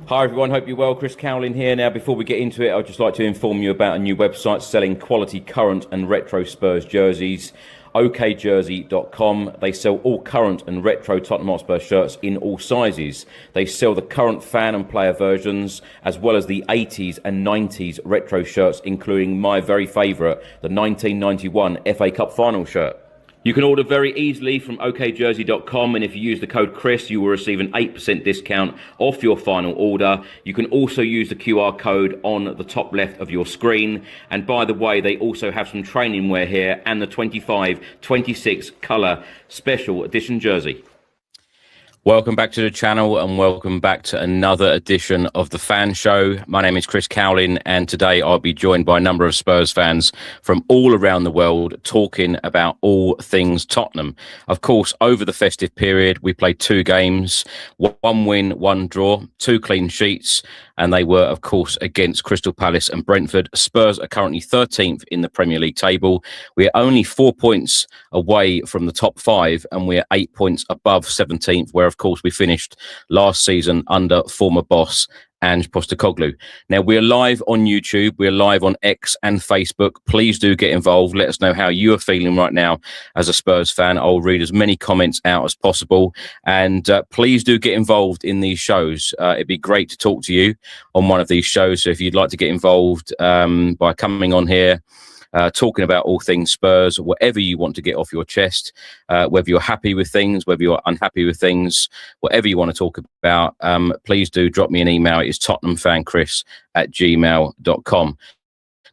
Hi everyone, hope you're well. Chris Colin here. Now, before we get into it, I'd just like to inform you about a new website selling quality current and retro Spurs jerseys, okjersey.com. They sell all current and retro Tottenham Hotspur shirts in all sizes. They sell the current fan and player versions, as well as the 80s and 90s retro shirts, including my very favourite, the 1991 FA Cup final shirt. You can order very easily from okjersey.com, and if you use the code Chris, you will receive an 8% discount off your final order. You can also use the QR code on the top left of your screen. And by the way, they also have some training wear here and the 25-26 colour special edition jersey. Welcome back to the channel and welcome back to another edition of The Fan Show. My name is Chris Colin, and today I'll be joined by a number of Spurs fans from all around the world talking about all things Tottenham. Of course, over the festive period, we played 2 games, 1 win, 1 draw, 2 clean sheets, and they were, of course, against Crystal Palace and Brentford. Spurs are currently 13th in the Premier League table. We're only 4 points away from the top 5, and we're 8 points above 17th, where, of course, we finished last season under former boss Ange Postecoglou. Now, we're live on YouTube, we're live on X and Facebook. Please do get involved. Let us know how you are feeling right now as a Spurs fan. I'll read as many comments out as possible. And please do get involved in these shows. It'd be great to talk to you on one of these shows. So if you'd like to get involved by coming on here, talking about all things Spurs, whatever you want to get off your chest, whether you're happy with things, whether you're unhappy with things, whatever you want to talk about, please do drop me an email. It's tottenhamfanchris@gmail.com.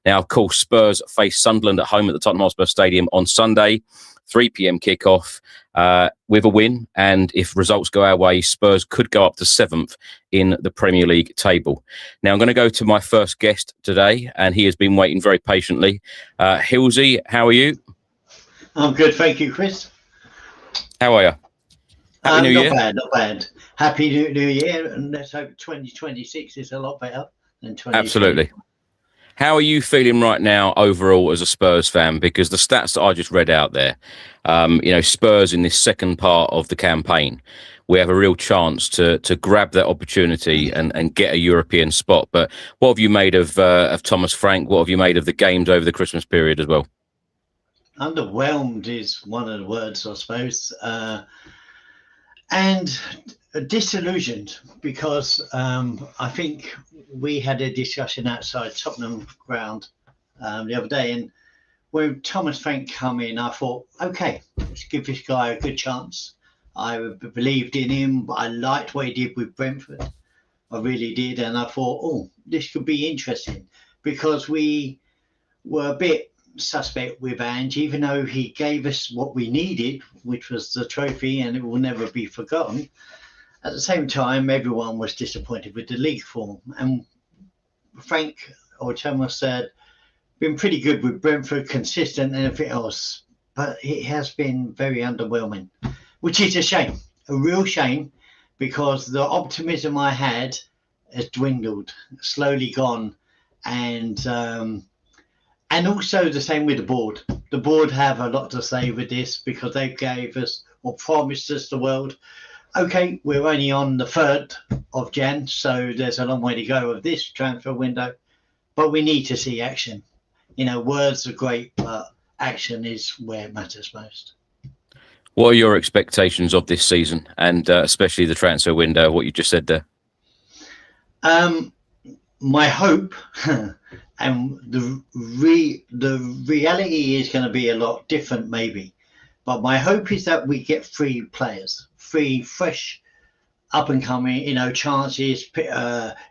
Now, of course, Spurs face Sunderland at home at the Tottenham Hotspur Stadium on Sunday, 3 p.m. kickoff, with a win. And if results go our way, Spurs could go up to 7th in the Premier League table. Now, I'm going to go to my first guest today, and he has been waiting very patiently. Hilly, how are you? I'm good, thank you, Chris. How are you? Happy New Year. Not bad. Happy New Year, and let's hope 2026 is a lot better than 2020. Absolutely. How are you feeling right now overall as a Spurs fan? Because the stats that I just read out there, Spurs in this second part of the campaign, we have a real chance to grab that opportunity and get a European spot. But what have you made of Thomas Frank? What have you made of the games over the Christmas period as well? Underwhelmed is one of the words, I suppose. And disillusioned, because I think we had a discussion outside Tottenham ground the other day, and when Thomas Frank come in, I thought, okay, let's give this guy a good chance. I believed in him. I liked what he did with Brentford. I really did. And I thought, oh, this could be interesting, because we were a bit suspect with Ange, even though he gave us what we needed, which was the trophy, and it will never be forgotten. At the same time, everyone was disappointed with the league form. And Frank, or Thomas said, been pretty good with Brentford, consistent and everything else. But it has been very underwhelming, which is a shame, a real shame, because the optimism I had has dwindled, slowly gone. And also the same with the board. The board have a lot to say with this, because they gave us or promised us the world. Okay, we're only on the 3rd of Jan, so there's a long way to go of this transfer window, but we need to see action. Words are great, but action is where it matters most. What are your expectations of this season, and especially the transfer window, what you just said there? My hope, and the reality is going to be a lot different maybe, but my hope is that we get 3 players, 3 fresh, up and coming, chances,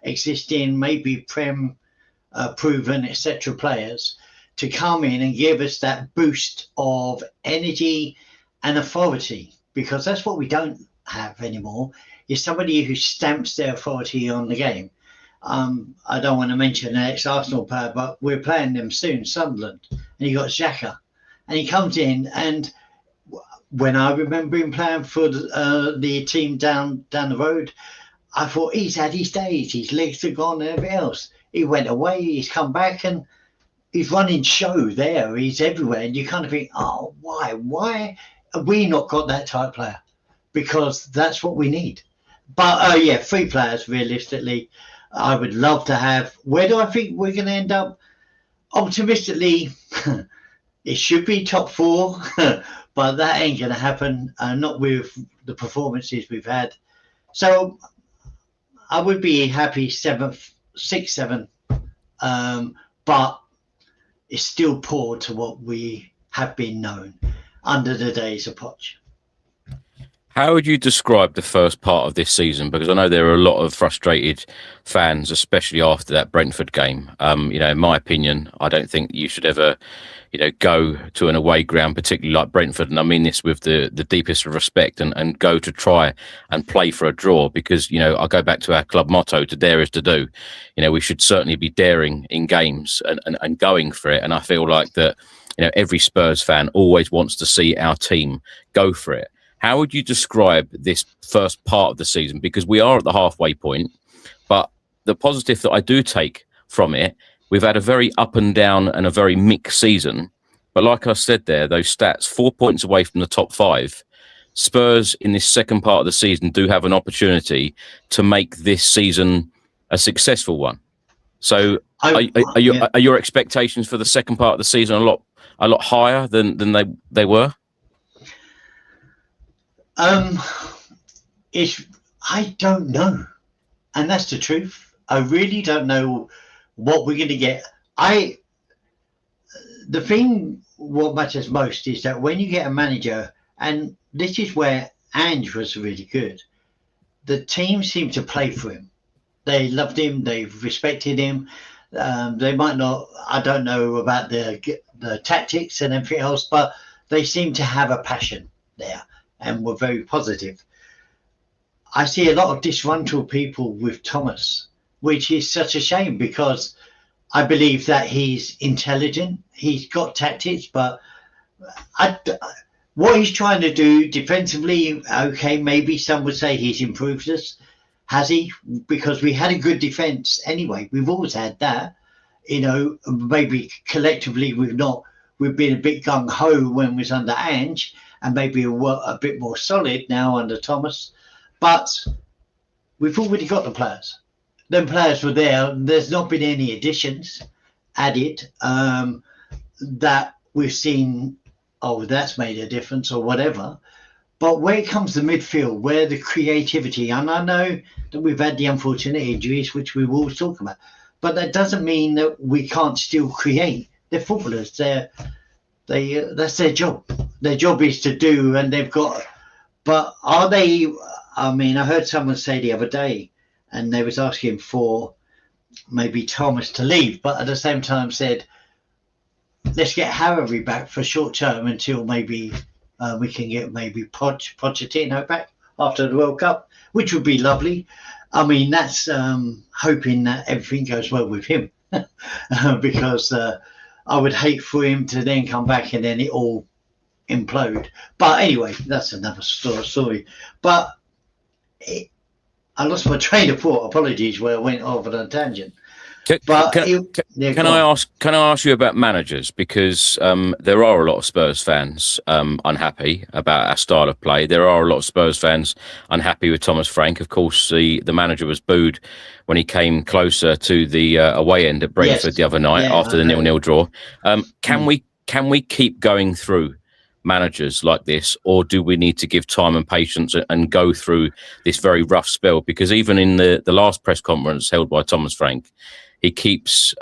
existing, maybe Prem proven, etc. players to come in and give us that boost of energy and authority, because that's what we don't have anymore, is somebody who stamps their authority on the game. I don't want to mention an ex-Arsenal player, but we're playing them soon, Sunderland, and you got Xhaka, and he comes in, and when I remember him playing for the team down the road, I thought he's had his days. His legs are gone and everything else. He went away. He's come back and he's running show there. He's everywhere. And you kind of think, oh, why? Why have we not got that type player? Because that's what we need. But, yeah, 3 players, realistically, I would love to have. Where do I think we're going to end up? Optimistically, it should be top 4, but that ain't going to happen. Not with the performances we've had. So I would be happy 7th, 6th, 7th, but it's still poor to what we have been known under the days of Poch. How would you describe the first part of this season? Because I know there are a lot of frustrated fans, especially after that Brentford game. In my opinion, I don't think you should ever, go to an away ground, particularly like Brentford. And I mean this with the deepest of respect, and go to try and play for a draw. Because, I go back to our club motto, to dare is to do. We should certainly be daring in games and going for it. And I feel like that, every Spurs fan always wants to see our team go for it. How would you describe this first part of the season? Because we are at the halfway point, but the positive that I do take from it, we've had a very up and down and a very mixed season. But like I said there, those stats, 4 points away from the top 5. Spurs in this second part of the season do have an opportunity to make this season a successful one. So are your expectations for the second part of the season a lot higher than they were? I don't know, and that's the truth. I really don't know what we're going to get. The thing what matters most is that when you get a manager, and this is where Ange was really good, the team seemed to play for him. They loved him. They respected him. They might not. I don't know about the tactics and everything else, but they seem to have a passion there. And were very positive. I see a lot of disgruntled people with Thomas, which is such a shame because I believe that he's intelligent. He's got tactics, but what he's trying to do defensively, okay, maybe some would say he's improved us. Has he? Because we had a good defence anyway. We've always had that. Maybe collectively we've been a bit gung-ho when we was under Ange, and maybe a bit more solid now under Thomas. But we've already got the players. Them players were there. There's not been any additions added that we've seen, that's made a difference or whatever. But where it comes to midfield, where the creativity, and I know that we've had the unfortunate injuries, which we will always talk about, but that doesn't mean that we can't still create. They're footballers. That's their job. Their job is to do, and they've got. But are they? I mean, I heard someone say the other day, and they was asking for maybe Thomas to leave, but at the same time said, let's get Harry back for short term until maybe we can get maybe Pochettino back after the World Cup, which would be lovely. I mean, that's hoping that everything goes well with him, because. I would hate for him to then come back and then it all implode. But anyway, that's another story. But I lost my train of thought. Apologies, where I went off on a tangent. Can I ask you about managers? Because there are a lot of Spurs fans unhappy about our style of play. There are a lot of Spurs fans unhappy with Thomas Frank. Of course, the manager was booed when he came closer to the away end at Brentford the other night after the 0-0 draw. Can we keep going through managers like this, or do we need to give time and patience and go through this very rough spell? Because even in the last press conference held by Thomas Frank, he keeps,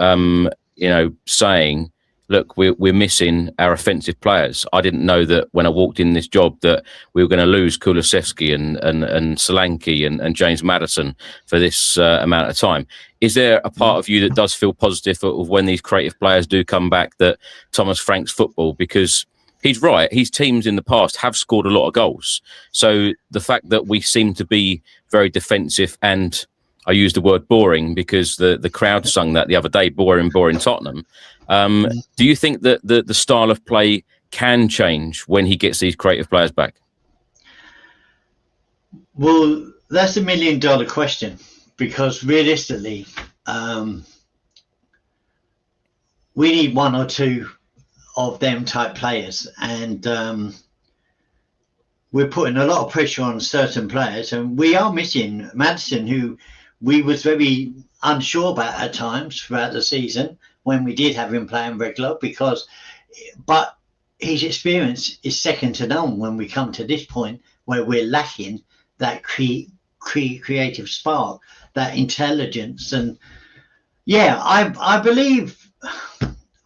saying, look, we're missing our offensive players. I didn't know that when I walked in this job that we were going to lose Kulusevski and Solanke and James Maddison for this amount of time. Is there a part of you that does feel positive of when these creative players do come back, that Thomas Frank's football, because he's right, his teams in the past have scored a lot of goals. So the fact that we seem to be very defensive, and I use the word boring because the crowd sung that the other day, boring Tottenham. Do you think that the style of play can change when he gets these creative players back? Well, That's $1 million question, because realistically, we need one or two of them type players, and we're putting a lot of pressure on certain players, and we are missing Maddison, who we was very unsure about at times throughout the season when we did have him playing regular, but his experience is second to none when we come to this point where we're lacking that creative spark, that intelligence. And yeah, I believe,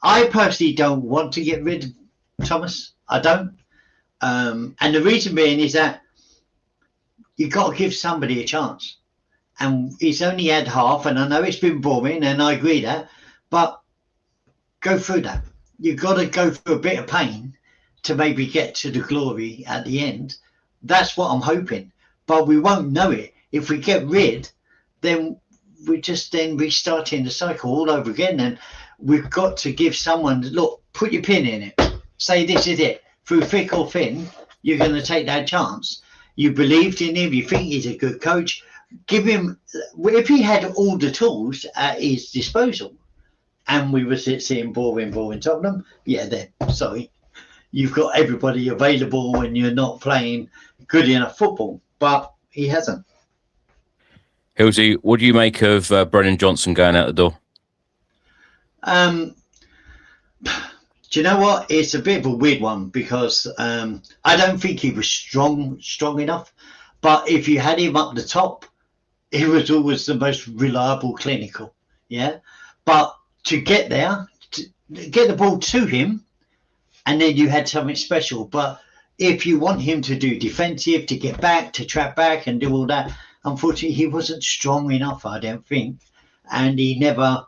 I personally don't want to get rid of Thomas. I don't. And the reason being is that you've got to give somebody a chance. And he's only had half, and I know it's been boring, and I agree that, but go through that. You've got to go through a bit of pain to maybe get to the glory at the end. That's what I'm hoping. But we won't know it. If we get rid, then we're just then restarting the cycle all over again. And we've got to give someone, look, put your pin in it. Say this is it. Through thick or thin, you're going to take that chance. You believed in him. You think he's a good coach. Give him, if he had all the tools at his disposal, and we were seeing boring Tottenham, yeah, then, sorry. You've got everybody available when you're not playing good enough football. But he hasn't. Hilsey, what do you make of Brennan Johnson going out the door? Do you know what? It's a bit of a weird one, because I don't think he was strong enough. But if you had him up the top, he was always the most reliable clinical. Yeah. But to get there, to get the ball to him, and then you had something special. But if you want him to do defensive, to get back, to trap back and do all that, unfortunately, he wasn't strong enough, I don't think. And he never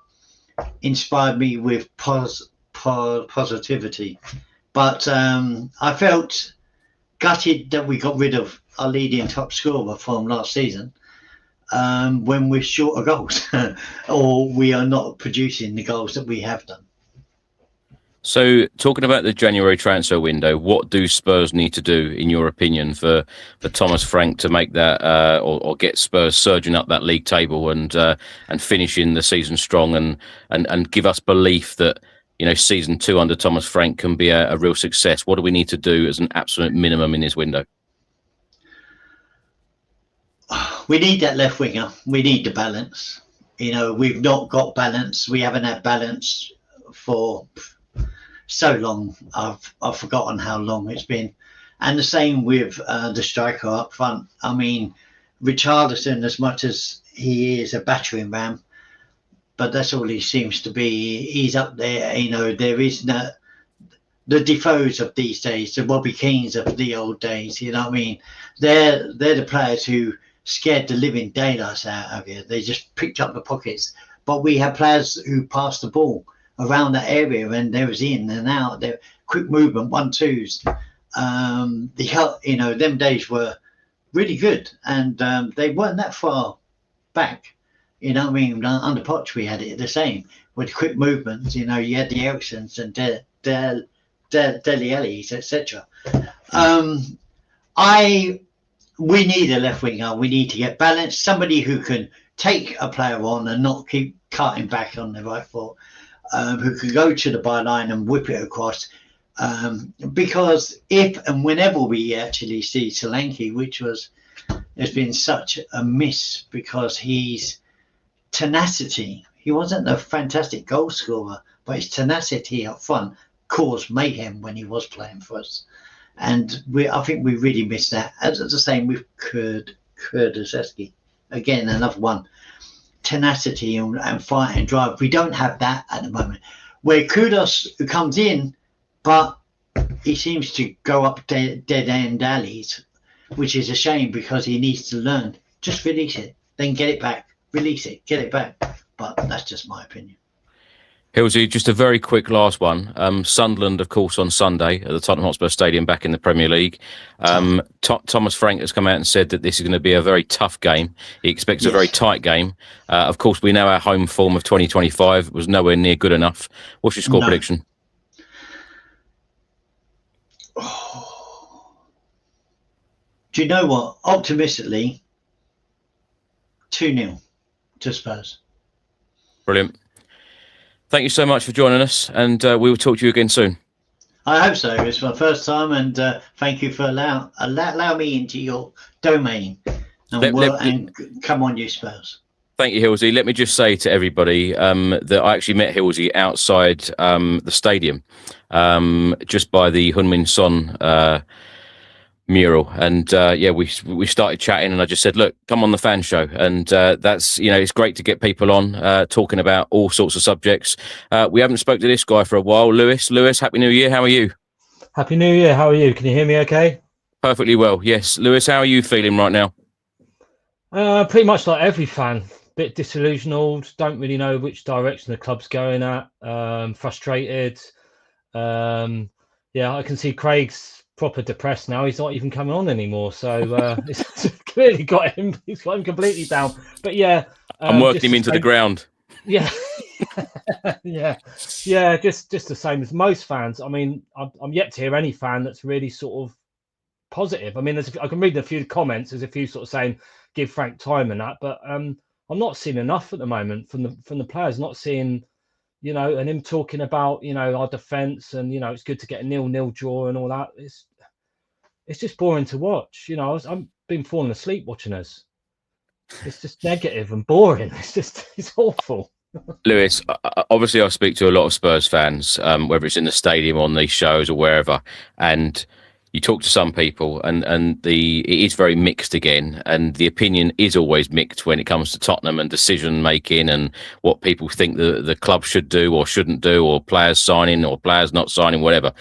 inspired me with positivity. But I felt gutted that we got rid of our leading top scorer from last season when we're short of goals or we are not producing the goals that we have done. So, talking about the January transfer window, what do Spurs need to do, in your opinion, for Thomas Frank to make that or get Spurs surging up that league table and finishing the season strong and give us belief that, you know, season 2 under Thomas Frank can be a real success? What do we need to do as an absolute minimum in his window? We need that left winger. We need the balance. You know, we've not got balance. We haven't had balance for so long. I've forgotten how long it's been. And the same with the striker up front. I mean, Richarlison, as much as he is a battering ram, but that's all he seems to be. He's up there. You know, there is no the Defoes of these days, the Bobby Keanes of the old days. You know what I mean? They're the players who scared the living daylights out of you. They just picked up the pockets. But we have players who pass the ball around that area, and there was in and out. There, quick movement, 1-2s. You know, them days were really good, and they weren't that far back. You know what I mean? Under Poch, we had it the same with quick movements. You know, you had the Ericssons and Dele Allis, etc. We need a left winger. We need to get balanced. Somebody who can take a player on and not keep cutting back on the right foot. Who can go to the byline and whip it across. Because if and whenever we actually see Solanke, which has been such a miss because his tenacity, he wasn't a fantastic goal scorer, but his tenacity up front caused mayhem when he was playing for us. And I think we really missed that. As the same with Kurzewski. Again, another one. Tenacity and fight and drive. We don't have that at the moment. Where Kudos comes in, but he seems to go up dead end alleys, which is a shame because he needs to learn. Just release it, then get it back. Release it, get it back. But that's just my opinion. Hilsey, just a very quick last one. Sunderland, of course, on Sunday at the Tottenham Hotspur Stadium back in the Premier League. Thomas Frank has come out and said that this is going to be a very tough game. He expects a very tight game. Of course, we know our home form of 2025 was nowhere near good enough. What's your score prediction? Oh. Do you know what? Optimistically, 2-0 to Spurs. Brilliant. Thank you so much for joining us, and we will talk to you again soon. I hope so. It's my first time, and thank you for allow me into your domain and come on, you Spurs. Thank you, Hilsey. Let me just say to everybody that I actually met Hilsey outside the stadium, just by the Heung-min Son mural, and we started chatting, and I just said, look, come on the fan show, and that's, it's great to get people on talking about all sorts of subjects. We haven't spoke to this guy for a while. Lewis, Happy New Year. How are you? Happy New Year. How are you? Can you hear me okay? Perfectly well, yes. Lewis, how are you feeling right now? Pretty much like every fan, bit disillusioned, don't really know which direction the club's going at, frustrated. I can see Craig's proper depressed now. He's not even coming on anymore, so it's clearly got him. He's got him completely down. But yeah, I'm working him into the ground. Yeah, just the same as most fans. I mean, I'm yet to hear any fan that's really sort of positive. I mean, I can read a few comments. There's a few sort of saying give Frank time and that, but I'm not seeing enough at the moment from the players. Not seeing, and him talking about our defence and it's good to get a 0-0 draw and all that. It's just boring to watch. I've been falling asleep watching us. It's just negative and boring. It's awful. Lewis, obviously I speak to a lot of Spurs fans, whether it's in the stadium, on these shows or wherever, and you talk to some people and it is very mixed again, and the opinion is always mixed when it comes to Tottenham and decision making and what people think the club should do or shouldn't do, or players signing or players not signing, whatever.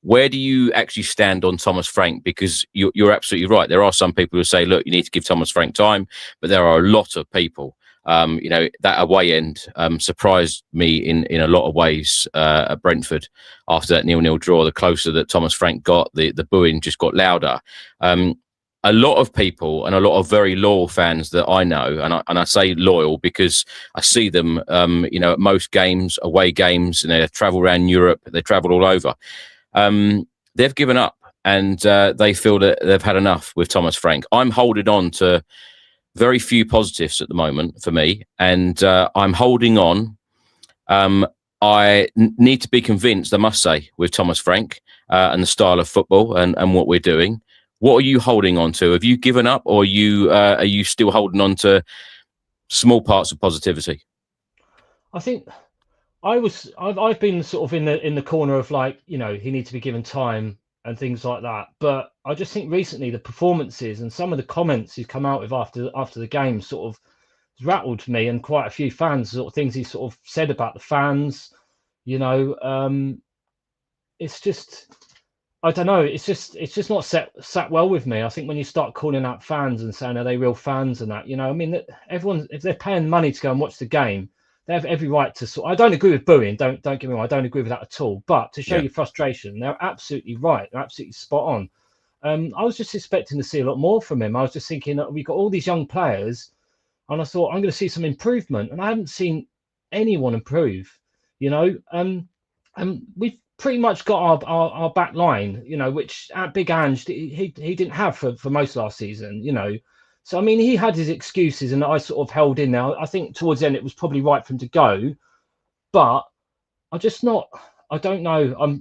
Where do you actually stand on Thomas Frank? Because you're absolutely right. There are some people who say, look, you need to give Thomas Frank time, but there are a lot of people, that away end surprised me in a lot of ways at Brentford after that 0-0 draw. The closer that Thomas Frank got, the booing just got louder. A lot of people and a lot of very loyal fans that I know, and I say loyal because I see them, at most games, away games, and they travel around Europe, they travel all over. They've given up, and they feel that they've had enough with Thomas Frank. I'm holding on to very few positives at the moment for me, and I'm holding on. I need to be convinced, I must say, with Thomas Frank and the style of football and what we're doing. What are you holding on to? Have you given up, or are you still holding on to small parts of positivity? I think I've been sort of in the corner of he needs to be given time and things like that. But I just think recently the performances and some of the comments he's come out with after the game sort of rattled me, and quite a few fans, sort of things he sort of said about the fans. It's just, I don't know. It's just not sat well with me. I think when you start calling out fans and saying, are they real fans and that, I mean, everyone, if they're paying money to go and watch the game, they have every right to I don't agree with booing. Don't get me wrong. I don't agree with that at all. But to show your frustration, they're absolutely right. They're absolutely spot on. I was just expecting to see a lot more from him. I was just thinking that we've got all these young players, and I thought I'm going to see some improvement, and I haven't seen anyone improve. And we've pretty much got our back line, which at Big Ange he didn't have for most last season. So, I mean, he had his excuses, and I sort of held in there. I think towards the end it was probably right for him to go, but I don't know.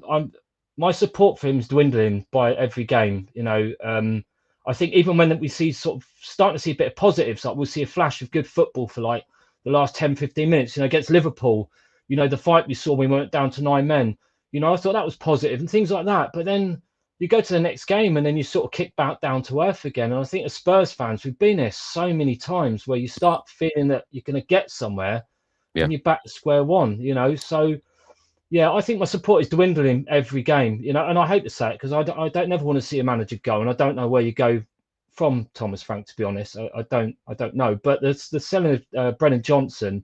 My support for him is dwindling by every game. I think even when we see sort of starting to see a bit of positives, like we'll see a flash of good football for like the last 10, 15 minutes, against Liverpool, the fight we saw when we went down to 9 men, I thought that was positive and things like that. But then you go to the next game and then you sort of kick back down to earth again. And I think as Spurs fans, we've been there so many times where you start feeling that you're going to get somewhere and you're back to square one, So, yeah, I think my support is dwindling every game, and I hate to say it because I don't never want to see a manager go, and I don't know where you go from Thomas Frank, to be honest. I don't know. But the selling of Brennan Johnson,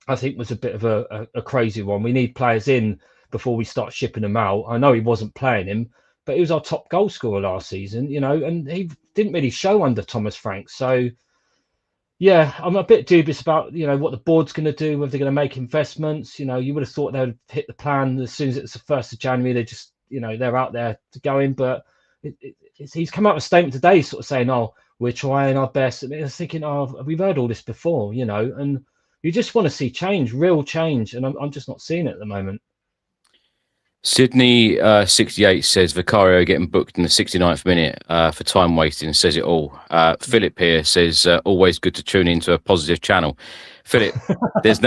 I think, was a bit of a crazy one. We need players in before we start shipping them out. I know he wasn't playing him, but he was our top goal scorer last season, and he didn't really show under Thomas Frank. So, yeah, I'm a bit dubious about, what the board's going to do, whether they're going to make investments. You would have thought they would hit the plan as soon as it's the 1st of January. They just, they're out there to go in. But he's come out with a statement today sort of saying, oh, we're trying our best. And I was thinking, oh, we've heard all this before, you know, and you just want to see change, real change. And I'm just not seeing it at the moment. Sydney 68 says Vicario getting booked in the 69th minute for time wasting says it all. Philip here says always good to tune into a positive channel. Philip, there's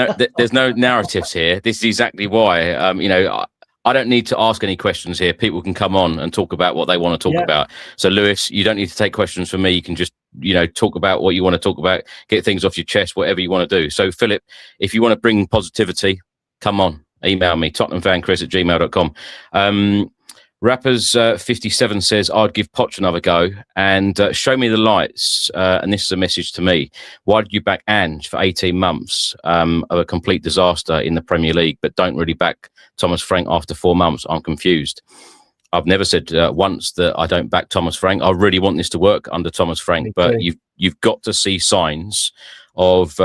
no narratives here. This is exactly why. You know, I don't need to ask any questions here. People can come on and talk about what they want to talk about. So Lewis, you don't need to take questions from me. You can just, you know, talk about what you want to talk about, get things off your chest, whatever you want to do. So Philip, if you want to bring positivity, come on. Email me, tottenhamfanchris@gmail.com. Rappers57 says, I'd give Poch another go and show me the lights. And this is a message to me. Why did you back Ange for 18 months of a complete disaster in the Premier League, but don't really back Thomas Frank after 4 months? I'm confused. I've never said once that I don't back Thomas Frank. I really want this to work under Thomas Frank, but you've got to see signs of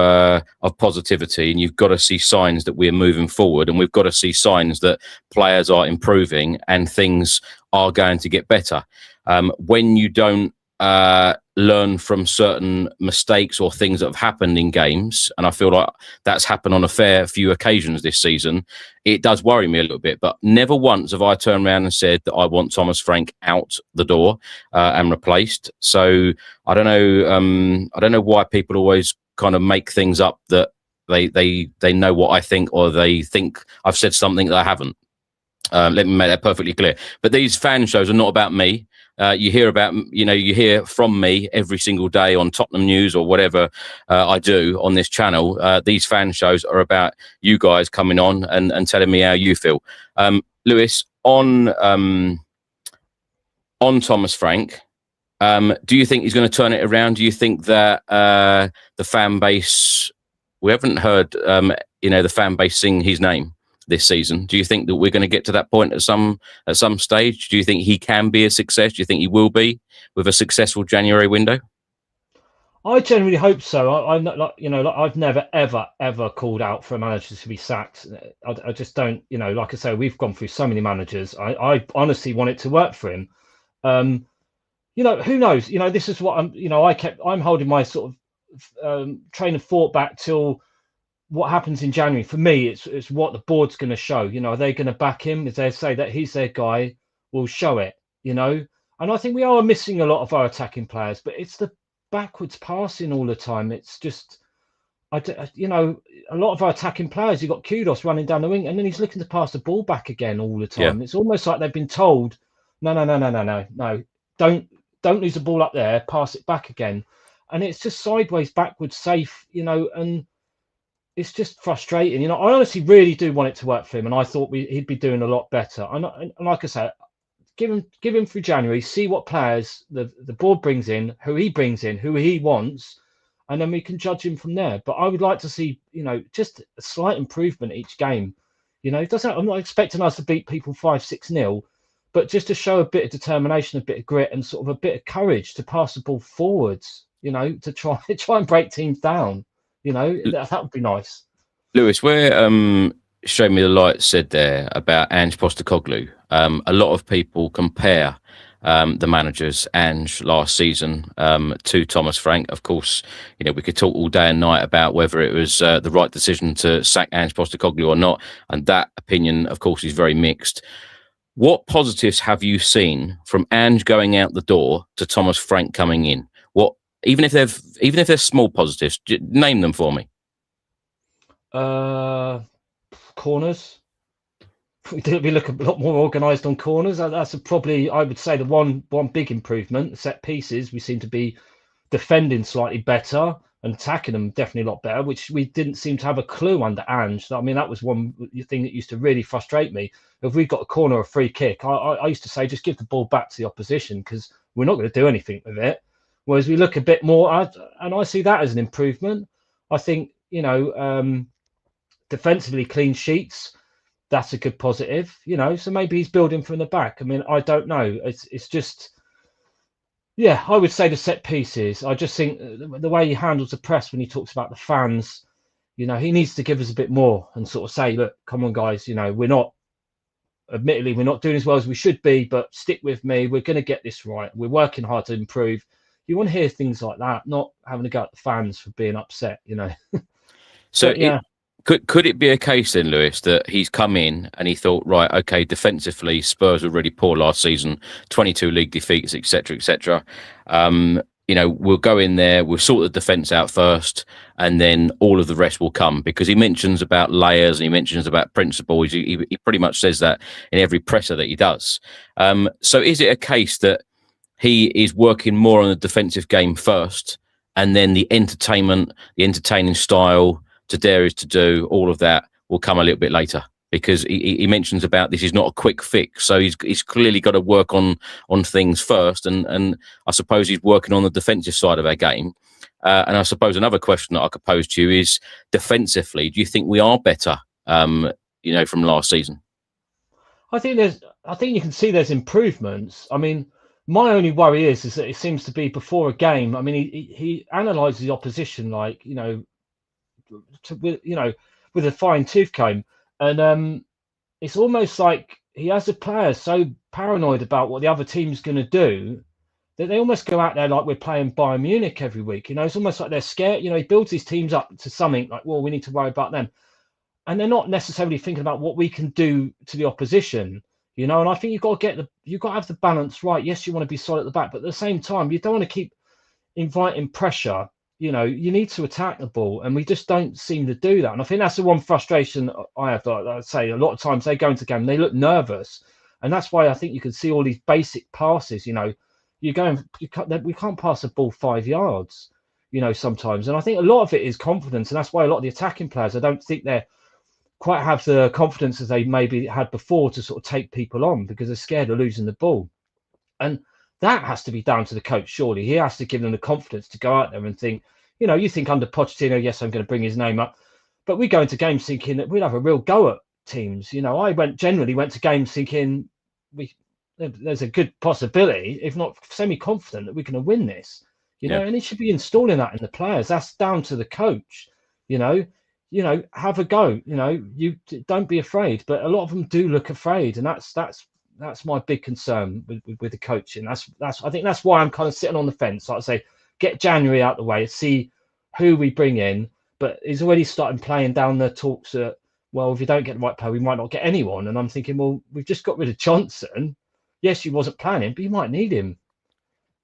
positivity, and you've got to see signs that we're moving forward, and we've got to see signs that players are improving and things are going to get better. When you don't learn from certain mistakes or things that have happened in games, and I feel like that's happened on a fair few occasions this season, it does worry me a little bit. But never once have I turned around and said that I want Thomas Frank out the door and replaced. So I don't know why people always kind of make things up that they know what I think, or they think I've said something that I haven't. Let me make that perfectly clear. But these fan shows are not about me. You hear from me every single day on Tottenham News or whatever I do on this channel. These fan shows are about you guys coming on and telling me how you feel. Lewis, on Thomas Frank, do you think he's going to turn it around? Do you think that the fan base, we haven't heard, the fan base sing his name this season? Do you think that we're going to get to that point at some stage? Do you think he can be a success? Do you think he will be with a successful January window? I generally hope so. I've never ever called out for a manager to be sacked. I just don't. Like I say, we've gone through so many managers. I honestly want it to work for him. Who knows? This is what I'm holding my sort of train of thought back till what happens in January. For me, it's what the board's going to show. Are they going to back him? If they say that he's their guy, we'll show it. And I think we are missing a lot of our attacking players, but it's the backwards passing all the time. It's just, a lot of our attacking players. You've got Kudos running down the wing, and then he's looking to pass the ball back again all the time. Yeah. It's almost like they've been told, no, don't lose the ball up there, pass it back again, and it's just sideways, backwards, safe. And it's just frustrating. I honestly really do want it to work for him, and I thought he'd be doing a lot better. And like I said, give him through January, see what players the board brings in, who he brings in, who he wants, and then we can judge him from there. But I would like to see, just a slight improvement each game. I'm not expecting us to beat people 5-6-0, but just to show a bit of determination, a bit of grit, and sort of a bit of courage to pass the ball forwards. To try and break teams down. That would be nice. Lewis, where Show Me the Light said there about Ange Postecoglou, a lot of people compare the managers, Ange last season, to Thomas Frank. Of course, we could talk all day and night about whether it was the right decision to sack Ange Postecoglou or not, and that opinion, of course, is very mixed. What positives have you seen from Ange going out the door to Thomas Frank coming in? Even if they're small positives, name them for me. Corners. We look a lot more organised on corners. That's probably, I would say, the one big improvement. Set pieces, we seem to be defending slightly better and attacking them definitely a lot better, which we didn't seem to have a clue under Ange. I mean, that was one thing that used to really frustrate me. If we got a corner or a free kick, I used to say, just give the ball back to the opposition, because we're not going to do anything with it. Whereas we look a bit more, and I see that as an improvement. I think, defensively clean sheets, that's a good positive, so maybe he's building from the back. I mean, I don't know. It's just, yeah, I would say the set pieces. I just think the way he handles the press when he talks about the fans, he needs to give us a bit more and sort of say, look, come on, guys, we're not doing as well as we should be, but stick with me. We're going to get this right. We're working hard to improve. You want to hear things like that, not having to go at the fans for being upset, So But, yeah. Could it be a case then, Lewis, that he's come in and he thought, right, okay, defensively, Spurs were really poor last season, 22 league defeats, etc., etc. We'll go in there, we'll sort the defence out first, and then all of the rest will come. Because he mentions about layers and he mentions about principles. He pretty much says that in every presser that he does. So is it a case that he is working more on the defensive game first, and then the entertaining style, to dare is to do, all of that will come a little bit later? Because he mentions about this is not a quick fix, so he's clearly got to work on things first, and I suppose he's working on the defensive side of our game. And I suppose another question that I could pose to you is, defensively, do you think we are better, from last season? I think you can see there's improvements. I mean, my only worry is that it seems to be before a game. I mean, he analyses the opposition like, with a fine tooth comb, and it's almost like he has the players so paranoid about what the other team's going to do that they almost go out there like we're playing Bayern Munich every week. It's almost like they're scared. He builds these teams up to something like, well, we need to worry about them, and they're not necessarily thinking about what we can do to the opposition. And I think you've got to have the balance right. Yes, you want to be solid at the back, but at the same time, you don't want to keep inviting pressure. You need to attack the ball, and we just don't seem to do that. And I think that's the one frustration I have. Like I say, a lot of times they go into game, they look nervous, and that's why I think you can see all these basic passes. We can't pass a ball 5 yards. Sometimes, and I think a lot of it is confidence, and that's why a lot of the attacking players, I don't think they're quite have the confidence as they maybe had before to sort of take people on, because they're scared of losing the ball. And that has to be down to the coach, surely. He has to give them the confidence to go out there and think, you think under Pochettino, yes, I'm going to bring his name up, but we go into games thinking that we'll have a real go at teams. I generally went to games thinking there's a good possibility, if not semi-confident, that we're going to win this. And he should be installing that in the players. That's down to the coach. Have a go. You don't be afraid. But a lot of them do look afraid, and that's my big concern with the coaching. I think that's why I'm kind of sitting on the fence. Like I say, get January out the way, see who we bring in. But he's already starting playing down the talks that, well, if you don't get the right player, we might not get anyone. And I'm thinking, well, we've just got rid of Johnson. Yes, he wasn't planning, but you might need him.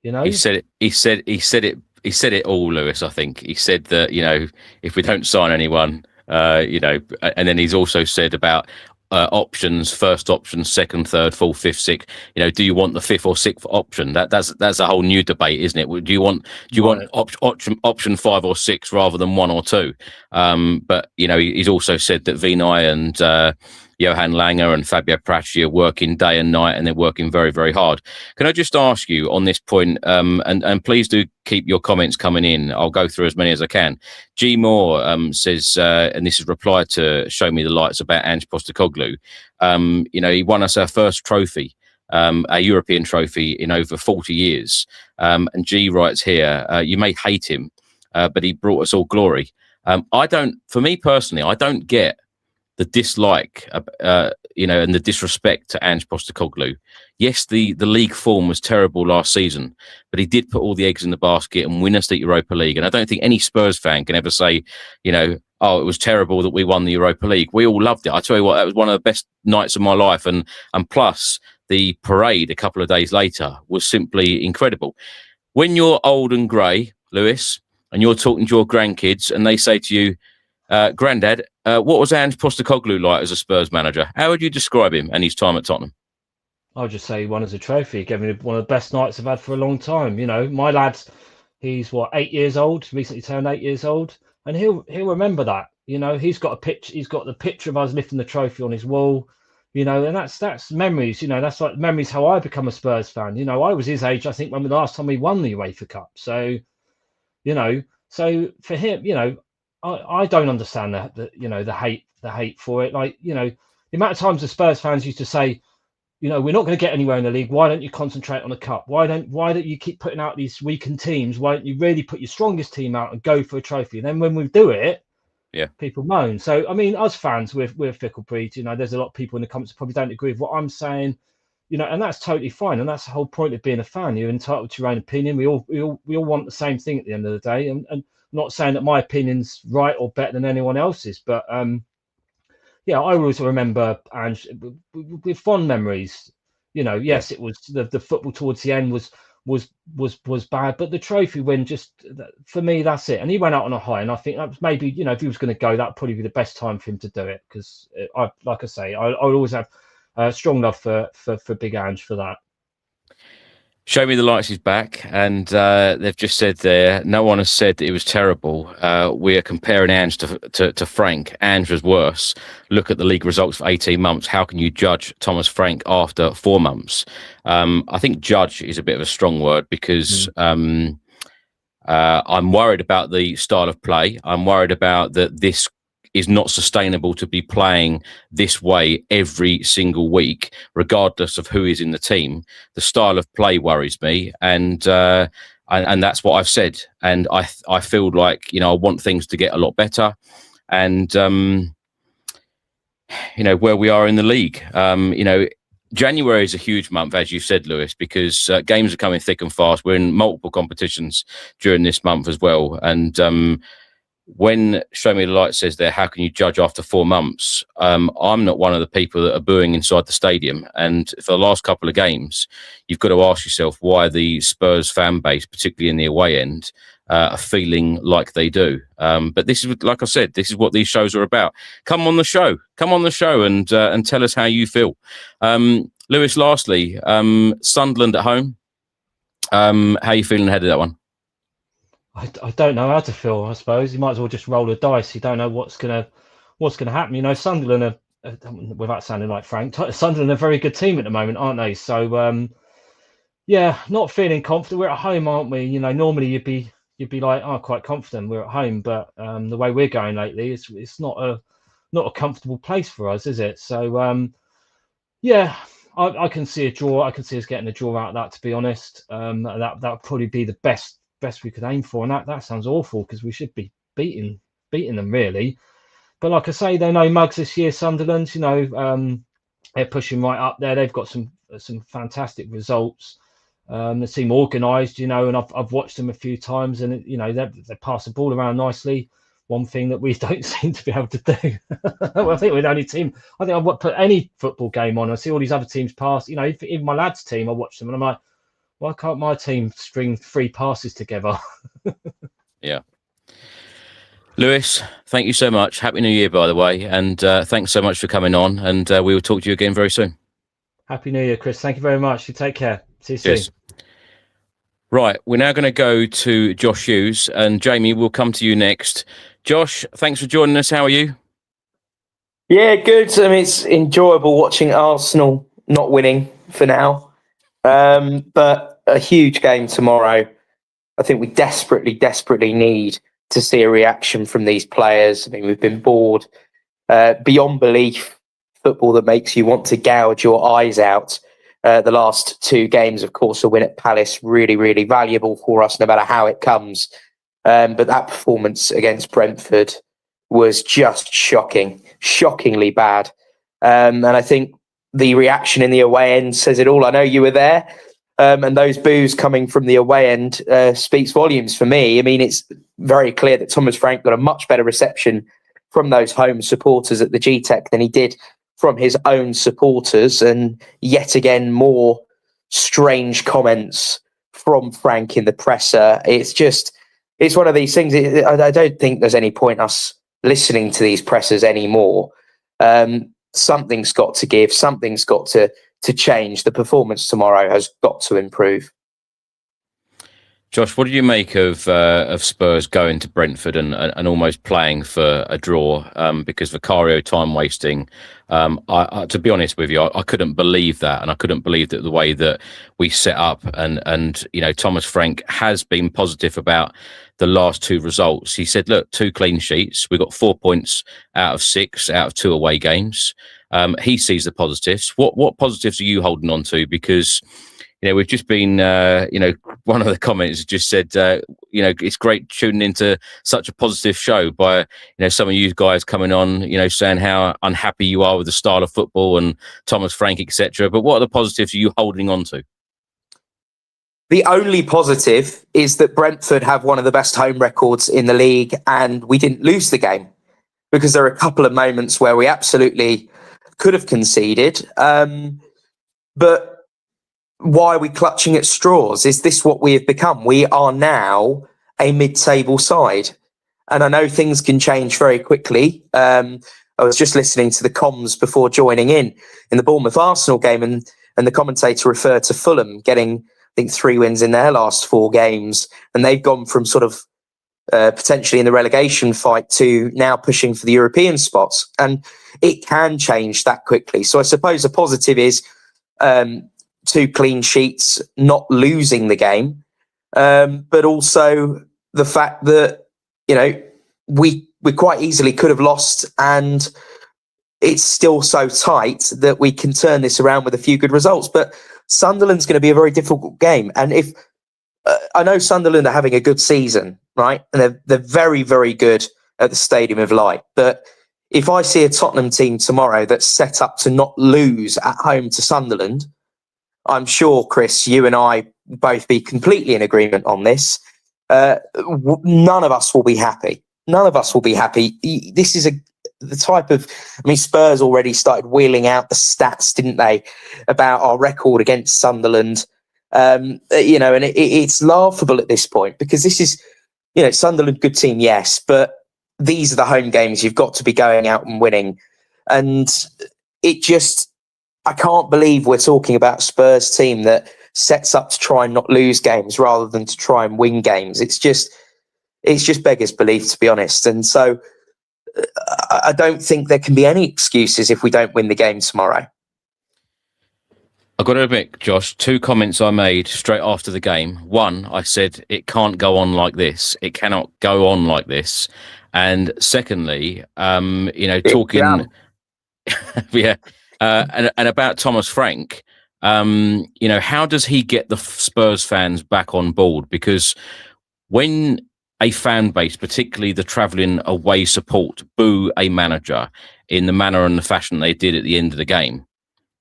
He said it all, Lewis. I think he said that, if we don't sign anyone, and then he's also said about options, first option, second, third, fourth, fifth, sixth. Do you want the fifth or sixth option? That's a whole new debate, isn't it? Do you want option 5 or 6 rather than 1 or 2? But he's also said that Vinay and Johan Langer and Fabio Pracci are working day and night, and they're working very, very hard. Can I just ask you on this point, and please do keep your comments coming in. I'll go through as many as I can. G Moore says, and this is replied to Show Me the Lights about Ange Postecoglou. He won us our first trophy, a European trophy in over 40 years. And G writes here, you may hate him, but he brought us all glory. For me personally, I don't get the dislike, and the disrespect to Ange Postecoglou. Yes, the league form was terrible last season, but he did put all the eggs in the basket and win us the Europa League. And I don't think any Spurs fan can ever say, oh, it was terrible that we won the Europa League. We all loved it. I tell you what, that was one of the best nights of my life. And plus, the parade a couple of days later was simply incredible. When you're old and grey, Lewis, and you're talking to your grandkids and they say to you, Grandad, what was Ange Postecoglou like as a Spurs manager? How would you describe him and his time at Tottenham? I'll just say he won us a trophy. He gave me one of the best nights I've had for a long time. My lad, he's 8 years old, recently turned 8 years old, and he'll remember that. He's got the picture of us lifting the trophy on his wall. And that's memories. That's like memories how I become a Spurs fan. I was his age, I think, when the last time we won the UEFA Cup. So, so for him, I don't understand the hate for it. Like, the amount of times the Spurs fans used to say, we're not going to get anywhere in the league. Why don't you concentrate on the cup? Why don't you keep putting out these weakened teams? Why don't you really put your strongest team out and go for a trophy? And then when we do it, people moan. So, I mean, us fans, we're fickle breeds. There's a lot of people in the comments who probably don't agree with what I'm saying. and that's totally fine. And that's the whole point of being a fan. You're entitled to your own opinion. We all want the same thing at the end of the day. And I'm not saying that my opinion's right or better than anyone else's, but I always remember Ange with fond memories. Yes, it was the football towards the end was bad, but the trophy win, just for me, that's it. And he went out on a high, and I think that was maybe, if he was going to go, that'd probably be the best time for him to do it, because I always have strong love for Big Ange for that. Show Me the Lights is back, and they've just said there, no one has said that it was terrible. We are comparing Ange to Frank. Ange was worse. Look at the league results for 18 months. How can you judge Thomas Frank after 4 months? I think judge is a bit of a strong word, because I'm worried about the style of play. I'm worried about that this is not sustainable to be playing this way every single week, regardless of who is in the team. The style of play worries me, and that's what I've said. And I feel like, I want things to get a lot better. And where we are in the league, January is a huge month, as you said, Lewis, because games are coming thick and fast. We're in multiple competitions during this month as well, and when Show Me the Light says there, how can you judge after 4 months? I'm not one of the people that are booing inside the stadium. And for the last couple of games, you've got to ask yourself why the Spurs fan base, particularly in the away end, are feeling like they do. But this is, like I said, this is what these shows are about. Come on the show and tell us how you feel. Lewis, lastly, Sunderland at home. How are you feeling ahead of that one? I don't know how to feel. I suppose you might as well just roll the dice. You don't know what's gonna happen. Sunderland are, without sounding like Frank, Sunderland are a very good team at the moment, aren't they? So not feeling confident. We're at home, aren't we? Normally you'd be like, quite confident. We're at home, but the way we're going lately, it's not a comfortable place for us, is it? So I can see a draw. I can see us getting a draw out of that. To be honest, that would probably be the best we could aim for, and that sounds awful, because we should be beating them really. But like I say, they're no mugs this year, Sunderland. They're pushing right up there. They've got some fantastic results. They seem organised, and I've watched them a few times, and they pass the ball around nicely. One thing that we don't seem to be able to do. Well, I think we're the only team. I think I've put any football game on, I see all these other teams pass. Even my lads' team, I watch them, and I'm like, why can't my team string 3 passes together? Yeah. Lewis, thank you so much. Happy New Year, by the way. And thanks so much for coming on. And we will talk to you again very soon. Happy New Year, Chris. Thank you very much. You take care. See you soon. Yes. Right. We're now going to go to Josh Hughes. And Jamie, we'll come to you next. Josh, thanks for joining us. How are you? Yeah, good. I mean, it's enjoyable watching Arsenal not winning for now. But a huge game tomorrow. I think we desperately need to see a reaction from these players. I mean, we've been bored beyond belief. Football that makes you want to gouge your eyes out. The last 2 games, of course, a win at Palace, really valuable for us, no matter how it comes. But that performance against Brentford was just shockingly bad. And I think the reaction in the away end says it all. I know you were there. And those boos coming from the away end speaks volumes for me. I mean, it's very clear that Thomas Frank got a much better reception from those home supporters at the G-Tech than he did from his own supporters. And yet again, more strange comments from Frank in the presser. It's one of these things. I don't think there's any point us listening to these pressers anymore. Something's got to give. Something's got to change. The performance tomorrow has got to improve. Josh, what did you make of Spurs going to Brentford and almost playing for a draw because Vicario time wasting? To be honest with you, I couldn't believe that, and I couldn't believe that the way that we set up. And Thomas Frank has been positive about the last 2 results. He said, "Look, 2 clean sheets. We got 4 points out of 6 out of 2 away games." He sees the positives. What positives are you holding on to? Because we've just been, one of the comments just said, it's great tuning into such a positive show by, some of you guys coming on, saying how unhappy you are with the style of football and Thomas Frank, etc. But what are the positives are you holding on to? The only positive is that Brentford have one of the best home records in the league, and we didn't lose the game, because there are a couple of moments where we absolutely could have conceded. But why are we clutching at straws? Is this what we have become? We are now a mid-table side. And I know things can change very quickly. I was just listening to the comms before joining in the Bournemouth Arsenal game, and the commentator referred to Fulham getting, I think, 3 wins in their last 4 games. And they've gone from sort of potentially in the relegation fight to now pushing for the European spots. And it can change that quickly. So I suppose a positive is 2 clean sheets, not losing the game, but also the fact that, we quite easily could have lost, and it's still so tight that we can turn this around with a few good results. But Sunderland's going to be a very difficult game. And if I know Sunderland are having a good season, right? And they're very, very good at the Stadium of Light. But if I see a Tottenham team tomorrow that's set up to not lose at home to Sunderland, I'm sure, Chris, you and I both be completely in agreement on this. None of us will be happy. None of us will be happy. This is the type of, Spurs already started wheeling out the stats, didn't they, about our record against Sunderland. And it's laughable at this point, because this is, Sunderland, good team, yes, but these are the home games you've got to be going out and winning. And I can't believe we're talking about a Spurs team that sets up to try and not lose games rather than to try and win games. It's just beggars belief, to be honest. And so I don't think there can be any excuses if we don't win the game tomorrow. I've got to admit, Josh, 2 comments I made straight after the game. One, I said, it can't go on like this. It cannot go on like this. And secondly, talking... Yeah. And about Thomas Frank, how does he get the Spurs fans back on board? Because when a fan base, particularly the travelling away support, boo a manager in the manner and the fashion they did at the end of the game,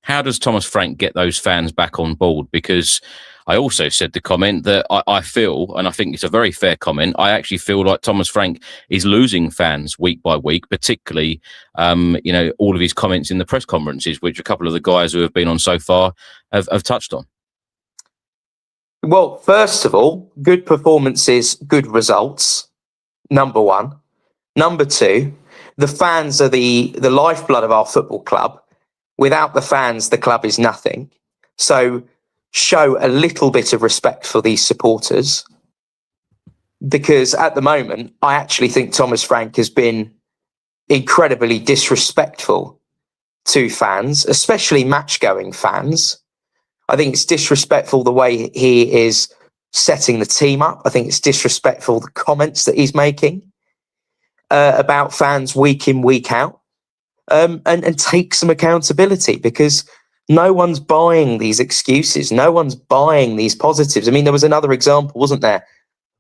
how does Thomas Frank get those fans back on board? Because I also said the comment that I feel, and I think it's a very fair comment, I actually feel like Thomas Frank is losing fans week by week, particularly, all of his comments in the press conferences, which a couple of the guys who have been on so far have touched on. Well, first of all, good performances, good results, number one. Number two, the fans are the lifeblood of our football club. Without the fans, the club is nothing. So show a little bit of respect for these supporters, because at the moment, I actually think Thomas Frank has been incredibly disrespectful to fans, especially match-going fans. I think it's disrespectful the way he is setting the team up. I think it's disrespectful the comments that he's making about fans week in, week out, and take some accountability, because no one's buying these excuses. No one's buying these positives. There was another example, wasn't there,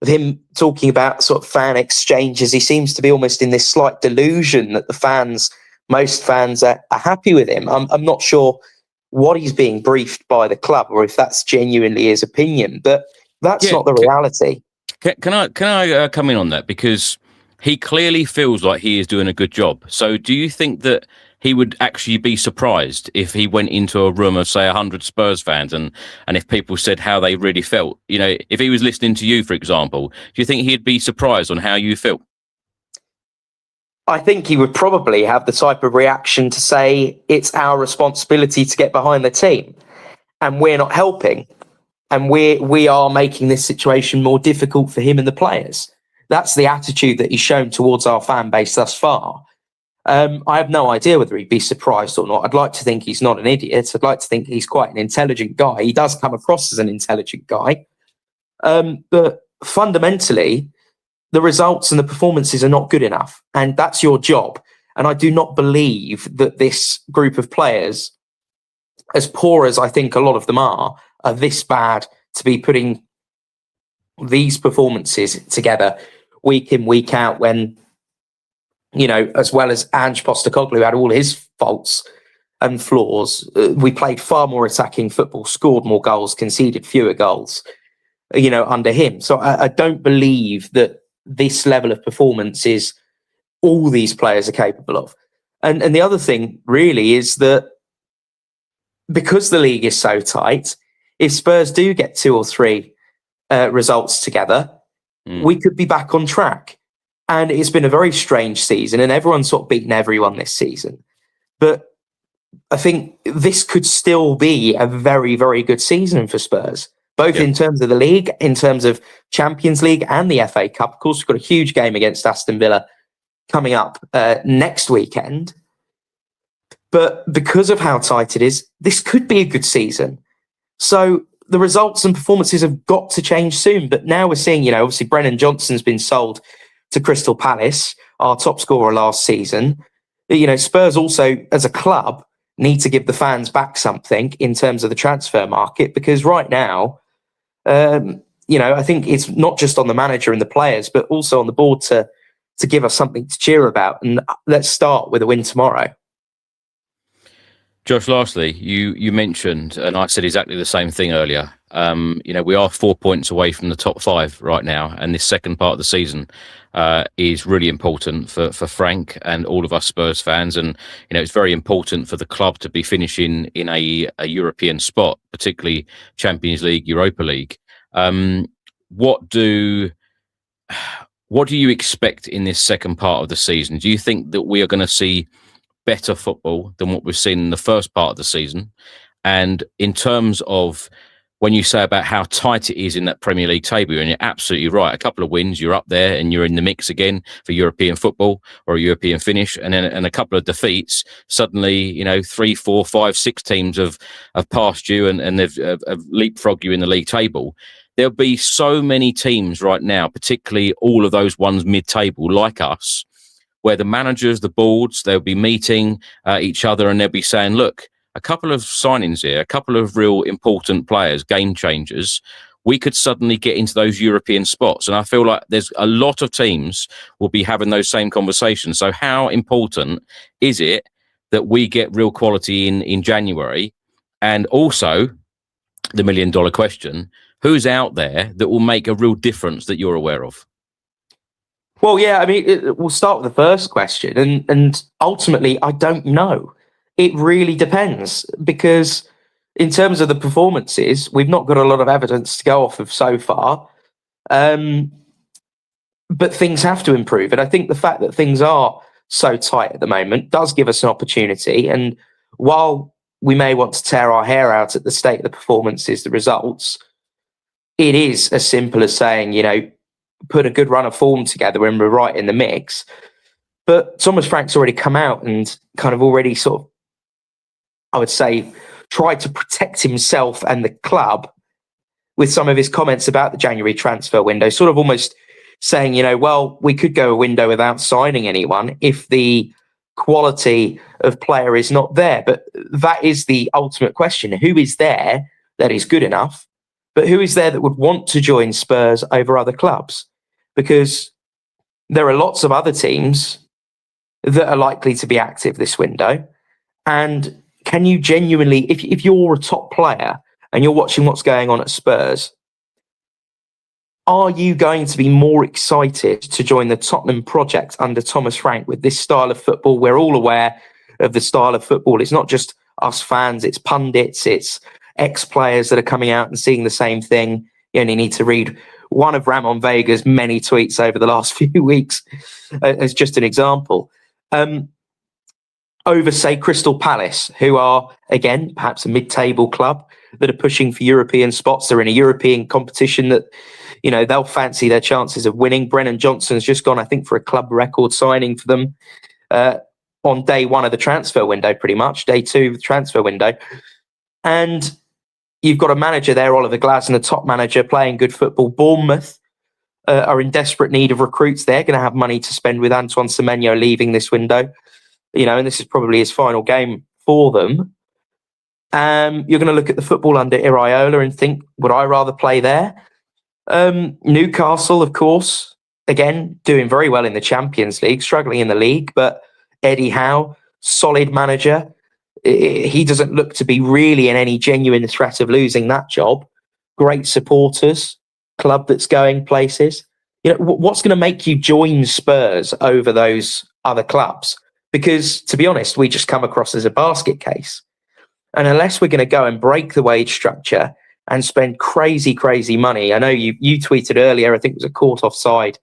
of him talking about sort of fan exchanges. He seems to be almost in this slight delusion that most fans are happy with him. I'm not sure what he's being briefed by the club, or if that's genuinely his opinion, but that's not the reality. Can I come in on that? Because he clearly feels like he is doing a good job. So do you think that he would actually be surprised if he went into a room of, say, 100 Spurs fans and if people said how they really felt? If he was listening to you, for example, do you think he'd be surprised on how you feel? I think he would probably have the type of reaction to say it's our responsibility to get behind the team and we're not helping, and we are making this situation more difficult for him and the players. That's the attitude that he's shown towards our fan base thus far. I have no idea whether he'd be surprised or not. I'd like to think he's not an idiot. I'd like to think he's quite an intelligent guy. He does come across as an intelligent guy. But fundamentally, the results and the performances are not good enough. And that's your job. And I do not believe that this group of players, as poor as I think a lot of them are are this bad to be putting these performances together week in, week out when, as well as Ange Postecoglou had all his faults and flaws, we played far more attacking football, scored more goals, conceded fewer goals, under him. So I don't believe that this level of performance is all these players are capable of. And the other thing really is that because the league is so tight, if Spurs do get 2 or 3 results together, we could be back on track. And it's been a very strange season, and everyone's sort of beaten everyone this season. But I think this could still be a very, very good season for Spurs, both in terms of the league, in terms of Champions League and the FA Cup. Of course, we've got a huge game against Aston Villa coming up next weekend. But because of how tight it is, this could be a good season. So the results and performances have got to change soon. But now we're seeing, obviously Brennan Johnson's been sold to Crystal Palace, our top scorer last season. Spurs also, as a club, need to give the fans back something in terms of the transfer market, because right now, I think it's not just on the manager and the players, but also on the board to give us something to cheer about. And let's start with a win tomorrow. Josh, lastly, you mentioned, and I said exactly the same thing earlier, we are 4 points away from the top 5 right now, and this second part of the season is really important for Frank and all of us Spurs fans, and it's very important for the club to be finishing in a European spot, particularly Champions League, Europa League. What do you expect in this second part of the season? Do you think that we are going to see better football than what we've seen in the first part of the season? And in terms of when you say about how tight it is in that Premier League table, and you're absolutely right, a couple of wins, you're up there and you're in the mix again for European football or a European finish, and then a couple of defeats, suddenly 3, 4, 5, 6 teams have passed you and they've leapfrogged you in the league table. There'll be so many teams right now, particularly all of those ones mid-table like us, where the managers, the boards, they'll be meeting each other and they'll be saying, look, a couple of signings here, a couple of real important players, game changers, we could suddenly get into those European spots. And I feel like there's a lot of teams will be having those same conversations. So how important is it that we get real quality in January? And also, the $1 million question, who's out there that will make a real difference that you're aware of? Well, yeah, we'll start with the first question. And ultimately, I don't know. It really depends, because in terms of the performances, we've not got a lot of evidence to go off of so far. But things have to improve. And I think the fact that things are so tight at the moment does give us an opportunity. And while we may want to tear our hair out at the state of the performances, the results, it is as simple as saying, put a good run of form together when we're right in the mix. But Thomas Frank's already come out and kind of already sort of, I would say, tried to protect himself and the club with some of his comments about the January transfer window, sort of almost saying, well, we could go a window without signing anyone if the quality of player is not there. But that is the ultimate question. Who is there that is good enough? But who is there that would want to join Spurs over other clubs? Because there are lots of other teams that are likely to be active this window. And can you genuinely, if you're a top player and you're watching what's going on at Spurs, are you going to be more excited to join the Tottenham project under Thomas Frank with this style of football? We're all aware of the style of football. It's not just us fans, it's pundits, it's ex-players that are coming out and seeing the same thing. You only need to read one of Ramon Vega's many tweets over the last few weeks as just an example. Over, say, Crystal Palace, who are, again, perhaps a mid-table club that are pushing for European spots. They're in a European competition that, they'll fancy their chances of winning. Brennan Johnson's just gone, I think, for a club record signing for them on day 1 of the transfer window, pretty much, day 2 of the transfer window. And you've got a manager there, Oliver Glasner, the top manager, playing good football. Bournemouth are in desperate need of recruits. They're going to have money to spend with Antoine Semenyo leaving this window. And this is probably his final game for them. You're going to look at the football under Iraola and think, would I rather play there? Newcastle, of course, again, doing very well in the Champions League, struggling in the league, but Eddie Howe, solid manager. He doesn't look to be really in any genuine threat of losing that job. Great supporters, club that's going places. What's going to make you join Spurs over those other clubs? Because, to be honest, we just come across as a basket case. And unless we're going to go and break the wage structure and spend crazy, crazy money. I know you tweeted earlier, I think it was a caught offside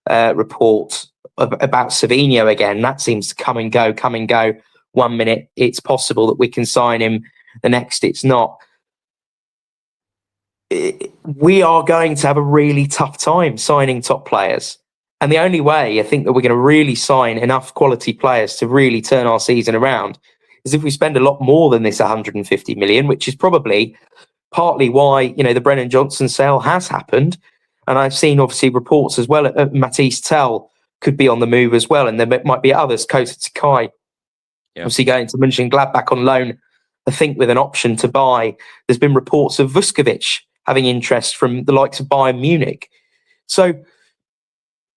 report about Savinho again. That seems to come and go. 1 minute it's possible that we can sign him, the next it's not. We are going to have a really tough time signing top players. And the only way I think that we're going to really sign enough quality players to really turn our season around is if we spend a lot more than this 150 million, which is probably partly why, the Brennan Johnson sale has happened. And I've seen obviously reports as well. Matisse Tell could be on the move as well. And there might be others. Kota Takai, obviously going to Mönchengladbach on loan, I think with an option to buy. There's been reports of Vuskovic having interest from the likes of Bayern Munich. So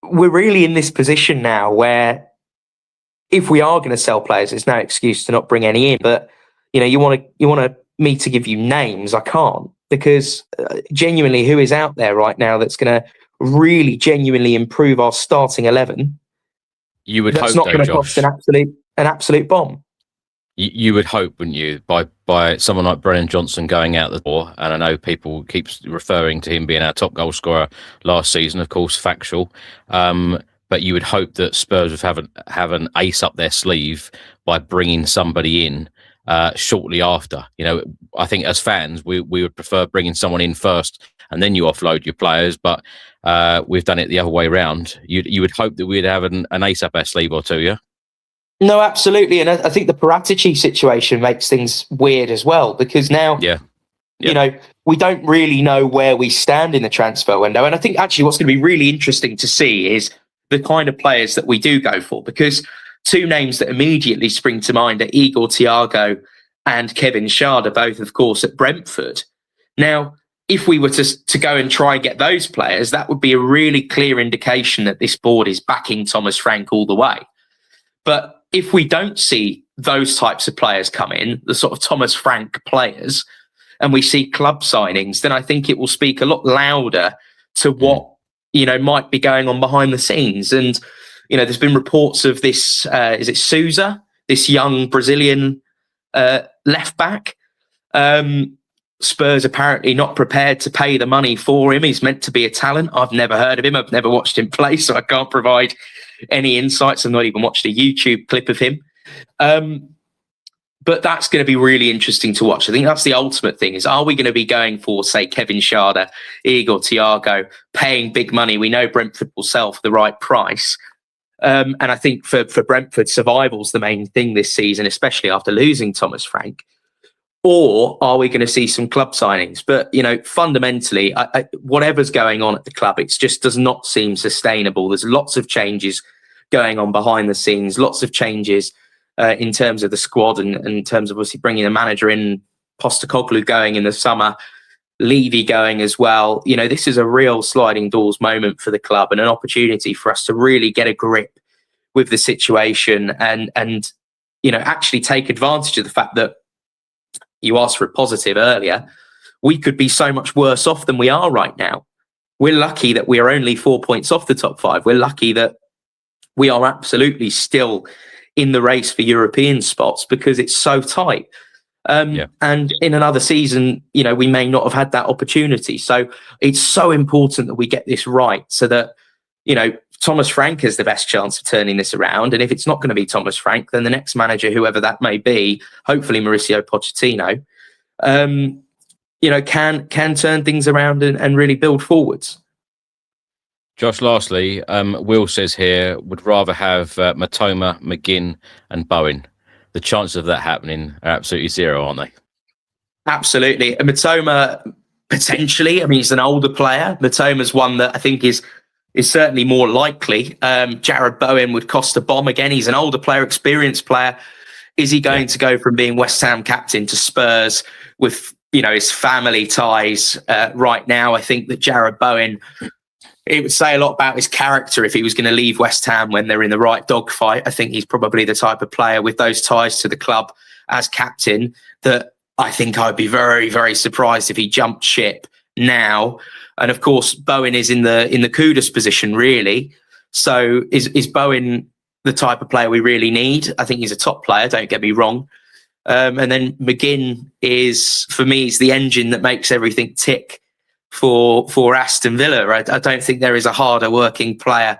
we're really in this position now where if we are going to sell players, there's no excuse to not bring any in. But, you want me to give you names. I can't, because genuinely who is out there right now that's going to really genuinely improve our starting 11? You would that's hope, not going to cost an absolute bomb. You would hope, wouldn't you, by someone like Brennan Johnson going out the door? And I know people keep referring to him being our top goal scorer last season, of course, factual. But you would hope that Spurs would have an ace up their sleeve by bringing somebody in shortly after. I think as fans, we would prefer bringing someone in first and then you offload your players. But we've done it the other way around. You would hope that we'd have an ace up our sleeve or two, yeah? No, absolutely. And I think the Paratici situation makes things weird as well, because now, we don't really know where we stand in the transfer window. And I think actually what's going to be really interesting to see is the kind of players that we do go for, because two names that immediately spring to mind are Igor Thiago and Kevin Schade, both, of course, at Brentford. Now, if we were to go and try and get those players, that would be a really clear indication that this board is backing Thomas Frank all the way. But if we don't see those types of players come in, the sort of Thomas Frank players, and we see club signings, then I think it will speak a lot louder to what, might be going on behind the scenes. And, there's been reports of this, is it Sousa, this young Brazilian left back? Spurs apparently not prepared to pay the money for him. He's meant to be a talent. I've never heard of him. I've never watched him play, so I can't provide any insights. I've not even watched a YouTube clip of him. But that's going to be really interesting to watch. I think that's the ultimate thing, is are we going to be going for, say, Kevin Schade, Igor Thiago, paying big money? We know Brentford will sell for the right price. And I think for Brentford, survival's the main thing this season, especially after losing Thomas Frank. Or are we going to see some club signings? But, fundamentally, whatever's going on at the club, it just does not seem sustainable. There's lots of changes going on behind the scenes, lots of changes in terms of the squad and in terms of obviously bringing the manager in, Postecoglou going in the summer, Levy going as well. This is a real sliding doors moment for the club and an opportunity for us to really get a grip with the situation and actually take advantage of the fact that you asked for a positive earlier. We could be so much worse off than we are right now. We're lucky that we are only 4 points off the top five. We're lucky that we are absolutely still in the race for European spots because it's so tight. And in another season, we may not have had that opportunity. So it's so important that we get this right so that, Thomas Frank has the best chance of turning this around. And if it's not going to be Thomas Frank, then the next manager, whoever that may be, hopefully Mauricio Pochettino, can turn things around and really build forwards. Josh, lastly, Will says here, would rather have Matoma, McGinn and Bowen. The chances of that happening are absolutely zero, aren't they? Absolutely. And Matoma, potentially, he's an older player. Matoma's one that I think is certainly more likely. Jared Bowen would cost a bomb. Again, he's an older player, experienced player. Is he going to go from being West Ham captain to Spurs with, his family ties right now? I think that Jarrod Bowen, it would say a lot about his character if he was going to leave West Ham when they're in the right dogfight. I think he's probably the type of player with those ties to the club as captain that I think I'd be very, very surprised if he jumped ship now. And of course, Bowen is in the Kudus position, really. So is Bowen the type of player we really need? I think he's a top player, don't get me wrong. And then McGinn is, for me, is the engine that makes everything tick for Aston Villa. I don't think there is a harder working player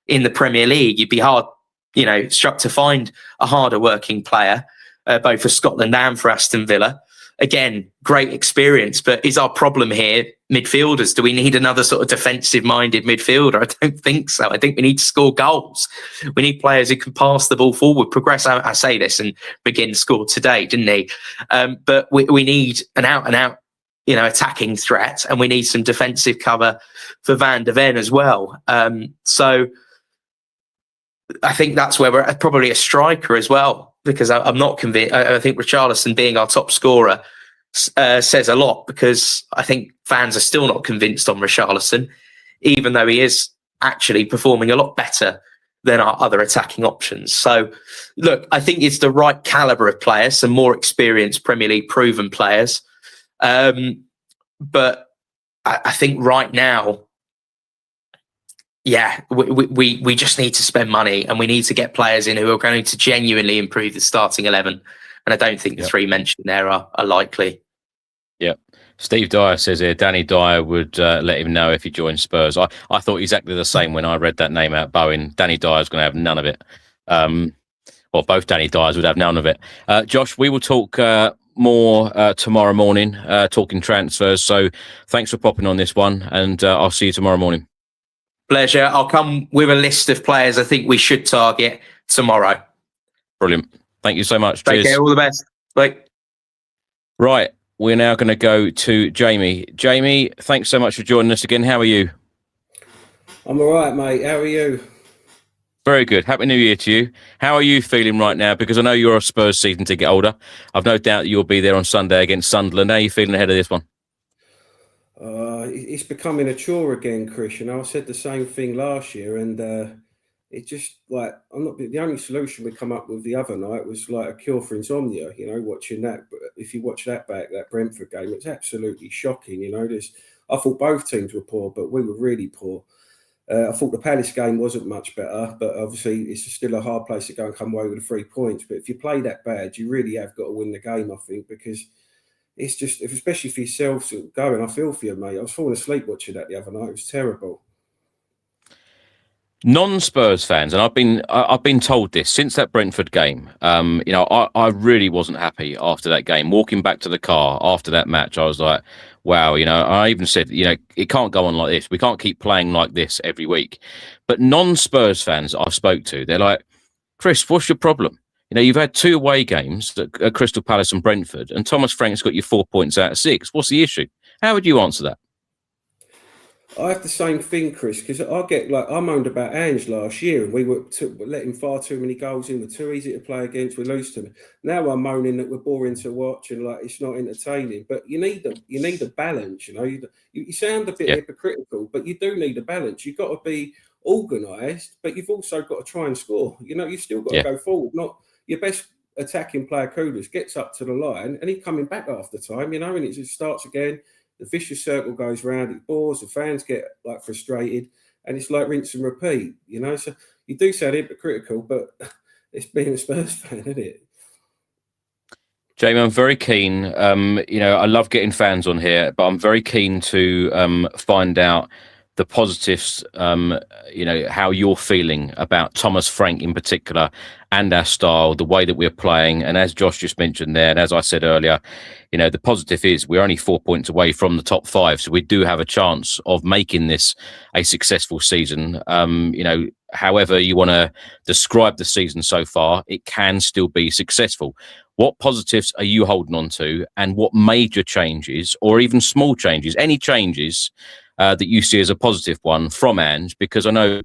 in the Premier League. You'd be hard, struck to find a harder working player, both for Scotland and for Aston Villa. Again, great experience, but is our problem here midfielders? Do we need another sort of defensive-minded midfielder? I don't think so. I think we need to score goals. We need players who can pass the ball forward, progress. I say this, and McGinn scored today, didn't he? But we need an out-and-out, attacking threat, and we need some defensive cover for Van de Ven as well. So I think that's where we're probably a striker as well, because I'm not convinced. I think Richarlison being our top scorer says a lot, because I think fans are still not convinced on Richarlison, even though he is actually performing a lot better than our other attacking options. So, look, I think it's the right calibre of players, some more experienced Premier League proven players. But I think right now, we just need to spend money, and we need to get players in who are going to genuinely improve the starting 11. And I don't think the three mentioned there are likely. Yeah. Steve Dyer says here, Danny Dyer would let him know if he joined Spurs. I thought exactly the same when I read that name out, Bowen. Danny Dyer's going to have none of it. Well, both Danny Dyers would have none of it. Josh, we will talk more tomorrow morning, talking transfers. So thanks for popping on this one, and I'll see you tomorrow morning. Pleasure. I'll come with a list of players I think we should target tomorrow. Brilliant. Thank you so much. Take Cheers. care. All the best. Bye. Right. We're now going to go to Jamie. Jamie, thanks so much for joining us again. How are you? I'm all right, mate. How are you? Very good. Happy New Year to you. How are you feeling right now? Because I know you're a Spurs season ticket holder. I've no doubt you'll be there on Sunday against Sunderland. How are you feeling ahead of this one? It's becoming a chore again, Chris. I said the same thing last year, and it just I'm not the only solution we come up with the other night was like a cure for insomnia. Watching that. But if you watch that Brentford game, it's absolutely shocking. I thought both teams were poor, but we were really poor. I thought the Palace game wasn't much better, but obviously it's still a hard place to go and come away with the 3 points. But if you play that bad, you really have got to win the game, I think, because it's just, especially for yourself, going, I feel for you, mate. I was falling asleep watching that the other night. It was terrible. Non-Spurs fans, and I've been told this since that Brentford game. I really wasn't happy after that game. Walking back to the car after that match, I was like, wow. I even said, it can't go on like this. We can't keep playing like this every week. But non-Spurs fans I spoke to, they're like, Chris, what's your problem? You've had 2 away games at Crystal Palace and Brentford, and Thomas Frank's got you 4 points out of 6. What's the issue? How would you answer that? I have the same thing, Chris, because I moaned about Ange last year, and we were letting far too many goals in. We're too easy to play against. We lose to them. Now I'm moaning that we're boring to watch and it's not entertaining. But you need a balance. You sound a bit hypocritical, but you do need a balance. You've got to be organised, but you've also got to try and score. You've still got to go forward. Not your best attacking player, Kudus, gets up to the line and he's coming back half the time. And it just starts again. The vicious circle goes round, it bores, the fans get frustrated, and it's like rinse and repeat, So you do sound hypocritical, but it's being a Spurs fan, isn't it? Jamie, I'm very keen. I love getting fans on here, but I'm very keen to find out the positives, how you're feeling about Thomas Frank in particular and our style, the way that we're playing. And as Josh just mentioned there, and as I said earlier, the positive is we're only 4 points away from the top 5. So we do have a chance of making this a successful season. However you want to describe the season so far, it can still be successful. What positives are you holding on to, and what major changes or even small changes, any changes that you see as a positive one from Ange? Because I know,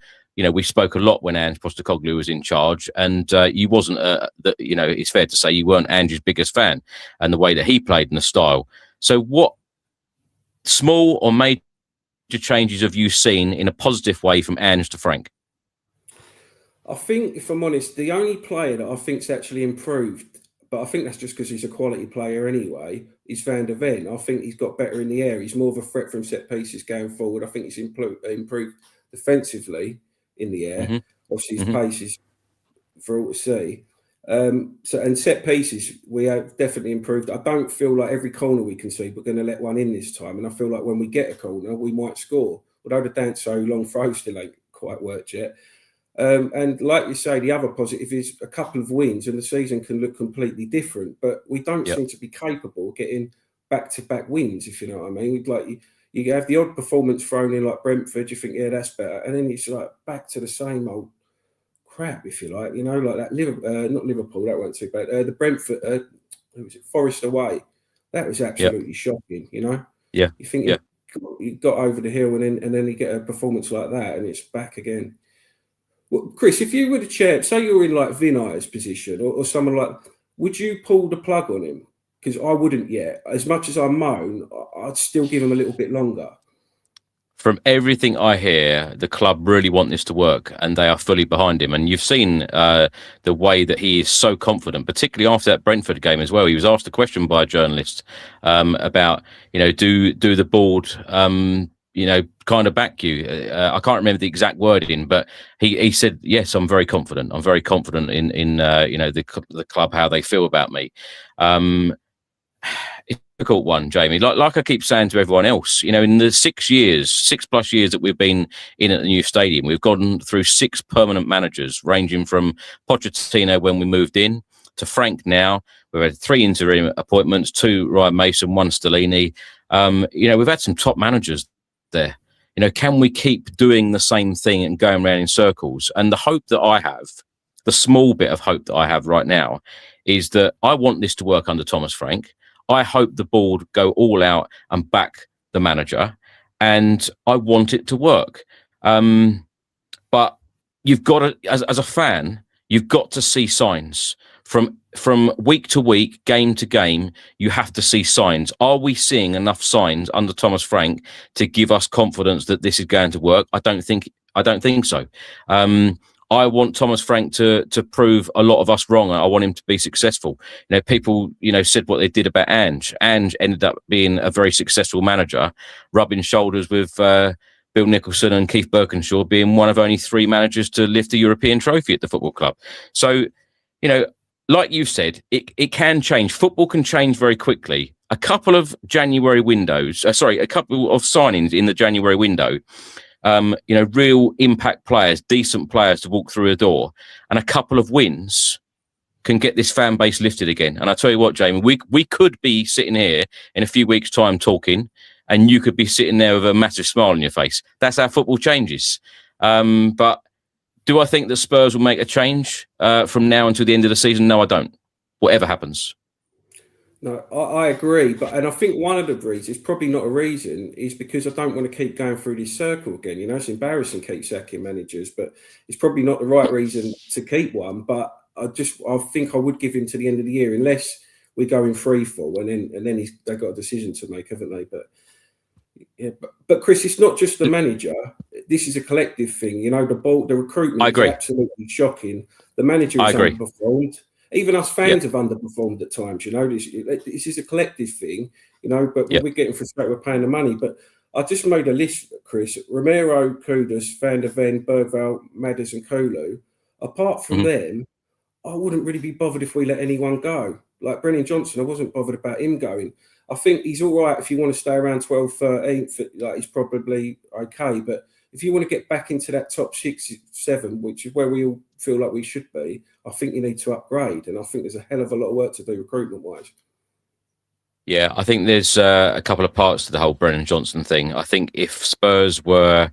we spoke a lot when Ange Postecoglou was in charge, and you wasn't, it's fair to say you weren't Ange's biggest fan, and the way that he played and the style. So what small or major changes have you seen in a positive way from Ange to Frank? I think, if I'm honest, the only player that I think's actually improved, but I think that's just because he's a quality player anyway, is Van der Ven. I think he's got better in the air. He's more of a threat from set pieces going forward. I think he's improved defensively in the air. Mm-hmm. Obviously, his pace is for all to see. And set pieces, we have definitely improved. I don't feel like every corner we can see, we're going to let one in this time. And I feel like when we get a corner, we might score. Although the dance so long throw still ain't quite worked yet. And like you say, the other positive is a couple of wins and the season can look completely different. But we don't seem to be capable of getting back-to-back wins, if you know what I mean. We'd like you have the odd performance thrown in like Brentford, you think, yeah, that's better. And then it's like back to the same old crap, if you like, like that. Not Liverpool, that wasn't too bad. The Brentford, who was it? Forest away. That was absolutely shocking, Yeah. You think you got over the hill and then you get a performance like that and it's back again. Well, Chris, if you were the chair, say you were in like Vinay's position or someone like, would you pull the plug on him? Because I wouldn't yet. As much as I moan, I'd still give him a little bit longer. From everything I hear, the club really want this to work and they are fully behind him. And you've seen the way that he is so confident, particularly after that Brentford game as well. He was asked a question by a journalist about, do the board, kind of back you. I can't remember the exact wording, but he said, yes, I'm very confident. I'm very confident in the club, how they feel about me. It's a difficult one, Jamie. Like I keep saying to everyone else, in the 6+ years that we've been in at the new stadium, we've gone through 6 permanent managers, ranging from Pochettino when we moved in to Frank now. We've had 3 interim appointments, 2 Ryan Mason, 1 Stellini. We've had some top managers there. Can we keep doing the same thing and going around in circles? And the hope that I have, the small bit of hope that I have right now, is that I want this to work under Thomas Frank. I hope the board go all out and back the manager, and I want it to work. But you've got to, as a fan, you've got to see signs from week to week, game to game. You have to see signs. Are we seeing enough signs under Thomas Frank to give us confidence that this is going to work? I don't think so. I want Thomas Frank to prove a lot of us wrong. I want him to be successful. People, said what they did about Ange. Ange ended up being a very successful manager, rubbing shoulders with Bill Nicholson and Keith Birkinshaw, being one of only 3 managers to lift a European trophy at the football club. So, like you said, it can change. Football can change very quickly. A couple of a couple of signings in the January window, real impact players, decent players to walk through a door, and a couple of wins can get this fan base lifted again. And I tell you what, Jamie, we could be sitting here in a few weeks' time talking, and you could be sitting there with a massive smile on your face. That's how football changes. But do I think that Spurs will make a change from now until the end of the season? No, I don't. Whatever happens. No, I agree. And I think one of the reasons, probably not a reason, is because I don't want to keep going through this circle again. It's embarrassing keep sacking managers, but it's probably not the right reason to keep one. But I think I would give him to the end of the year, unless we're going free fall, and then they've got a decision to make, haven't they? But Chris, it's not just the manager. This is a collective thing. The recruitment is absolutely shocking. The manager has underperformed. Even us fans have underperformed at times. This is a collective thing. But we're getting frustrated. We're paying the money. But I just made a list, Chris. Romero, Kudus, Van der Ven, Bergvall, Madders, and Kulu. Apart from them, I wouldn't really be bothered if we let anyone go. Like Brennan Johnson, I wasn't bothered about him going. I think he's all right if you want to stay around 12th, 13th. Like, he's probably okay. But if you want to get back into that top 6, 7, which is where we all feel like we should be, I think you need to upgrade. And I think there's a hell of a lot of work to do recruitment-wise. Yeah, I think there's a couple of parts to the whole Brennan Johnson thing. I think if Spurs were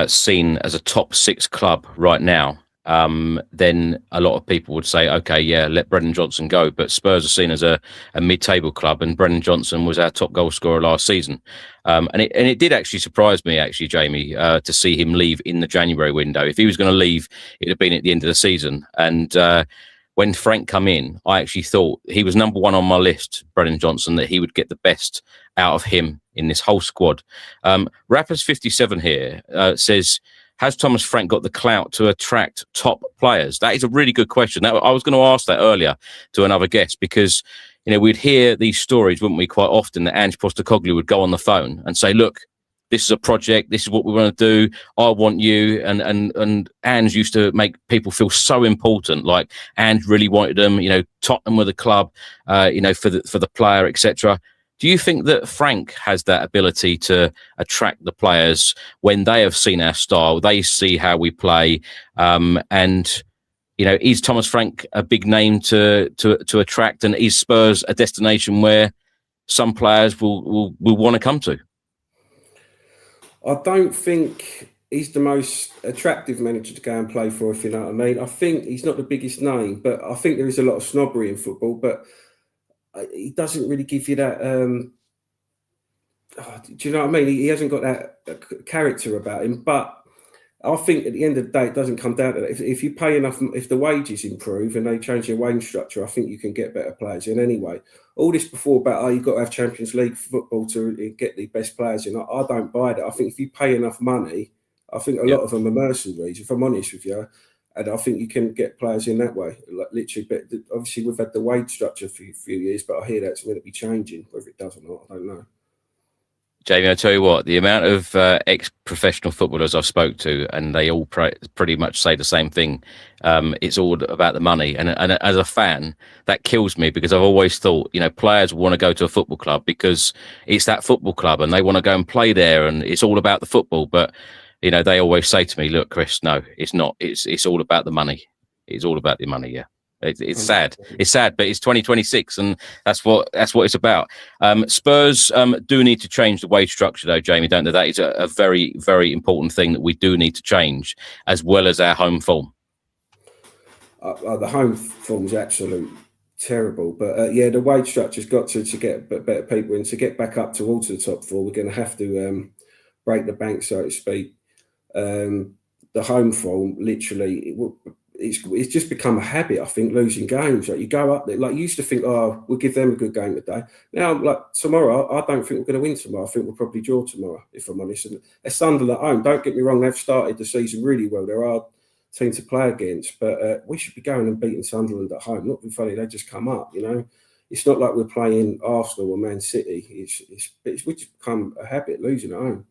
seen as a top 6 club right now, then a lot of people would say, okay, yeah, let Brennan Johnson go. But Spurs are seen as a mid-table club, and Brennan Johnson was our top goal scorer last season. And it did actually surprise me, actually, Jamie, to see him leave in the January window. If he was going to leave, it'd have been at the end of the season. And when Frank come in, I actually thought he was number one on my list, Brennan Johnson, that he would get the best out of him in this whole squad. Rappers 57 here says, has Thomas Frank got the clout to attract top players? That is a really good question. I was going to ask that earlier to another guest, because we'd hear these stories, wouldn't we, quite often, that Ange Postecoglou would go on the phone and say, look, this is a project, this is what we want to do, I want you. And Ange used to make people feel so important, like Ange really wanted them, Tottenham were the club, for the player, etc. Do you think that Frank has that ability to attract the players when they have seen our style, they see how we play, and is Thomas Frank a big name to attract, and is Spurs a destination where some players will want to come to? I don't think he's the most attractive manager to go and play for, if you know what I mean. I think he's not the biggest name, but I think there is a lot of snobbery in football, but he doesn't really give you that. Do you know what I mean? He hasn't got that character about him. But I think at the end of the day, it doesn't come down to that. If you pay enough, if the wages improve and they change their wage structure, I think you can get better players in anyway. All this before about, you've got to have Champions League football to get the best players in. I don't buy that. I think if you pay enough money, I think a lot of them are mercenaries, if I'm honest with you. And I think you can get players in that way, like literally. But obviously, we've had the wage structure for a few years, but I hear that's going to be changing. Whether it does or not, I don't know. Jamie, I'll tell you what, the amount of ex-professional footballers I've spoke to, and they all pretty much say the same thing. It's all about the money. And as a fan, that kills me, because I've always thought, players want to go to a football club because it's that football club and they want to go and play there, and it's all about the football. But they always say to me, look, Chris, no, it's not. It's all about the money. It's all about the money, yeah. It's sad. It's sad, but it's 2026, and that's what it's about. Spurs do need to change the wage structure, though, Jamie, don't they? That is a very, very important thing that we do need to change, as well as our home form. The home form is absolutely terrible, but the wage structure's got to get better people in, to get back up towards the top four. We're going to have to break the bank, so to speak. The home form, literally, it's just become a habit, I think, losing games. Like, you go up there, like, you used to think, we'll give them a good game today. Now, like, tomorrow, I don't think we're going to win tomorrow. I think we'll probably draw tomorrow, if I'm honest. And Sunderland at home, don't get me wrong, they've started the season really well. They're a hard team to play against, but we should be going and beating Sunderland at home. Not being funny, they just come up, It's not like we're playing Arsenal or Man City. It's just become a habit, losing at home.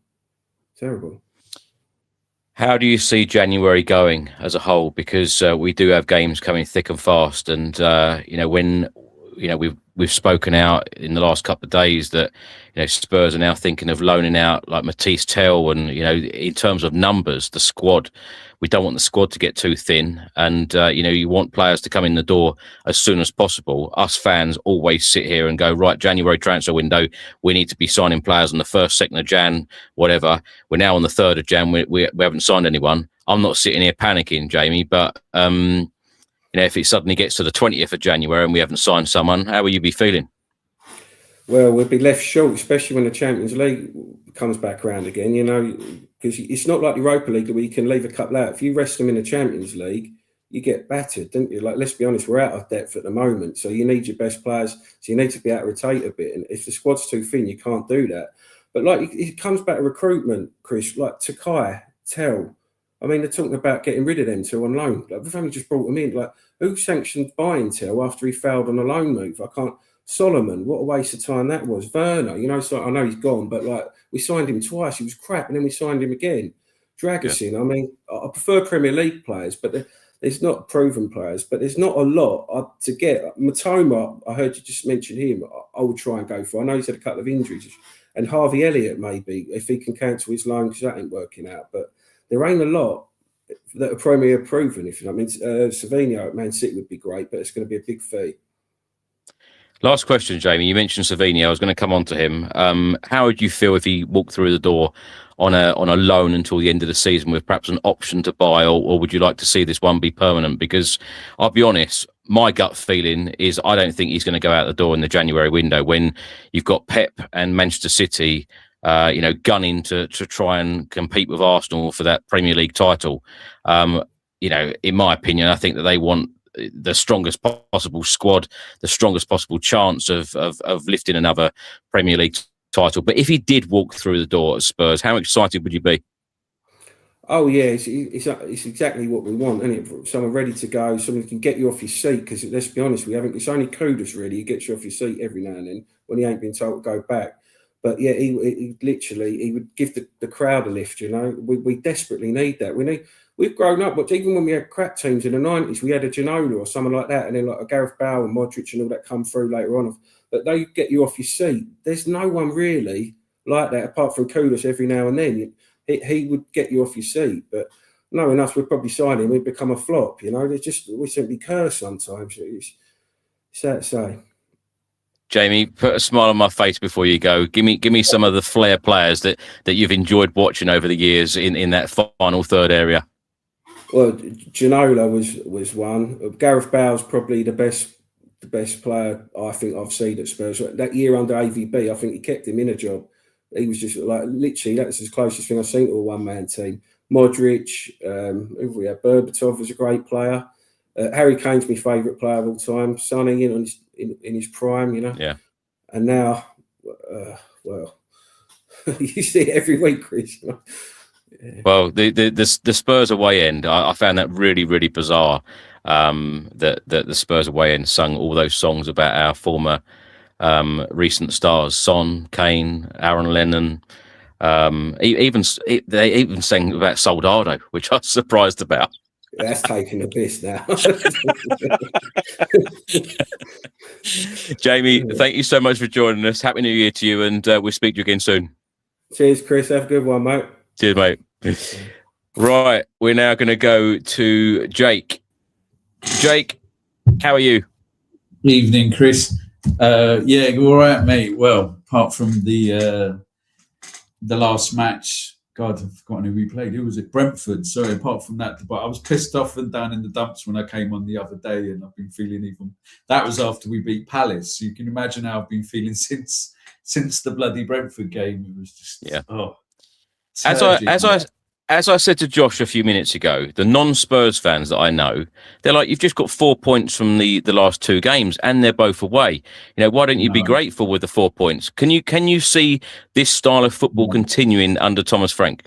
Terrible. How do you see January going as a whole? Because we do have games coming thick and fast, and when we've spoken out in the last couple of days that Spurs are now thinking of loaning out like Matisse Tell, and in terms of numbers, the squad, we don't want the squad to get too thin, and you want players to come in the door as soon as possible. Us fans always sit here and go, right, January transfer window, we need to be signing players on the 1st, 2nd of Jan, whatever. We're now on the 3rd of Jan, we haven't signed anyone. I'm not sitting here panicking, Jamie, but if it suddenly gets to the 20th of January and we haven't signed someone, how will you be feeling? Well, we'll be left short, especially when the Champions League comes back around again, because it's not like the Europa League where you can leave a couple out. If you rest them in the Champions League, you get battered, don't you? Like, let's be honest, we're out of depth at the moment, so you need your best players, so you need to be able to rotate a bit. And if the squad's too thin, you can't do that. But like, it comes back to recruitment, Chris, like Takai, Tell. I mean, they're talking about getting rid of them two on loan. Like, we've only just brought them in. Like, who sanctioned buying Tell after he failed on a loan move? I can't. Solomon, what a waste of time that was. Werner, so I know he's gone, but like, we signed him twice. He was crap, and then we signed him again. Drag us in. I mean, I prefer Premier League players, but there's not proven players. But there's not a lot to get. Matoma, I heard you just mention him. I would try and go for. I know he's had a couple of injuries, and Harvey Elliott maybe if he can cancel his loan, because that ain't working out. But there ain't a lot that are Premier proven. If you know what I mean, Savinho at Man City would be great, but it's going to be a big fee. Last question, Jamie. You mentioned Savinho. I was going to come on to him. How would you feel if he walked through the door on a loan until the end of the season with perhaps an option to buy, or would you like to see this one be permanent? Because I'll be honest, my gut feeling is I don't think he's going to go out the door in the January window when you've got Pep and Manchester City, gunning to try and compete with Arsenal for that Premier League title. In my opinion, I think that they want the strongest possible squad, the strongest possible chance of lifting another Premier League title. But if he did walk through the door at Spurs, how excited would you be? Oh yeah, it's exactly what we want, isn't it? Someone ready to go, someone who can get you off your seat. Because let's be honest, it's only Kudus really. He gets you off your seat every now and then when he ain't been told to go back. But yeah, he would give the crowd a lift. We desperately need that. We've grown up, but even when we had crap teams in the 90s, we had a Ginola or someone like that, and then like a Gareth Bale and Modric and all that come through later on. But they get you off your seat. There's no one really like that apart from Kudus every now and then. He would get you off your seat. But knowing us, we'd probably sign him, we'd become a flop. We simply curse sometimes. It's sad to say. Jamie, put a smile on my face before you go. Give me some of the flair players that you've enjoyed watching over the years in that final third area. Well, Ginola was one. Gareth Bale's probably the best player I think I've seen at Spurs. That year under AVB, I think he kept him in a job. He was just like literally that's the closest thing I've seen to a one-man team. Modric, who we had, Berbatov was a great player. Harry Kane's my favourite player of all time. Sonny in his prime, Yeah. And now, you see it every week, Chris. Yeah. Well, the Spurs away end, I found that really, really bizarre. That the Spurs away end sung all those songs about our former recent stars, Son, Kane, Aaron Lennon. They even sang about Soldado, which I was surprised about. That's taking the piss now. Jamie, thank you so much for joining us. Happy New Year to you, and we'll speak to you again soon. Cheers, Chris. Have a good one, mate. Cheers, mate. Right, we're now going to go to Jake. Jake, how are you? Evening, Chris. Yeah, all right, mate. Well, apart from the last match, God, I've forgotten who we played. Who was it? Brentford. Sorry, apart from that, but I was pissed off and down in the dumps when I came on the other day, and I've been feeling even. That was after we beat Palace. So you can imagine how I've been feeling since the bloody Brentford game. It was just As I said to Josh a few minutes ago, the non-Spurs fans that I know, they're like, you've just got 4 points from the last two games, and they're both away. Why don't you be grateful with the 4 points? Can you see this style of football continuing under Thomas Frank?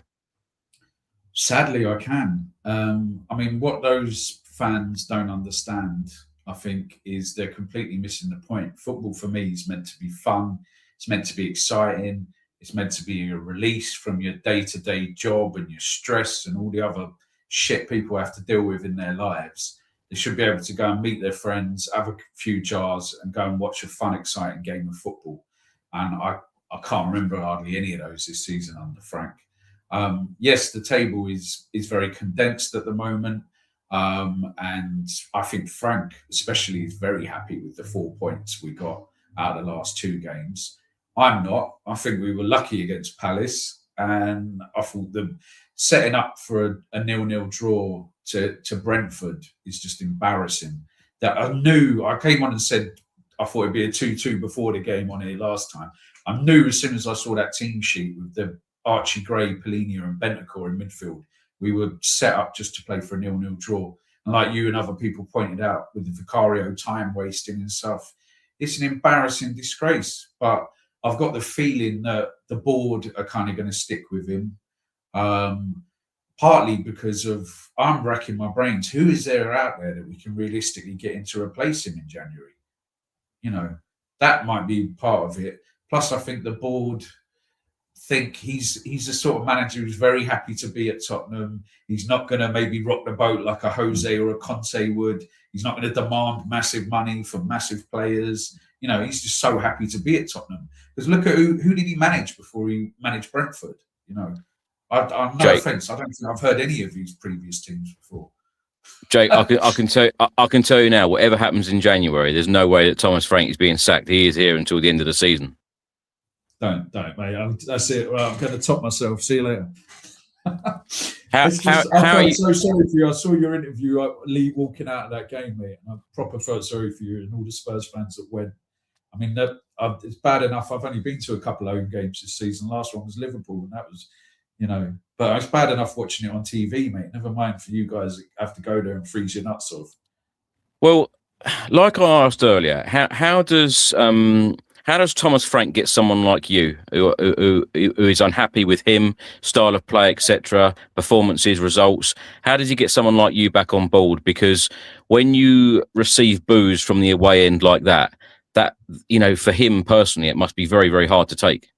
Sadly, I can. I mean, what those fans don't understand, I think, is they're completely missing the point. Football for me is meant to be fun. It's meant to be exciting. It's meant to be a release from your day-to-day job and your stress and all the other shit people have to deal with in their lives. They should be able to go and meet their friends, have a few jars and go and watch a fun, exciting game of football. And I can't remember hardly any of those this season under Frank. Yes, the table is very condensed at the moment. And I think Frank especially is very happy with the 4 points we got out of the last two games. I'm not. I think we were lucky against Palace, and I thought them setting up for a 0-0 draw to Brentford is just embarrassing. That I came on and said I thought it'd be a 2-2 before the game on here last time. I knew as soon as I saw that team sheet with the Archie Gray, Polina and Bentancur in midfield, we were set up just to play for a 0-0 draw. And like you and other people pointed out with the Vicario time wasting and stuff, it's an embarrassing disgrace. But I've got the feeling that the board are kind of going to stick with him, partly because of I'm racking my brains. Who is there out there that we can realistically get in to replace him in January? That might be part of it. Plus, I think the board think he's the sort of manager who's very happy to be at Tottenham. He's not going to maybe rock the boat like a Jose or a Conte would. He's not going to demand massive money from massive players. He's just so happy to be at Tottenham. Because look at who did he manage before he managed Brentford? No offence, I don't think I've heard any of his previous teams before. Jake, I can tell you now, whatever happens in January, there's no way that Thomas Frank is being sacked. He is here until the end of the season. don't, mate. That's it. Well, I'm going to top myself. See you later. How I are felt you? so sorry for you. I saw your interview, Lee, walking out of that game, mate, and I proper felt sorry for you and all the Spurs fans that went. I mean, it's bad enough. I've only been to a couple of home games this season. Last one was Liverpool, and that was, but it's bad enough watching it on TV, mate. Never mind for you guys that have to go there and freeze your nuts off. Well, like I asked earlier, how does Thomas Frank get someone like you who is unhappy with him, style of play, etc., performances, results? How does he get someone like you back on board? Because when you receive boos from the away end like that, for him personally, it must be very, very hard to take.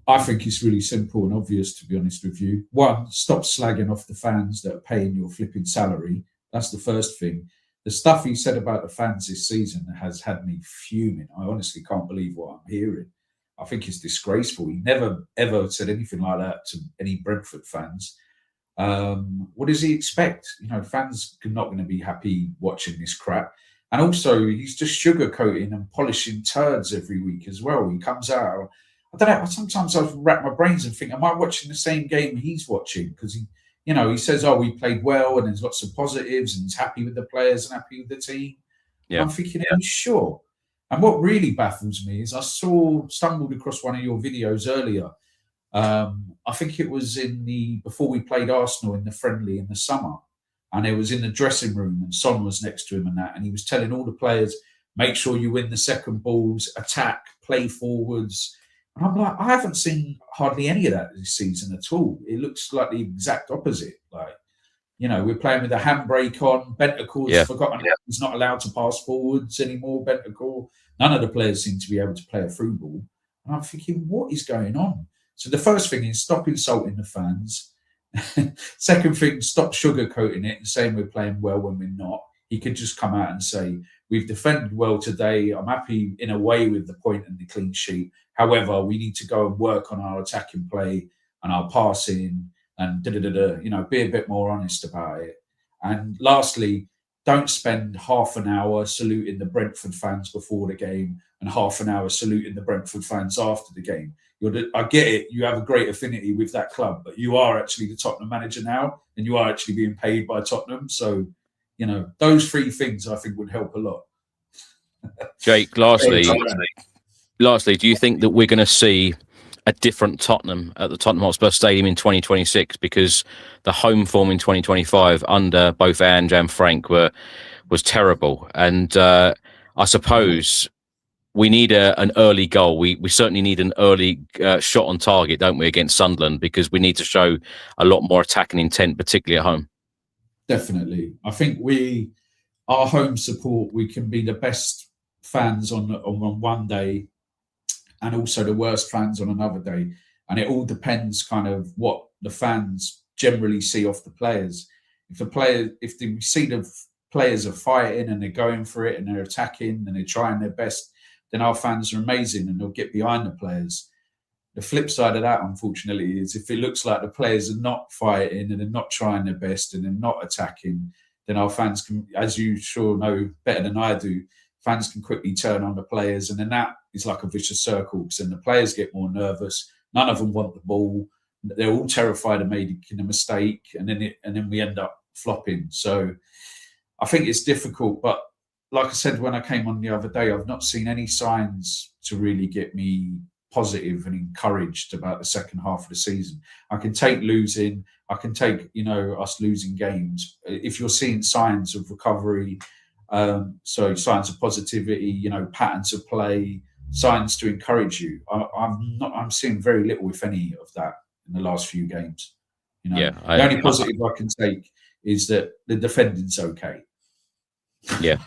I think it's really simple and obvious, to be honest with you. One, stop slagging off the fans that are paying your flipping salary. That's the first thing. The stuff he said about the fans this season has had me fuming. I honestly can't believe what I'm hearing. I think it's disgraceful. He never, ever said anything like that to any Brentford fans. What does he expect? Fans are not going to be happy watching this crap. And also, he's just sugarcoating and polishing turds every week as well. He comes out. I don't know. Sometimes I wrap my brains and think, am I watching the same game he's watching? Because he says, "Oh, we played well, and there's lots of positives, and he's happy with the players and happy with the team." Yeah. I'm thinking, are you sure? And what really baffles me is I stumbled across one of your videos earlier. I think it was before we played Arsenal in the friendly in the summer. And it was in the dressing room, and Son was next to him and he was telling all the players, make sure you win the second balls, attack, play forwards. And I'm like, I haven't seen hardly any of that this season at all. It looks like the exact opposite. We're playing with a handbrake on. Bentancur's forgotten he's not allowed to pass forwards anymore. Bentancur, none of the players seem to be able to play a through ball. And I'm thinking, what is going on? So the first thing is stop insulting the fans. Second thing, stop sugarcoating it and saying we're playing well when we're not. He could just come out and say, we've defended well today. I'm happy in a way with the point and the clean sheet. However, we need to go and work on our attacking play and our passing and be a bit more honest about it. And lastly, don't spend half an hour saluting the Brentford fans before the game and half an hour saluting the Brentford fans after the game. I get it, you have a great affinity with that club, but you are actually the Tottenham manager now, and you are actually being paid by Tottenham. So, those three things I think would help a lot. Jake, lastly, do you think that we're going to see a different Tottenham at the Tottenham Hotspur Stadium in 2026? Because the home form in 2025 under both Ange and Frank was terrible. And I suppose we need an early goal. We certainly need an early shot on target, don't we, against Sunderland, because we need to show a lot more attacking intent, particularly at home. Definitely. I think our home support, we can be the best fans on one day and also the worst fans on another day. And it all depends kind of what the fans generally see off the players. If we see the players are fighting and they're going for it and they're attacking and they're trying their best, then our fans are amazing and they'll get behind the players. The flip side of that, unfortunately, is if it looks like the players are not fighting and they're not trying their best and they're not attacking, then our fans can, as you sure know better than I do, fans can quickly turn on the players, and then that is like a vicious circle, because then the players get more nervous. None of them want the ball. They're all terrified of making a mistake, and then we end up flopping. So I think it's difficult, but like I said when I came on the other day, I've not seen any signs to really get me positive and encouraged about the second half of the season. I can take losing. I can take, us losing games. If you're seeing signs of recovery, signs of positivity, patterns of play, signs to encourage you, I'm seeing very little, if any, of that in the last few games. The only positive I can take is that the defending's okay. Yeah.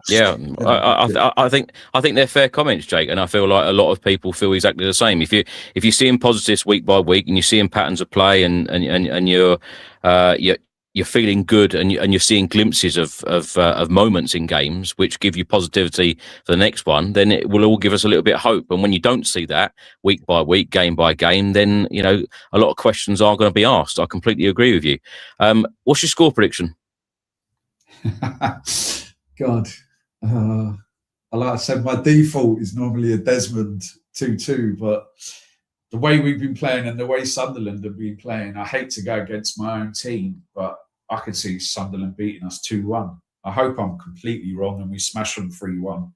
I think they're fair comments, Jake, and I feel like a lot of people feel exactly the same. If you're seeing positives week by week and you're seeing patterns of play and you're feeling good and you're seeing glimpses of moments in games which give you positivity for the next one, then it will all give us a little bit of hope. And when you don't see that week by week, game by game, then a lot of questions are going to be asked. I completely agree with you. What's your score prediction? God, like I said, my default is normally a Desmond 2-2. But the way we've been playing and the way Sunderland have been playing, I hate to go against my own team, but I could see Sunderland beating us 2-1. I hope I'm completely wrong and we smash them 3-1.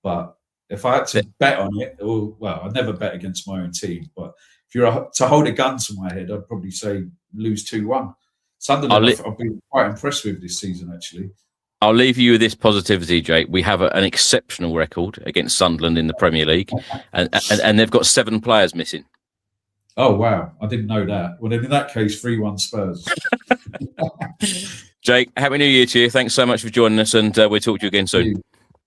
But if I had to bet on it, well, I'd never bet against my own team. But if you're to hold a gun to my head, I'd probably say lose 2-1. Sunderland, I've been quite impressed with this season, actually. I'll leave you with this positivity, Jake. We have an exceptional record against Sunderland in the Premier League, and they've got 7 players missing. Oh, wow. I didn't know that. Well, then in that case, 3-1 Spurs. Jake, Happy New Year to you. Thanks so much for joining us, and we'll talk to you again soon.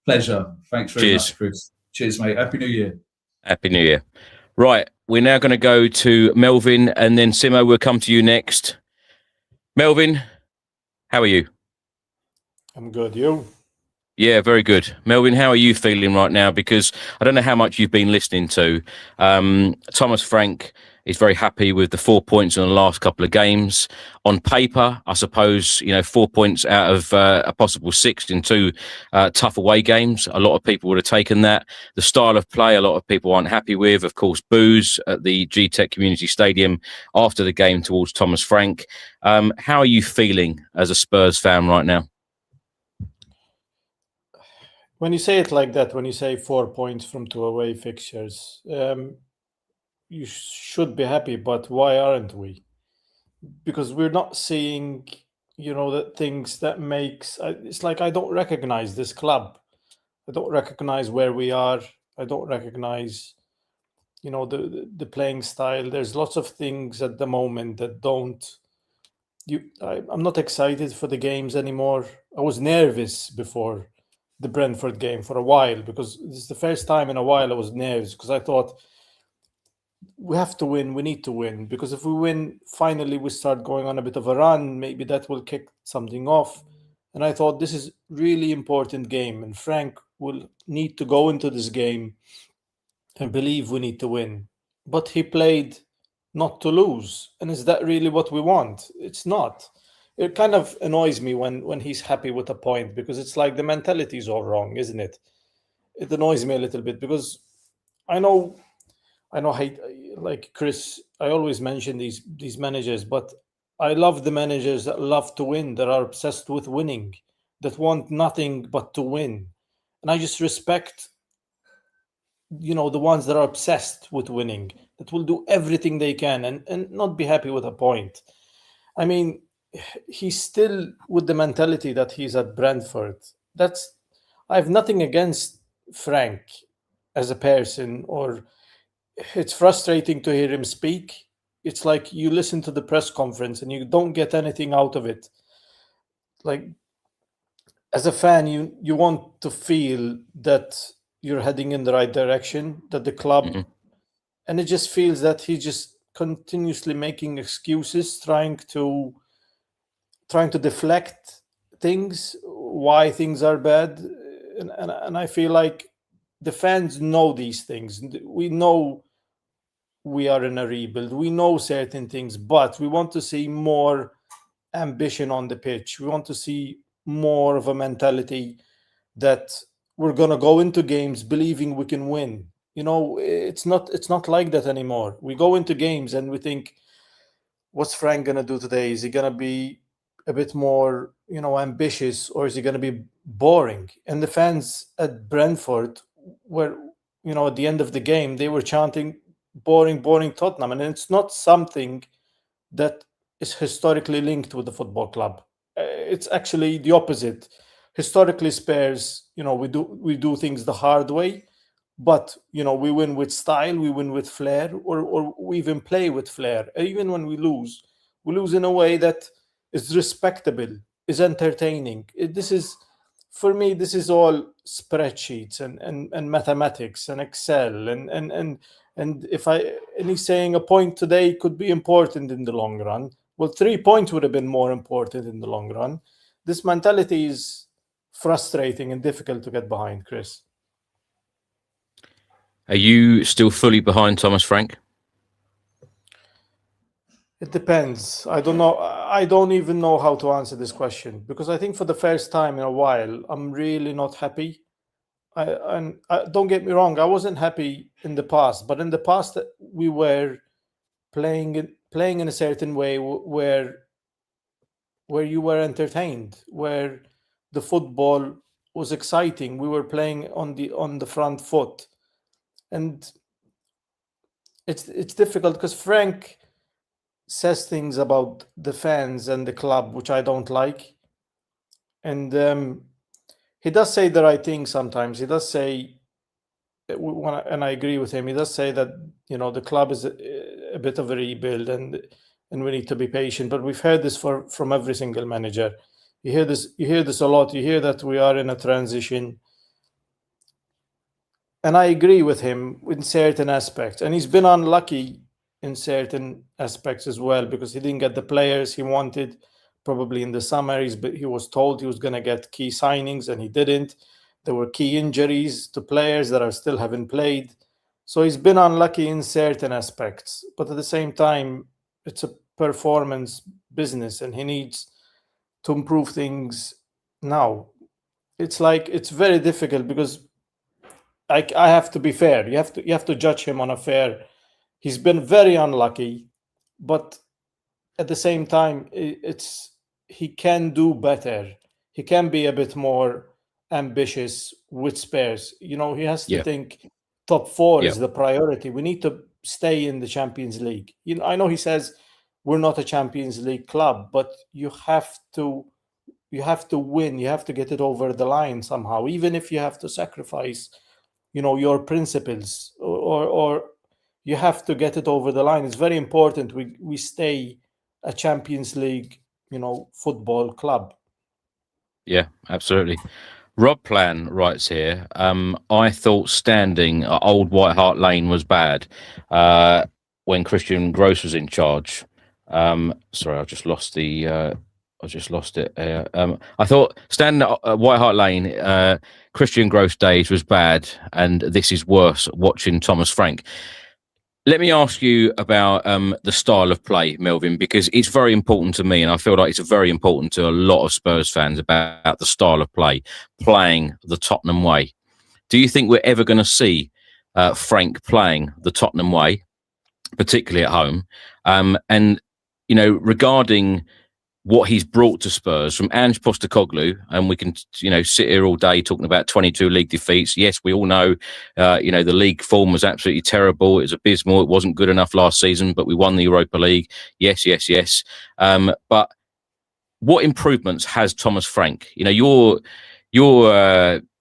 Pleasure. Thanks very much, Chris. Cheers, mate. Happy New Year. Happy New Year. Right, we're now going to go to Melvin, and then Simo will come to you next. Melvin, how are you? I'm good. You? Yeah, very good. Melvin, how are you feeling right now? Because I don't know how much you've been listening to. Thomas Frank is very happy with the 4 points in the last couple of games. On paper, I suppose, 4 points out of a possible 6 in 2 tough away games. A lot of people would have taken that. The style of play, a lot of people aren't happy with. Of course, boos at the G-Tech Community Stadium after the game towards Thomas Frank. How are you feeling as a Spurs fan right now? When you say it like that, when you say 4 points from 2 away fixtures, you should be happy, but why aren't we? Because we're not seeing, the things that makes... It's like I don't recognize this club. I don't recognize where we are. I don't recognize, the playing style. There's lots of things at the moment that don't... I'm not excited for the games anymore. I was nervous before the Brentford game for a while, because this is the first time in a while I was nervous, because I thought we have to win, we need to win, because if we win, finally we start going on a bit of a run, maybe that will kick something off. And I thought this is really important game, and Frank will need to go into this game and believe we need to win. But he played not to lose, and is that really what we want? It's not. It kind of annoys me when he's happy with a point, because it's like the mentality is all wrong, isn't it? It annoys me a little bit, because I know, like Chris, I always mention these managers, but I love the managers that love to win, that are obsessed with winning, that want nothing but to win. And I just respect, the ones that are obsessed with winning, that will do everything they can and not be happy with a point. I mean, he's still with the mentality that he's at Brentford. I have nothing against Frank as a person, or it's frustrating to hear him speak. It's like you listen to the press conference and you don't get anything out of it. Like, as a fan, you want to feel that you're heading in the right direction, that the club, and it just feels that he's just continuously making excuses, trying to deflect things, why things are bad. And I feel like the fans know these things. We know we are in a rebuild. We know certain things, but we want to see more ambition on the pitch. We want to see more of a mentality that we're going to go into games believing we can win. It's not like that anymore. We go into games and we think, what's Frank going to do today? Is he going to be a bit more, ambitious, or is he going to be boring? And the fans at Brentford were, at the end of the game, they were chanting, boring, boring Tottenham. And it's not something that is historically linked with the football club. It's actually the opposite. Historically, Spurs, we do things the hard way, but, we win with style, we win with flair, or we even play with flair. Even when we lose in a way that is respectable, is entertaining. For me, this is all spreadsheets and mathematics and Excel and he's saying a point today could be important in the long run. Well, 3 points would have been more important in the long run. This mentality is frustrating and difficult to get behind, Chris. Are you still fully behind Thomas Frank? It depends. I don't know. I don't even know how to answer this question, because I think for the first time in a while, I'm really not happy. Don't get me wrong, I wasn't happy in the past, but in the past we were playing in a certain way where you were entertained, where the football was exciting. We were playing on the front foot, and it's difficult because Frank says things about the fans and the club which I don't like, and he does say the right thing sometimes. He does say, and I agree with him. He does say that the club is a bit of a rebuild, and we need to be patient. But we've heard this from every single manager. You hear this a lot. You hear that we are in a transition, and I agree with him in certain aspects. And he's been unlucky in certain aspects as well, because he didn't get the players he wanted. Probably in the summer, he was told he was going to get key signings, and he didn't. There were key injuries to players that still haven't played. So he's been unlucky in certain aspects. But at the same time, it's a performance business, and he needs to improve things now. It's very difficult because I have to be fair. You have to judge him on a fair. He's been very unlucky, but at the same time, he can do better. He can be a bit more ambitious with Spurs. He has to think top 4 is the priority. We need to stay in the Champions League. I know he says we're not a Champions League club, but you have to win. You have to get it over the line somehow, even if you have to sacrifice, your principles, or you have to get it over the line. It's very important we stay a Champions League, football club. Yeah, absolutely. Rob Plan writes here, I thought standing at Old White Hart Lane was bad when Christian Gross was in charge. Sorry, I just lost it. I thought standing at White Hart Lane, Christian Gross days was bad, and this is worse watching Thomas Frank. Let me ask you about the style of play, Melvin, because it's very important to me, and I feel like it's very important to a lot of Spurs fans about the style of play, playing the Tottenham way. Do you think we're ever going to see Frank playing the Tottenham way, particularly at home? And, regarding what he's brought to Spurs from Ange Postecoglou, and we can, sit here all day talking about 22 league defeats. Yes, we all know, the league form was absolutely terrible. It was abysmal. It wasn't good enough last season, but we won the Europa League. Yes. But what improvements has Thomas Frank? You're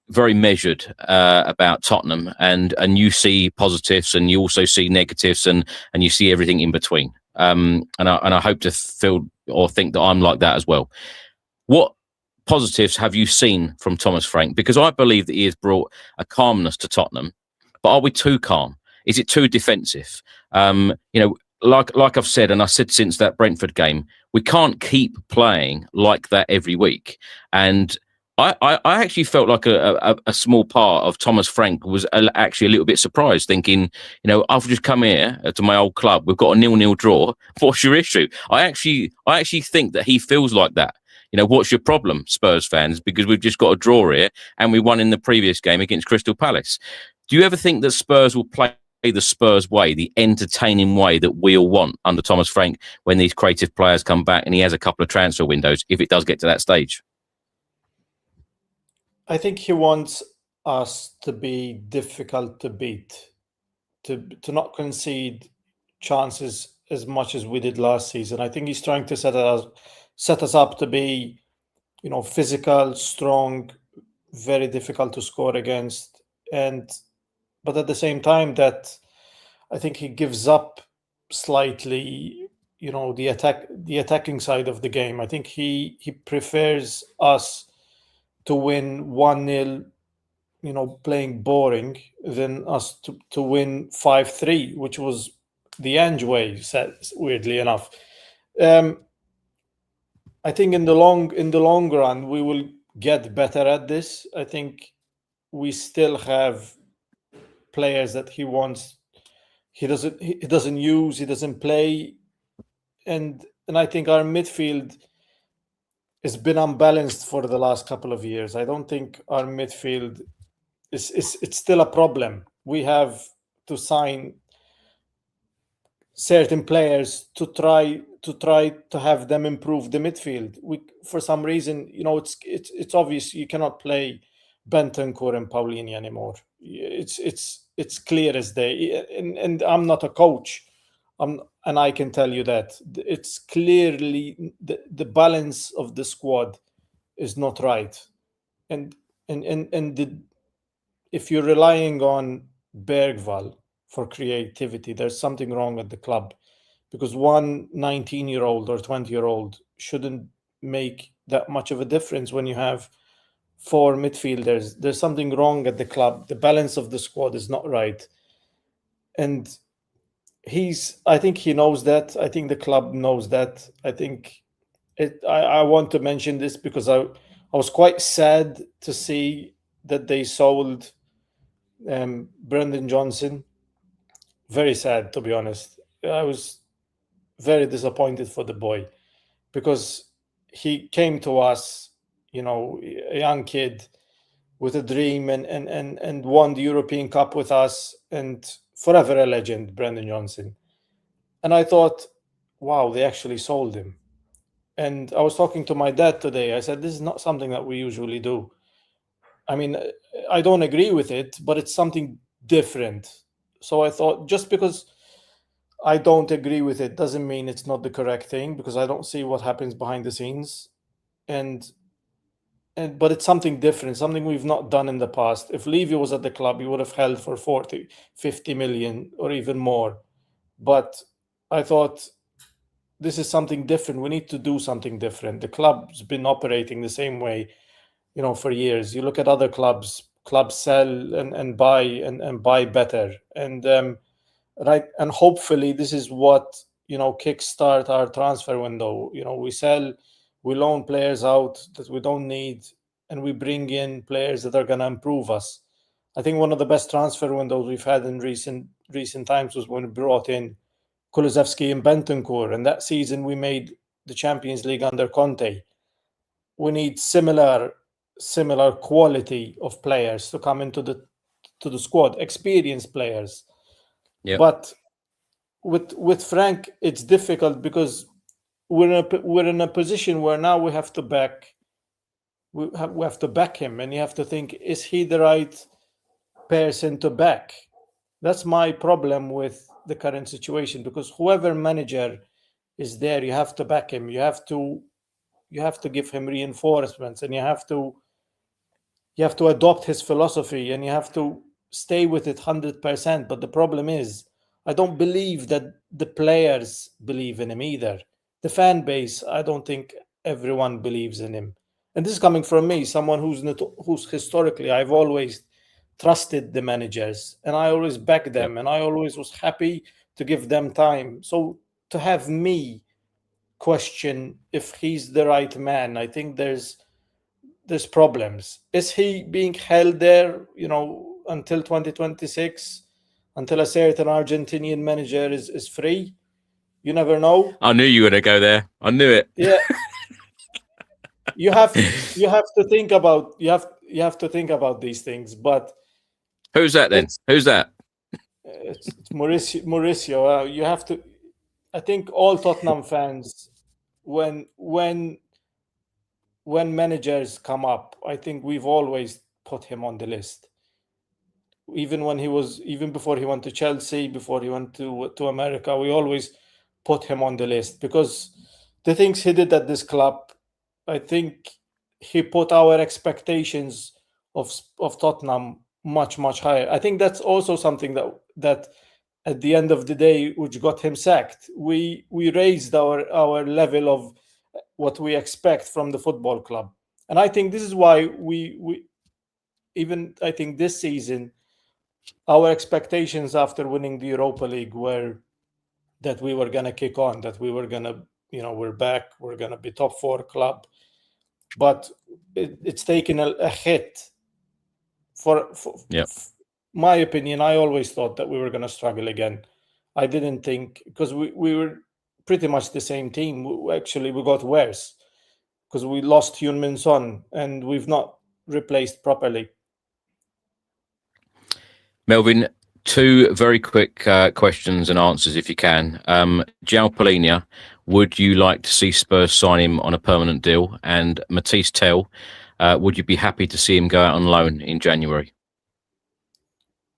very measured about Tottenham, and you see positives, and you also see negatives, and you see everything in between. And I hope to feel or think that I'm like that as well. What positives have you seen from Thomas Frank? Because I believe that he has brought a calmness to Tottenham, but are we too calm? Is it too defensive? Like I've said, and I said since that Brentford game, we can't keep playing like that every week. And I actually felt like a small part of Thomas Frank was actually a little bit surprised, thinking, I've just come here to my old club. We've got a 0-0 draw. What's your issue? I actually think that he feels like that. What's your problem, Spurs fans? Because we've just got a draw here, and we won in the previous game against Crystal Palace. Do you ever think that Spurs will play the Spurs way, the entertaining way that we all want under Thomas Frank when these creative players come back and he has a couple of transfer windows, if it does get to that stage? I think he wants us to be difficult to beat, to not concede chances as much as we did last season. I think he's trying to set us up to be, physical, strong, very difficult to score against, but at the same time that I think he gives up slightly, the attacking side of the game. I think he prefers us to win 1-0, playing boring, than us to win 5-3, which was the Ange way, weirdly enough. I think in the long run we will get better at this. I think we still have players that he wants. He doesn't use. He doesn't play, and I think our midfield has been unbalanced for the last couple of years. I don't think our midfield it's still a problem. We have to sign certain players to try to have them improve the midfield. We, for some reason, it's obvious you cannot play Bentancur and Paulini anymore. It's clear as day. And I'm not a coach. And I can tell you that it's clearly the balance of the squad is not right. And if you're relying on Bergvall for creativity, there's something wrong at the club, because one 19-year-old or 20-year-old shouldn't make that much of a difference when you have 4 midfielders. There's something wrong at the club. The balance of the squad is not right. And I think he knows that. I think the club knows that. I think I want to mention this because I was quite sad to see that they sold Brennan Johnson. Very sad, to be honest. I was very disappointed for the boy, because he came to us, a young kid with a dream, and won the European Cup with us, and forever a legend, Brennan Johnson. And I thought, wow, they actually sold him. And I was talking to my dad today. I said, this is not something that we usually do. I mean, I don't agree with it, but it's something different. So I thought, just because I don't agree with it doesn't mean it's not the correct thing, because I don't see what happens behind the scenes. But it's something different, something we've not done in the past. If Levy was at the club, he would have held for 40, 50 million or even more. But I thought, this is something different. We need to do something different. The club's been operating the same way, for years. You look at other clubs sell and buy and buy better. And and hopefully this is what, kickstart our transfer window. We sell, we loan players out that we don't need, and we bring in players that are going to improve us. I think one of the best transfer windows we've had in recent times was when we brought in Kulusevski and Bentancur, and that season we made the Champions League under Conte. We need similar quality of players to come into the squad, experienced players. Yeah. But with Frank, it's difficult, because we're in a position where now we have to back him, and you have to think, is he the right person to back? That's my problem with the current situation, because whoever manager is there, you have to back him. You have to give him reinforcements, and you have to adopt his philosophy, and you have to stay with it 100%. But the problem is, I don't believe that the players believe in him either. The fan base, I don't think everyone believes in him. And this is coming from me, someone who's historically, I've always trusted the managers, and I always back them, and I always was happy to give them time. So to have me question if he's the right man, I think there's problems. Is he being held there, until 2026, until a certain Argentinian manager is free? You never know. I knew you were going to go there. I knew it. Yeah. you have to think about these things. But who's that then? Who's that? It's Mauricio. You have to. I think all Tottenham fans, when managers come up, I think we've always put him on the list. Even before he went to Chelsea, before he went to America, we always put him on the list, because the things he did at this club, I think he put our expectations of Tottenham much, much higher. I think that's also something that at the end of the day, which got him sacked. We raised our level of what we expect from the football club. And I think this is why I think this season, our expectations after winning the Europa League were that we were going to kick on, that we were going to, we're back, we're going to be top 4 club. But it's taken a hit. For my opinion, I always thought that we were going to struggle again. I didn't think, because we were pretty much the same team. Actually, we got worse, because we lost Heung-min Son, and we've not replaced properly. Melvin, two very quick questions and answers, if you can. João Palhinha, would you like to see Spurs sign him on a permanent deal? And Matisse Tell, would you be happy to see him go out on loan in January?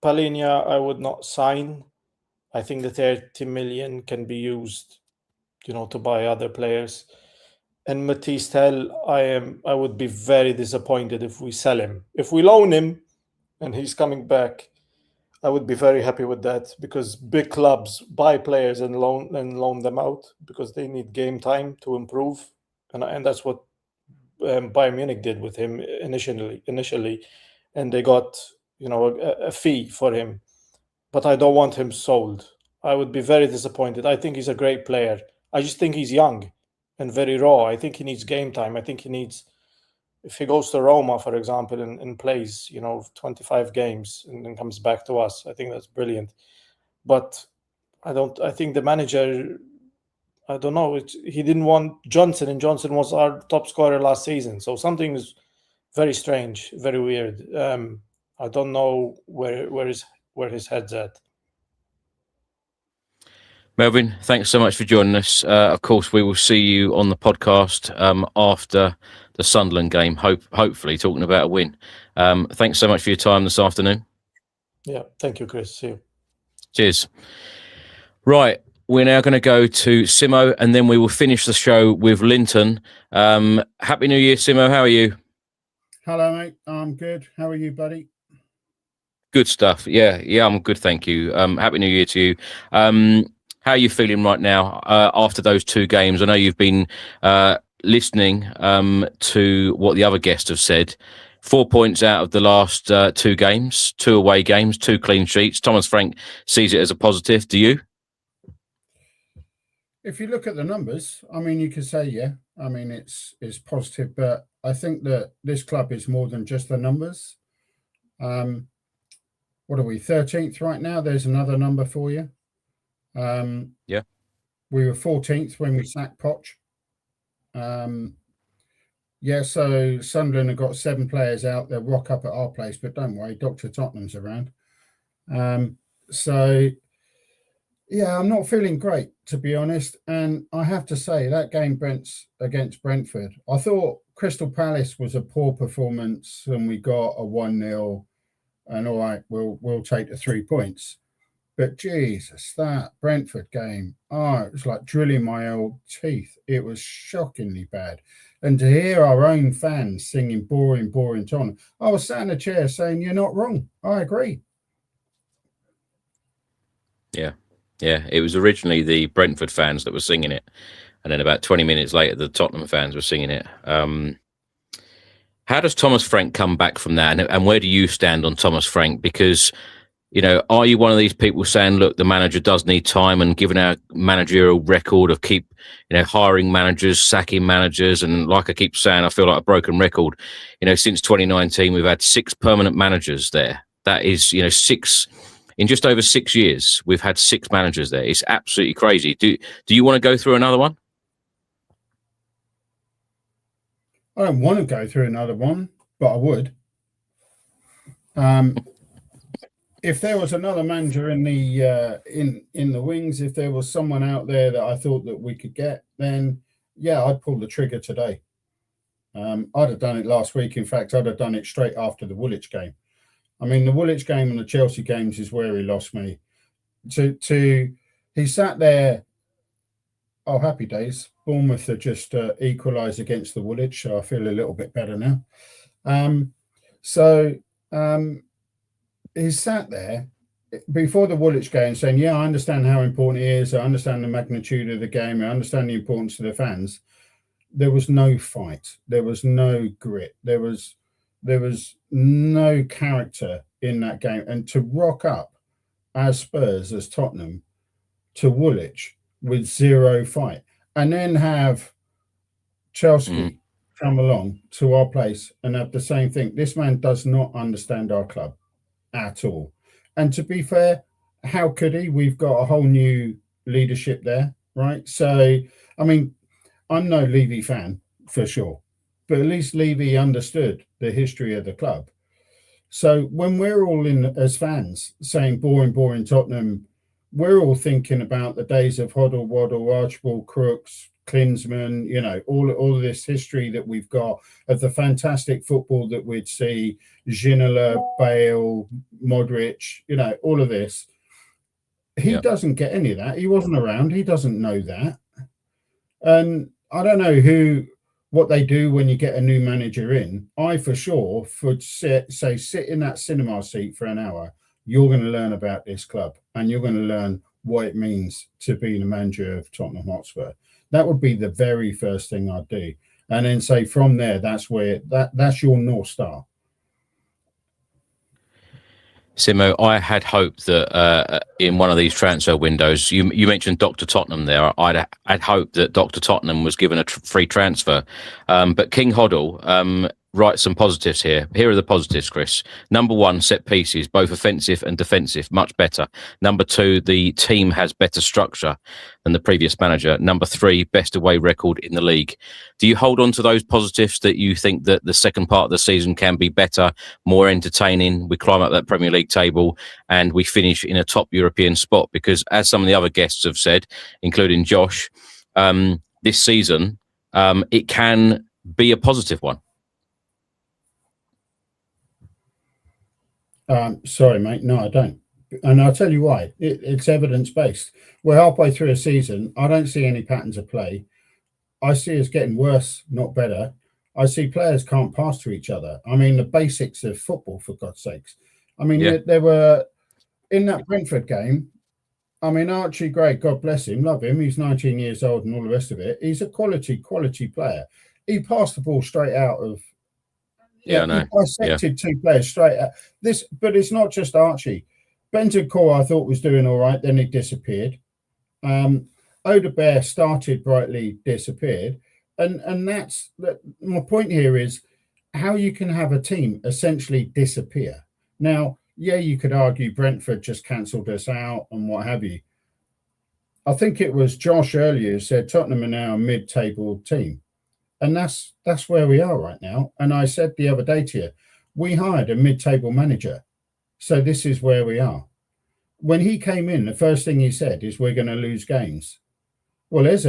Palhinha, I would not sign. I think the 30 million can be used, to buy other players. And Matisse Tell, I would be very disappointed if we sell him. If we loan him and he's coming back, I would be very happy with that, because big clubs buy players and loan them out because they need game time to improve, and that's what Bayern Munich did with him initially, and they got a fee for him. But I don't want him sold. I would be very disappointed. I think he's a great player. I just think he's young and very raw. I think he needs game time. I think he needs, if he goes to Roma, for example, and plays, 25 games and then comes back to us, I think that's brilliant. But I think the manager, I don't know, he didn't want Johnson, and Johnson was our top scorer last season. So something is very strange, very weird. I don't know where his head's at. Melvin, thanks so much for joining us. Of course, we will see you on the podcast after the Sunderland game, hopefully talking about a win. Thanks so much for your time this afternoon. Yeah, thank you, Chris. See you. Cheers. Right, we're now going to go to Simo, and then we will finish the show with Linton. Happy New Year, Simo. How are you? Hello, mate. I'm good. How are you, buddy? Good stuff. Yeah, I'm good, thank you. Happy New Year to you. How are you feeling right now after those two games? I know you've been listening to what the other guests have said. 4 points out of the last two games, 2 away games, 2 clean sheets. Thomas Frank sees it as a positive. Do you? If you look at the numbers, I mean, you could say, yeah. I mean, it's positive, but I think that this club is more than just the numbers. What are we, 13th right now? There's another number for you. Yeah. We were 14th when we sacked Poch. So Sunderland have got 7 players out. They'll rock up at our place, but don't worry, Dr. Tottenham's around. I'm not feeling great, to be honest. And I have to say, that game against Brentford, I thought Crystal Palace was a poor performance, and we got a 1-0. And all right, we'll take the 3 points. But Jesus, that Brentford game, it was like drilling my old teeth. It was shockingly bad. And to hear our own fans singing boring, boring Tottenham, I was sat in a chair saying, you're not wrong. I agree. Yeah. It was originally the Brentford fans that were singing it. And then about 20 minutes later, the Tottenham fans were singing it. How does Thomas Frank come back from that? And where do you stand on Thomas Frank? Because, are you one of these people saying, look, the manager does need time, and given our managerial record of keep, hiring managers, sacking managers, and like I keep saying, I feel like a broken record. Since 2019, we've had 6 permanent managers there. That is, 6 in just over 6 years. We've had 6 managers there. It's absolutely crazy. Do you want to go through another one? I don't want to go through another one, but I would. If there was another manager in the in the wings, if there was someone out there that I thought that we could get, then yeah, I'd pull the trigger today. I'd have done it last week. In fact, I'd have done it straight after the Woolwich game. I mean, the Woolwich game and the Chelsea games is where he lost me. He sat there. Oh, happy days. Bournemouth had just equalised against the Woolwich, so I feel a little bit better now. He sat there before the Woolwich game saying, yeah, I understand how important it is. I understand the magnitude of the game. I understand the importance to the fans. There was no fight. There was no grit. There was no character in that game. And to rock up as Spurs, as Tottenham, to Woolwich with 0 fight, and then have Chelsea come along to our place and have the same thing. This man does not understand our club at all. And to be fair, how could he? We've got a whole new leadership there, right? So, I mean, I'm no Levy fan for sure, but at least Levy understood the history of the club. So when we're all in as fans saying boring, boring Tottenham, we're all thinking about the days of Hoddle, Waddle, Archibald, Crooks, Klinsmann, you know, all of this history that we've got of the fantastic football that we'd see, Ginola, Bale, Modric, you know, all of this. He doesn't get any of that. He wasn't around. He doesn't know that. And I don't know what they do when you get a new manager in. I for sure would sit in that cinema seat for an hour. You're going to learn about this club and you're going to learn what it means to be the manager of Tottenham Hotspur. That would be the very first thing I'd do. And then say from there, that's your North Star. Simo, I had hoped that in one of these transfer windows, you mentioned Dr. Tottenham there. I'd hoped that Dr. Tottenham was given a free transfer. But King Hoddle writes some positives here. Here are the positives, Chris. Number 1, set pieces, both offensive and defensive, much better. Number 2, the team has better structure than the previous manager. Number 3, best away record in the league. Do you hold on to those positives that you think that the second part of the season can be better, more entertaining? We climb up that Premier League table and we finish in a top European spot because, as some of the other guests have said, including Josh, this season, it can be a positive one. Sorry, mate. No, I don't. And I'll tell you why. It's evidence-based. We're halfway through a season. I don't see any patterns of play. I see us getting worse, not better. I see players can't pass to each other. I mean, the basics of football, for God's sakes. I mean, there were, in that Brentford game, I mean, Archie Gray, God bless him, love him. He's 19 years old and all the rest of it. He's a quality player. He passed the ball straight out of, he dissected 2 players straight out. But it's not just Archie. Bentancur, I thought, was doing all right. Then he disappeared. Odebear started brightly, disappeared. And that's my point here is how you can have a team essentially disappear. Now, you could argue Brentford just cancelled us out and what have you. I think it was Josh earlier who said Tottenham are now a mid-table team. And that's where we are right now. And I said the other day to you, we hired a mid-table manager. So this is where we are. When he came in, the first thing he said is we're going to lose games. Well, there's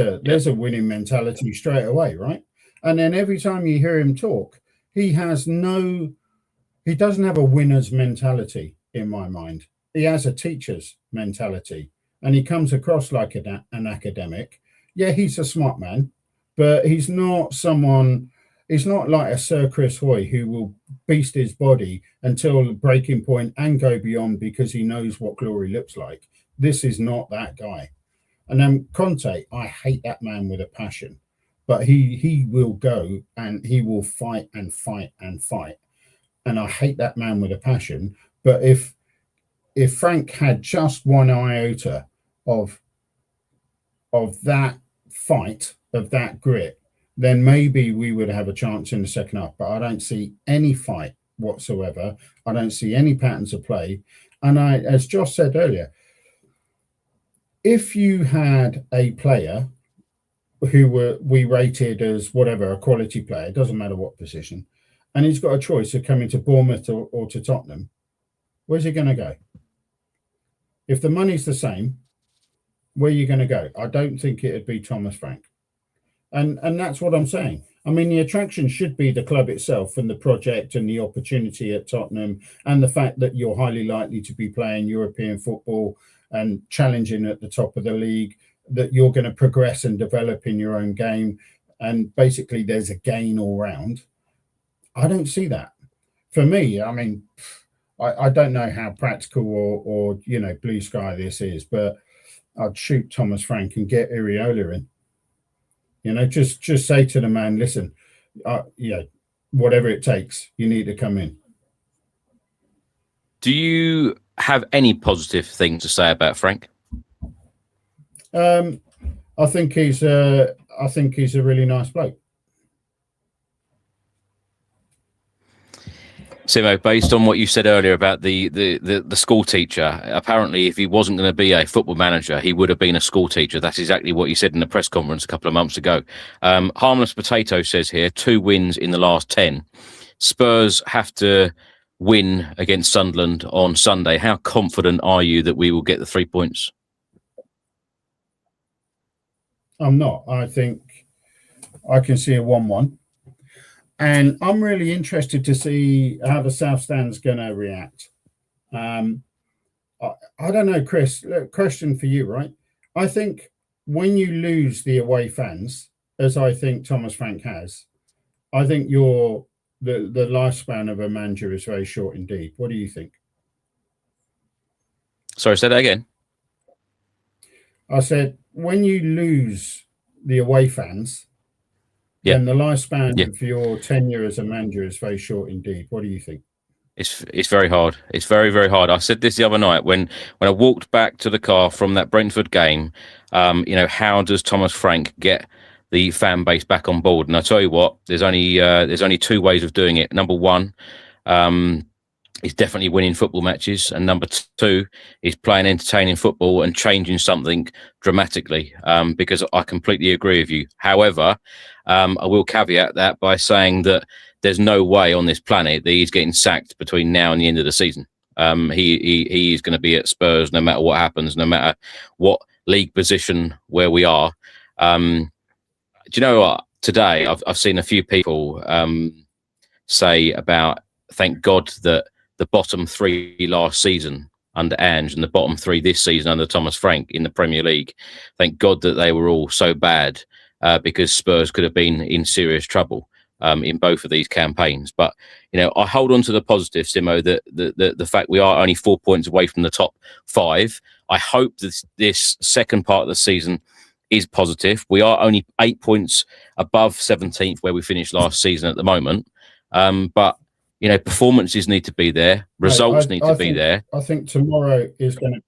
a winning mentality straight away, right? And then every time you hear him talk, he doesn't have a winner's mentality in my mind. He has a teacher's mentality. And he comes across like an academic. Yeah, he's a smart man. But he's not like a Sir Chris Hoy who will beast his body until the breaking point and go beyond because he knows what glory looks like. This is not that guy. And then Conte, I hate that man with a passion. But he will go and he will fight and fight and fight. And I hate that man with a passion. But if Frank had just one iota of that fight, of that grit, then maybe we would have a chance in the second half. But I don't see any fight whatsoever. I don't see any patterns of play. And as Josh said earlier, if you had a player who we rated as whatever, a quality player, it doesn't matter what position, and he's got a choice of coming to Bournemouth or to Tottenham, where's he going to go? If the money's the same, where are you going to go? I don't think it'd be Thomas Frank. And that's what I'm saying. I mean, the attraction should be the club itself and the project and the opportunity at Tottenham and the fact that you're highly likely to be playing European football and challenging at the top of the league, that you're going to progress and develop in your own game. And basically there's a gain all round. I don't see that. For me, I mean, I don't know how practical or blue sky this is, but I'd shoot Thomas Frank and get Iriola in. Just say to the man, listen, whatever it takes, you need to come in. Do you have any positive thing to say about Frank? I think he's a really nice bloke. Simo, based on what you said earlier about the school teacher, apparently if he wasn't going to be a football manager, he would have been a school teacher. That's exactly what you said in the press conference a couple of months ago. Harmless Potato says here, 2 wins in the last 10. Spurs have to win against Sunderland on Sunday, how confident are you that we will get the 3 points? I'm not. I think I can see a 1-1. And I'm really interested to see how the South Stand's going to react. I don't know, Chris, look, question for you, right? I think when you lose the away fans, as I think Thomas Frank has, I think the lifespan of a manager is very short indeed. What do you think? Sorry, say that again. I said, when you lose the away fans, then the lifespan of your tenure as a manager is very short indeed. What do you think? It's very hard. It's very, very hard. I said this the other night when I walked back to the car from that Brentford game. How does Thomas Frank get the fan base back on board? And I tell you what, there's only two ways of doing it. Number one, is definitely winning football matches, and number two is playing entertaining football and changing something dramatically. Because I completely agree with you. However, I will caveat that by saying that there's no way on this planet that he's getting sacked between now and the end of the season. He is going to be at Spurs no matter what happens, no matter what league position where we are. Do you know what? Today I've seen a few people say about thank God that the bottom three last season under Ange and the bottom three this season under Thomas Frank in the Premier League, thank God that they were all so bad, because Spurs could have been in serious trouble in both of these campaigns. But I hold on to the positive, Simo, that the fact we are only 4 points away from the top five. I hope that this second part of the season is positive. We are only 8 points above 17th where we finished last season at the moment. But performances need to be there. Results need to be there. I think tomorrow is going to.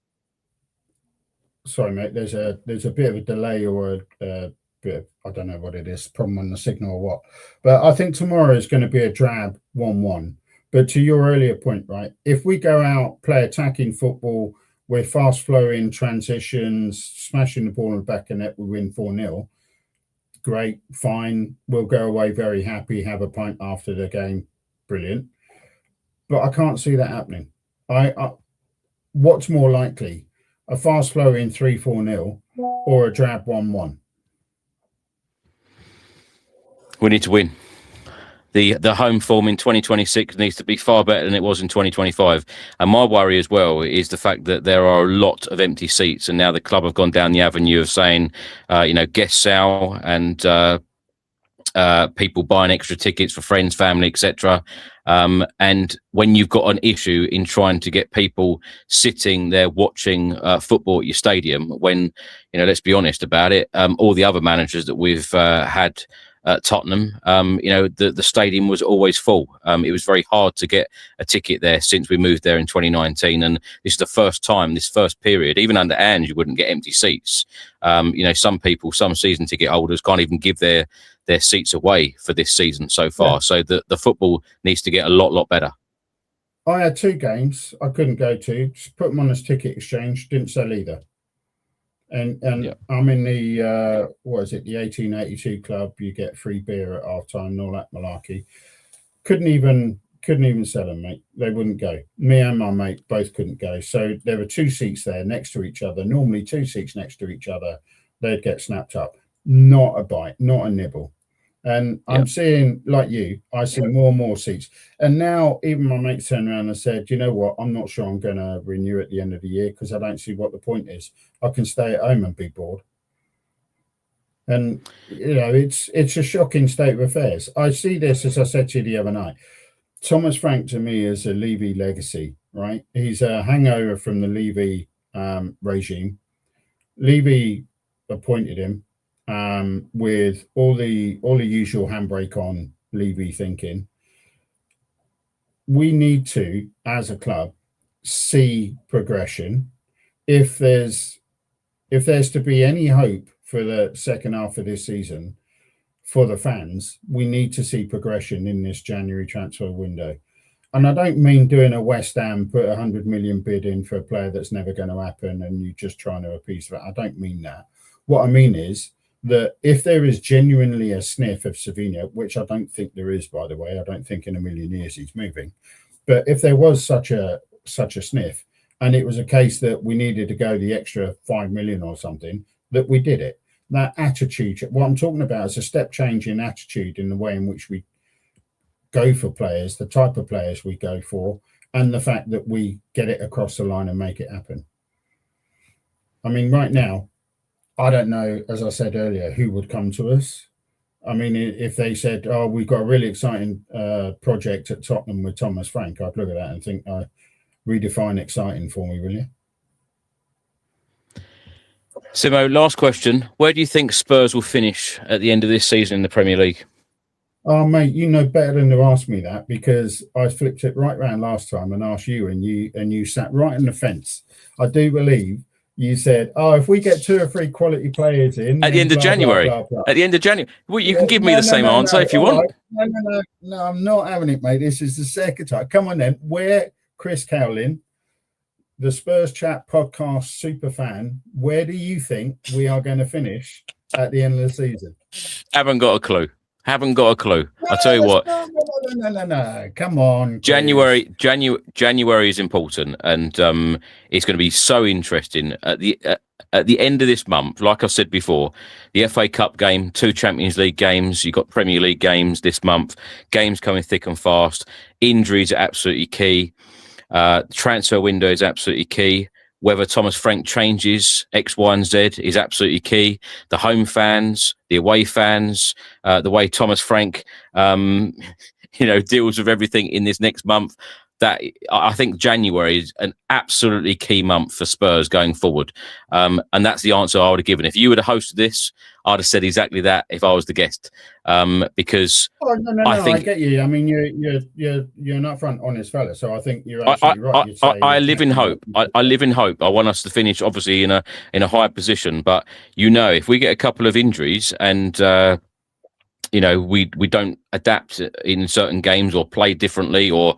Sorry, mate. There's a bit of a delay or a bit of, I don't know what it is, problem on the signal or what. But I think tomorrow is going to be a drab 1-1. But to your earlier point, right? If we go out, play attacking football, we're fast flowing transitions, smashing the ball in the back of the net, we win 4-0. Great, fine. We'll go away very happy, have a pint after the game. Brilliant. But I can't see that happening. What's more likely, a fast flowing 3-4-0 or a drab 1-1? We need to win. The home form in 2026 needs to be far better than it was in 2025. And my worry as well is the fact that there are a lot of empty seats, and now the club have gone down the avenue of saying, guest sale and people buying extra tickets for friends, family, etc. And when you've got an issue in trying to get people sitting there watching football at your stadium, when let's be honest about it, all the other managers that we've had at Tottenham, the stadium was always full. It was very hard to get a ticket there since we moved there in 2019, and this is the first time, this first period, even under Ange, you wouldn't get empty seats. Some people, some season ticket holders can't even give their seats away for this season so far. Yeah. So the football needs to get a lot better. I had 2 games I couldn't go to, just put them on as ticket exchange, didn't sell either. And yeah. I'm in the the 1882 club. You get free beer at half time and all that malarkey. Couldn't even sell them, mate. They wouldn't go. Me and my mate both couldn't go. So there were 2 seats there next to each other. Normally 2 seats next to each other, they'd get snapped up. Not a bite, not a nibble. And yeah. I'm seeing, like you, I see more and more seats. And now even my mates turned around and said, you know what, I'm not sure I'm going to renew at the end of the year because I don't see what the point is. I can stay at home and be bored. And, it's a shocking state of affairs. I see this, as I said to you the other night. Thomas Frank, to me, is a Levy legacy, right? He's a hangover from the Levy regime. Levy appointed him. With all the usual handbrake on Levy thinking, we need to, as a club, see progression. If there's to be any hope for the second half of this season for the fans, we need to see progression in this January transfer window. And I don't mean doing a West Ham, put 100 million bid in for a player that's never going to happen and you're just trying to appease that. I don't mean that. What I mean is that if there is genuinely a sniff of Savinho, which I don't think there is, by the way, I don't think in a million years he's moving, But if there was such a sniff, and it was a case that we needed to go the extra 5 million or something, that we did it. That attitude, what I'm talking about is a step change in attitude in the way in which we go for players, the type of players we go for, and the fact that we get it across the line and make it happen. I mean, right now, I don't know, as I said earlier, who would come to us. I mean, if they said, oh, we've got a really exciting project at Tottenham with Thomas Frank, I'd look at that and think, redefine exciting for me, will you? Simo, last question. Where do you think Spurs will finish at the end of this season in the Premier League? Oh, mate, you know better than to ask me that, because I flipped it right round last time and asked you, and you sat right on the fence. I do believe you said, oh, if we get 2 or 3 quality players in... At the end of January. At the end of January. Well, you can give me the same answer if you want. Right. No, I'm not having it, mate. This is the second time. Come on, then. Where, Chris Cowlin, the Spurs Chat Podcast super fan, where do you think we are going to finish at the end of the season? Haven't got a clue. I'll tell you what. No. Come on. January is important, and it's going to be so interesting at the end of this month. Like I said before, the FA Cup game, 2 Champions League games. You've got Premier League games this month. Games coming thick and fast. Injuries are absolutely key. Transfer window is absolutely key. Whether Thomas Frank changes X, Y, and Z is absolutely key. The home fans, the away fans, the way Thomas Frank, deals with everything in this next month. That I think January is an absolutely key month for Spurs going forward, and that's the answer I would have given. If you would have hosted this, I'd have said exactly that if I was the guest, because I think I get you. I mean, you're an upfront, honest fella, so I think you're absolutely right. I live in hope. I live in hope. I want us to finish, obviously, in a high position, but if we get a couple of injuries and we don't adapt in certain games or play differently, or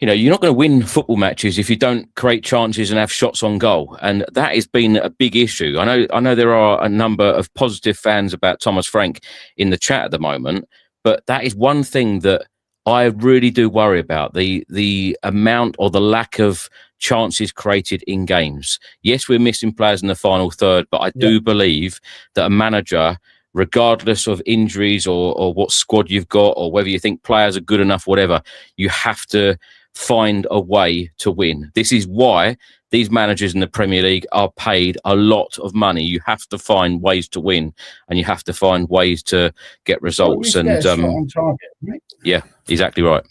you're not going to win football matches if you don't create chances and have shots on goal. And that has been a big issue. I know there are a number of positive fans about Thomas Frank in the chat at the moment, but that is one thing that I really do worry about, the amount or the lack of chances created in games. Yes, we're missing players in the final third, but I do believe that a manager, regardless of injuries or what squad you've got, or whether you think players are good enough, whatever, you have to find a way to win. This is why these managers in the Premier League are paid a lot of money. You have to find ways to win, and you have to find ways to get results. Get a shot on target, right? Yeah, exactly right.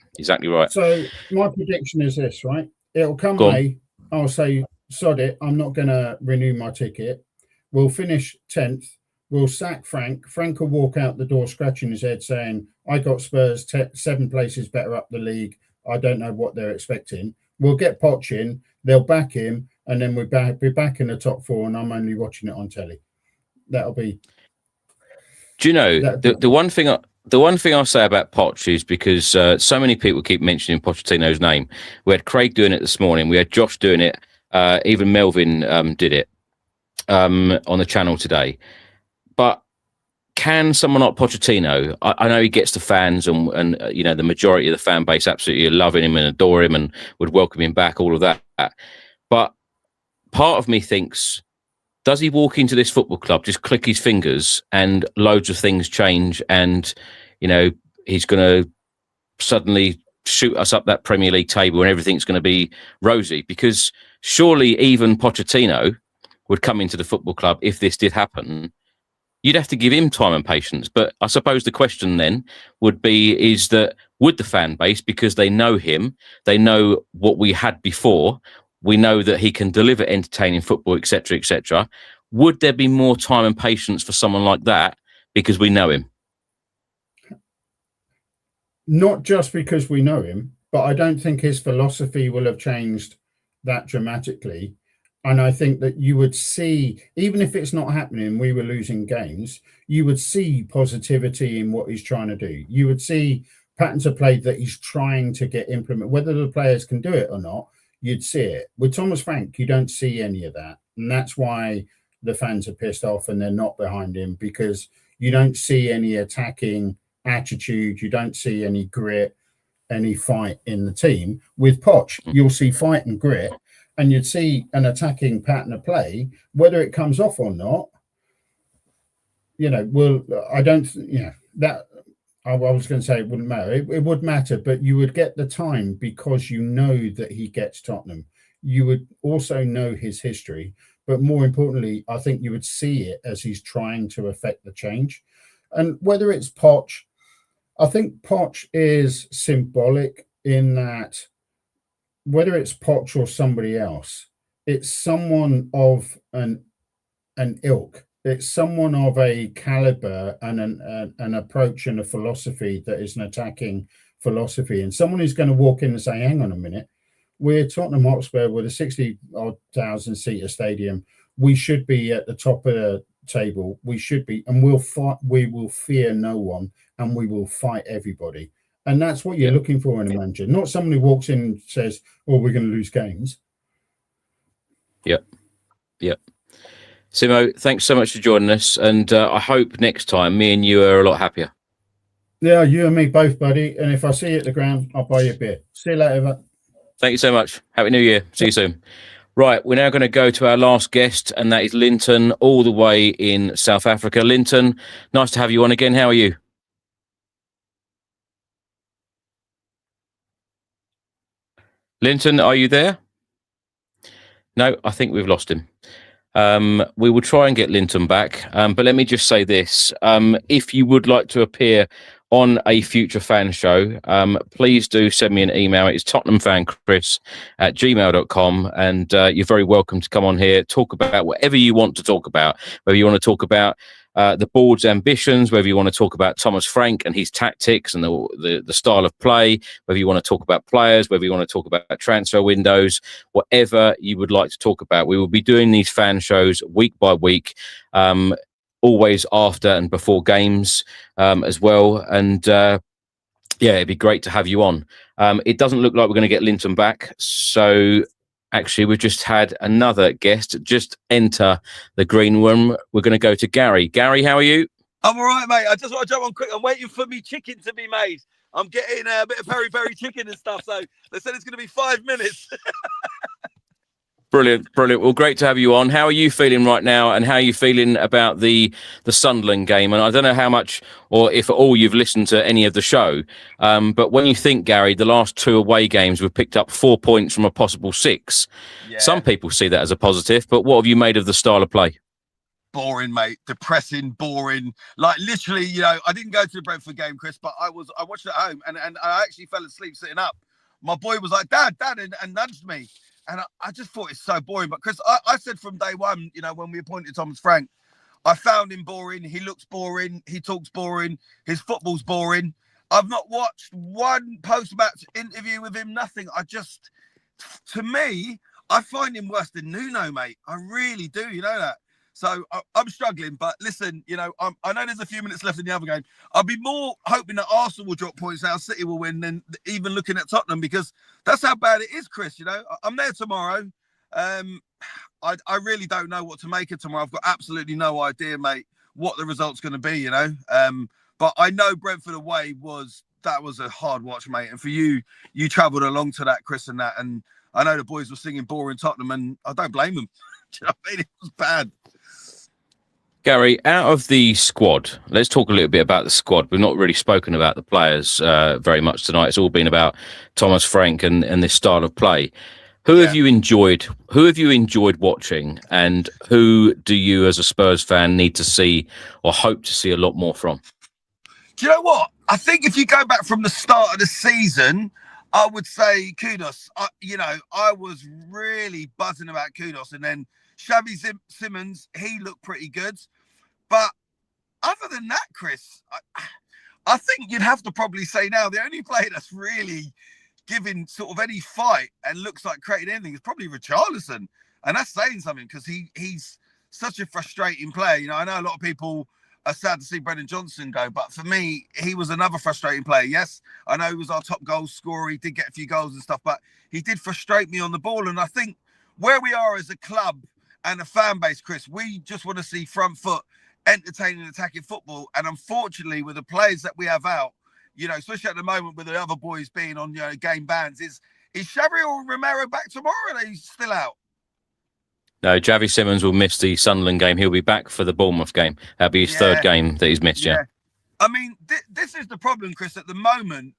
So my prediction is this, right? It'll come May. I'll say, sod it, I'm not going to renew my ticket. We'll finish 10th. We'll sack Frank. Frank will walk out the door scratching his head saying, I got Spurs 7 places better up the league. I don't know what they're expecting. We'll get Poch in, they'll back him, and then we'll be back in the top 4, and I'm only watching it on telly. That'll be... Do you know, the one thing I'll say about Poch is, because so many people keep mentioning Pochettino's name. We had Craig doing it this morning. We had Josh doing it. Even Melvin did it on the channel today. But can someone like Pochettino, I know he gets the fans and the majority of the fan base absolutely loving him and adore him and would welcome him back, all of that. But part of me thinks, does he walk into this football club, just click his fingers and loads of things change, and he's going to suddenly shoot us up that Premier League table and everything's going to be rosy? Because surely even Pochettino would come into the football club if this did happen. You'd have to give him time and patience. But I suppose the question then would be, would the fan base, because they know him, they know what we had before, we know that he can deliver entertaining football, etc., would there be more time and patience for someone like that because we know him? Not just because we know him, but I don't think his philosophy will have changed that dramatically. And I think that you would see, even if it's not happening, we were losing games, you would see positivity in what he's trying to do. You would see patterns of play that he's trying to get implemented. Whether the players can do it or not, you'd see it. With Thomas Frank, you don't see any of that. And that's why the fans are pissed off and they're not behind him, because you don't see any attacking attitude. You don't see any grit. any fight in the team. With Poch, you'll see fight and grit, and you'd see an attacking pattern of play. Whether it comes off or not, I don't, that I was going to say it wouldn't matter. It would matter, but you would get the time because you know that he gets Tottenham. You would also know his history, but more importantly, I think you would see it as he's trying to affect the change. And whether it's Poch, I think Poch is symbolic in that whether it's Poch or somebody else, it's someone of an ilk. It's someone of a caliber and an approach and a philosophy that is an attacking philosophy, and someone who's going to walk in and say, hang on a minute, we're Tottenham Hotspur with a 60,000 seater stadium. We should be at the top of the table. We should be, and we'll fight. We will fear no one, and we will fight everybody. And that's what you're looking for in a manager, not someone who walks in and says, "Oh, we're going to lose games." Yep. Simo, thanks so much for joining us, and I hope next time me and you are a lot happier. Yeah, you and me both, buddy. And if I see you at the ground, I'll buy you a beer. See you later. Thank you so much. Happy New Year. See you soon. Right, we're now going to go to our last guest, and that is Linton, all the way in South Africa. Linton, nice to have you on again. How are you? Linton, are you there? No, I think we've lost him. We will try and get Linton back, but let me just say this. If you would like to appear on a future fan show, please do send me an email. It's tottenhamfanchris@gmail.com, and you're very welcome to come on here, talk about whatever you want to talk about, whether you want to talk about the board's ambitions, whether you want to talk about Thomas Frank and his tactics and the style of play, whether you want to talk about players, whether you want to talk about transfer windows, whatever you would like to talk about. We will be doing these fan shows week by week, always after and before games as well. And it'd be great to have you on. It doesn't look like we're going to get Linton back. So actually, we've just had another guest just enter the green room. We're going to go to Gary. Gary, how are you? I'm all right, mate. I just want to jump on quick. I'm waiting for me chicken to be made. I'm getting a bit of peri-peri chicken and stuff. So they said it's going to be 5 minutes. Brilliant. Well, great to have you on. How are you feeling right now, and how are you feeling about the Sunderland game? And I don't know how much, or if at all, you've listened to any of the show, but when you think, Gary, the last 2 away games, we've picked up 4 points from a possible 6. Yeah. Some people see that as a positive, but what have you made of the style of play? Boring, mate. Depressing, boring. Like, literally, I didn't go to the Brentford game, Chris, but I watched it at home, and I actually fell asleep sitting up. My boy was like, Dad, and nudged me. And I just thought it's so boring. But Chris, I said from day one, when we appointed Thomas Frank, I found him boring. He looks boring. He talks boring. His football's boring. I've not watched one post-match interview with him, nothing. To me, I find him worse than Nuno, mate. I really do, you know that. So I'm struggling. But listen, I know there's a few minutes left in the other game. I'll be more hoping that Arsenal will drop points, our City will win, than even looking at Tottenham, because that's how bad it is, Chris. I'm there tomorrow. I really don't know what to make of tomorrow. I've got absolutely no idea, mate, what the result's going to be, But I know Brentford away was a hard watch, mate. And for you travelled along to that, Chris, and that. And I know the boys were singing boring Tottenham, and I don't blame them. Do you know what I mean? It was bad. Gary, out of the squad, let's talk a little bit about the squad. We've not really spoken about the players very much tonight. It's all been about Thomas Frank and this style of play. Who have you enjoyed? Who have you enjoyed watching, and who do you, as a Spurs fan, need to see or hope to see a lot more from? Do you know what? I think if you go back from the start of the season, I would say Kudos. I was really buzzing about Kudos, and then Xavi Simons, he looked pretty good. But other than that, Chris, I think you'd have to probably say now the only player that's really giving sort of any fight and looks like creating anything is probably Richarlison. And that's saying something, because he's such a frustrating player. I know a lot of people are sad to see Brennan Johnson go, but for me, he was another frustrating player. Yes, I know he was our top goal scorer. He did get a few goals and stuff, but he did frustrate me on the ball. And I think where we are as a club and a fan base, Chris, we just want to see front foot, entertaining, attacking football. And unfortunately, with the players that we have out, especially at the moment with the other boys being on, game bans, is Xavi or Romero back tomorrow? Or are they still out? No, Javi Simmons will miss the Sunderland game. He'll be back for the Bournemouth game. That'll be his third game that he's missed, yeah. I mean, this is the problem, Chris. At the moment,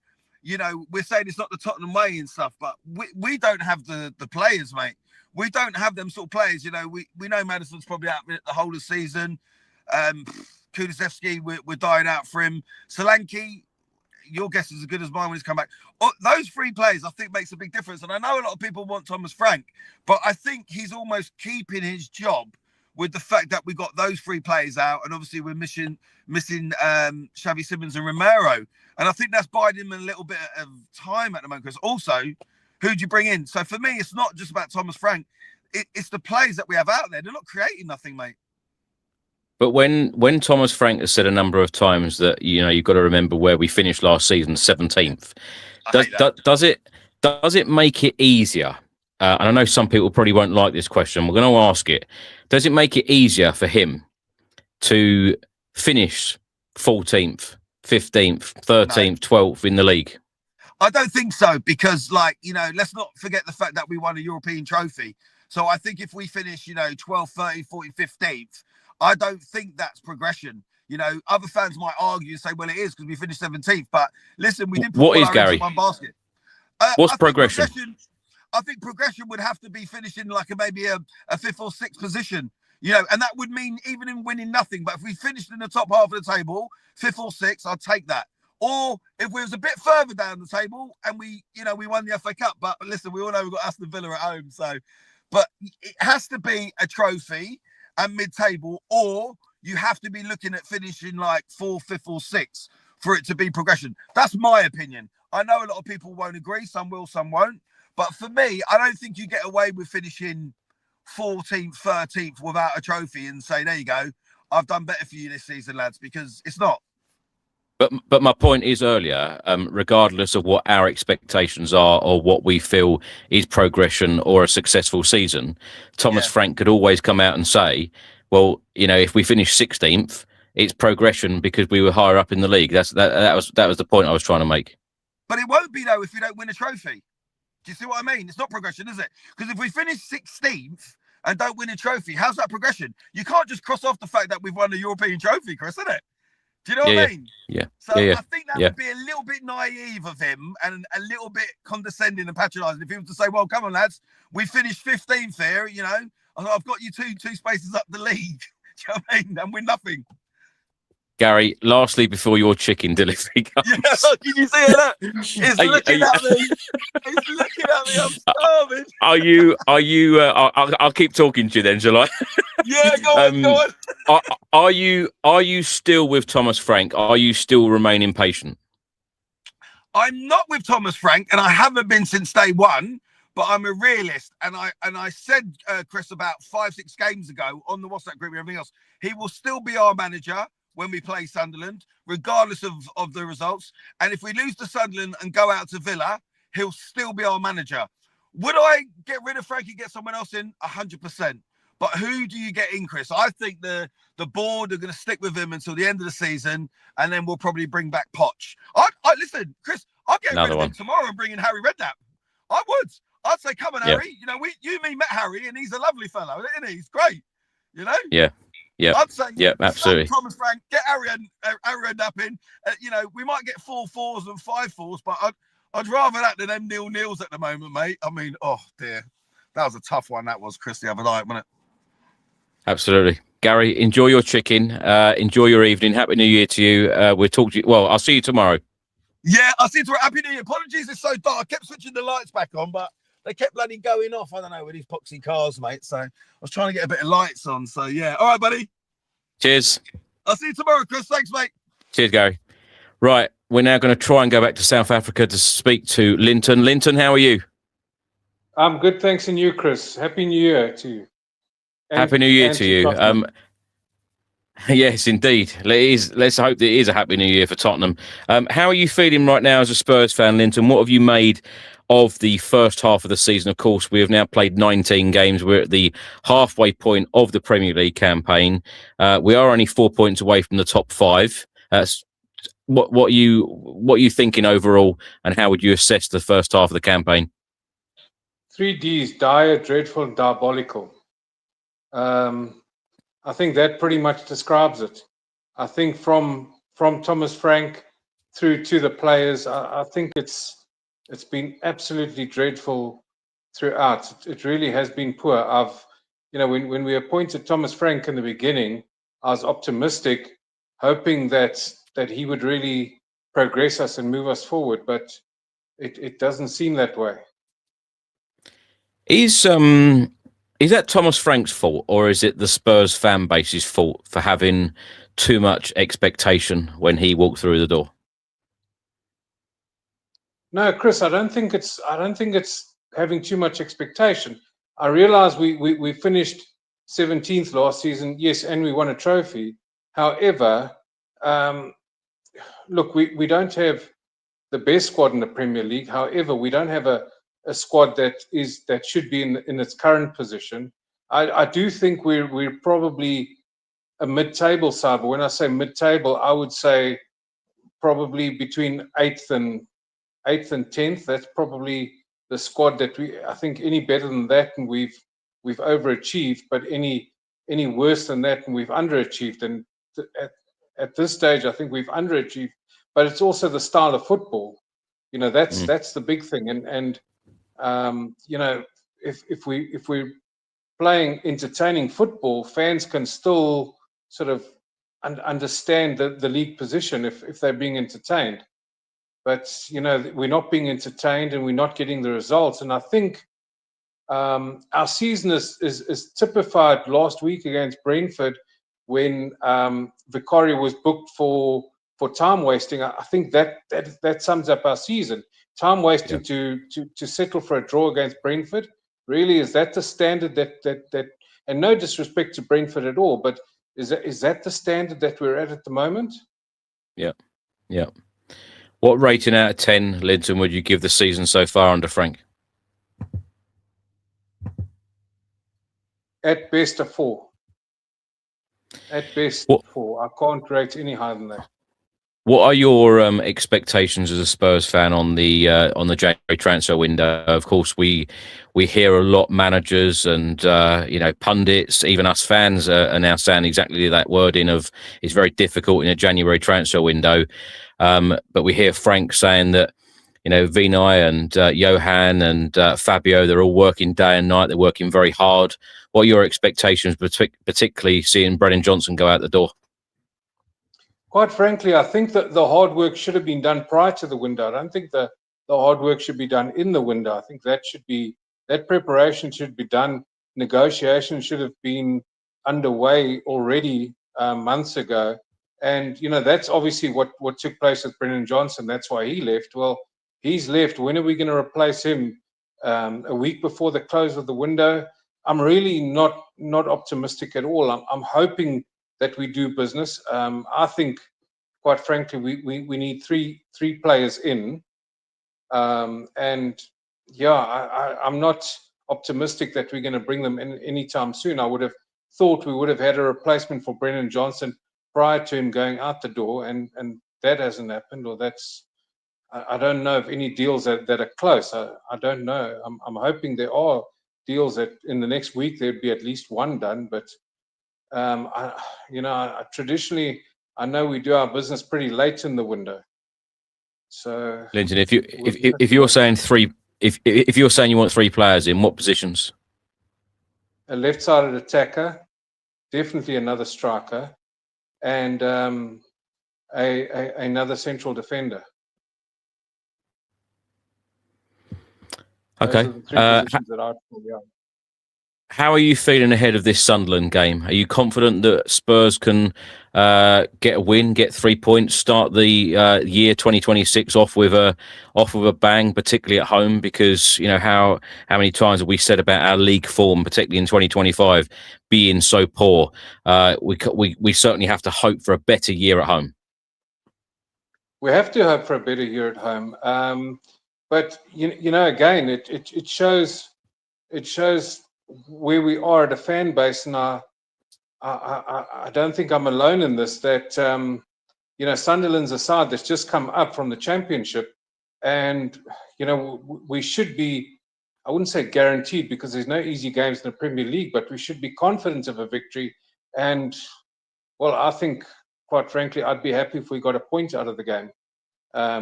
we're saying it's not the Tottenham way and stuff, but we don't have the players, mate. We don't have them sort of players. We know Maddison's probably out the whole of the season. Kulusevski, we're dying out for him. Solanke, your guess is as good as mine when he's come back. Those three players, I think, makes a big difference. And I know a lot of people want Thomas Frank, but I think he's almost keeping his job with the fact that we got those three players out, and obviously we're missing Xavi Simmons and Romero. And I think that's buying him a little bit of time at the moment. Because also, who do you bring in? So for me, it's not just about Thomas Frank. It's the players that we have out there. They're not creating nothing, mate. But when Thomas Frank has said a number of times that you've got to remember where we finished last season, 17th. Does it make it easier? And I know some people probably won't like this question. We're going to ask it. Does it make it easier for him to finish 14th, 15th, 13th, 12th in the league? I don't think so, because let's not forget the fact that we won a European trophy. So I think if we finish, 12th, 13th, 14th, 15th, I don't think that's progression. Other fans might argue and say, well, it is because we finished 17th. But listen, we did put what is, our Gary? Into one basket. What's progression? I think progression would have to be finishing maybe a fifth or sixth position, and that would mean even in winning nothing. But if we finished in the top half of the table, fifth or sixth, I'd take that. Or if we was a bit further down the table and we won the FA Cup. But listen, we all know we've got Aston Villa at home. But it has to be a trophy and mid-table, or you have to be looking at finishing fourth, fifth, or sixth for it to be progression. That's my opinion. I know a lot of people won't agree. Some will, some won't. But for me, I don't think you get away with finishing 14th, 13th without a trophy and say, there you go, I've done better for you this season, lads, because it's not. But my point is earlier, regardless of what our expectations are or what we feel is progression or a successful season, Thomas Frank could always come out and say, well, if we finish 16th, it's progression because we were higher up in the league. That was the point I was trying to make. But it won't be, though, if we don't win a trophy. Do you see what I mean? It's not progression, is it? Because if we finish 16th and don't win a trophy, how's that progression? You can't just cross off the fact that we've won a European trophy, Chris, isn't it? Do you know what I mean? Yeah. So I think that would be a little bit naive of him and a little bit condescending and patronising if he was to say, well, come on, lads, we finished 15th here, I've got you two spaces up the league. Do you know what I mean? And we're nothing. Gary, lastly, before your chicken delivery comes. Yeah, can you see that? It's looking at me. It's looking at me. I'm starving. Are you? I'll keep talking to you then, shall I? Yeah, go on. Are you still with Thomas Frank? Are you still remaining patient? I'm not with Thomas Frank, and I haven't been since day one. But I'm a realist, and I said, Chris, about 5-6 games ago on the WhatsApp group and everything else, he will still be our manager when we play Sunderland, regardless of the results. And if we lose to Sunderland and go out to Villa, he'll still be our manager. Would I get rid of Frankie, get someone else in? 100%. But who do you get in, Chris? I think the board are going to stick with him until the end of the season, and then we'll probably bring back Poch. Listen, Chris, I'll get rid of him tomorrow and bring in Harry Redknapp. I would. I'd say, come on, Harry. You and me met Harry, and he's a lovely fellow, isn't he? He's great. Yeah. I'd say, absolutely. Thomas Frank, get Harry Redknapp in. We might get 4-4s and 5-4s, but I'd rather that than them 0-0s at the moment, mate. I mean, oh dear, that was a tough one. That was, Chris, the other night, wasn't it? Absolutely. Gary, enjoy your chicken. Enjoy your evening. Happy New Year to you. We'll talk to you. Well, I'll see you tomorrow. Yeah, I'll see you tomorrow. Happy New Year. Apologies, it's so dark. I kept switching the lights back on, but they kept bloody going off. I don't know, with these poxy cars, mate. So I was trying to get a bit of lights on. So yeah. All right, buddy. Cheers. I'll see you tomorrow, Chris. Thanks, mate. Cheers, Gary. Right. We're now going to try and go back to South Africa to speak to Linton. Linton, how are you? I'm good, thanks, and you, Chris. Happy New Year to you. Happy New Year to you. Yes, indeed. Let's hope that it is a Happy New Year for Tottenham. How are you feeling right now as a Spurs fan, Linton? What have you made of the first half of the season? Of course, we have now played 19 games. We're at the halfway point of the Premier League campaign. We are only 4 points away from the top 5. what are you thinking overall, and how would you assess the first half of the campaign? 3 Ds: dire, dreadful, diabolical. I think that pretty much describes it. I think from Thomas Frank through to the players, I think it's been absolutely dreadful throughout. It really has been poor. When we appointed Thomas Frank in the beginning, I was optimistic, hoping that he would really progress us and move us forward, but it doesn't seem that way. Is that Thomas Frank's fault, or is it the Spurs fan base's fault for having too much expectation when he walked through the door? No, Chris, I don't think it's having too much expectation. I realise we finished 17th last season, yes, and we won a trophy. However, look, we don't have the best squad in the Premier League. However, we don't have a squad that should be in its current position. I do think we're probably a mid-table side, but when I say mid-table, I would say probably between 8th and 10th. That's probably the squad that I think any better than that, and we've overachieved, but any worse than that, and we've underachieved. And at this stage, I think we've underachieved. But it's also the style of football. That's the big thing. And if we're playing entertaining football, fans can still sort of understand the league position if they're being entertained. But we're not being entertained, and we're not getting the results. And I think our season is typified last week against Brentford, when Vicario was booked for time wasting. I think that sums up our season. Time wasting to settle for a draw against Brentford. Really, is that the standard that? And no disrespect to Brentford at all, but is that the standard that we're at the moment? Yeah. What rating out of 10, Linton, would you give the season so far under Frank? At best, a 4. At best, 4. I can't rate any higher than that. What are your expectations as a Spurs fan on the January transfer window? Of course, we hear a lot, managers and pundits, even us fans are now saying exactly that wording of it's very difficult in a January transfer window. But we hear Frank saying that Vinay and Johan and Fabio, they're all working day and night. They're working very hard. What are your expectations, particularly seeing Brennan Johnson go out the door? Quite frankly, I think that the hard work should have been done prior to the window. I don't think the hard work should be done in the window. I think that preparation should be done. Negotiations should have been underway already months ago. And that's obviously what took place with Brennan Johnson. That's why he left. Well, he's left. When are we going to replace him? A week before the close of the window? I'm really not optimistic at all. I'm hoping that we do business. I think, quite frankly, we need three players in, and I'm not optimistic that we're going to bring them in anytime soon. I would have thought we would have had a replacement for Brennan Johnson prior to him going out the door, and that hasn't happened. Or I don't know of any deals that are close. I don't know. I'm hoping there are deals that in the next week there'd be at least one done, but. Traditionally, I know we do our business pretty late in the window. So, Linton, if you're saying if you're saying you want 3 players in, what positions? A left-sided attacker, definitely another striker, and another central defender. Okay. Those are the 3 positions that I'd call, yeah. How are you feeling ahead of this Sunderland game? Are you confident that Spurs can get a win, get 3 points, start the year 2026 off with a bang, particularly at home? Because how many times have we said about our league form, particularly in 2025, being so poor? We certainly have to hope for a better year at home. We have to hope for a better year at home, but again, it shows where we are at a fan base, and I don't think I'm alone in this. That Sunderland's a side that's just come up from the Championship, and we should be, I wouldn't say guaranteed because there's no easy games in the Premier League, but we should be confident of a victory. And well, I think, quite frankly, I'd be happy if we got a point out of the game,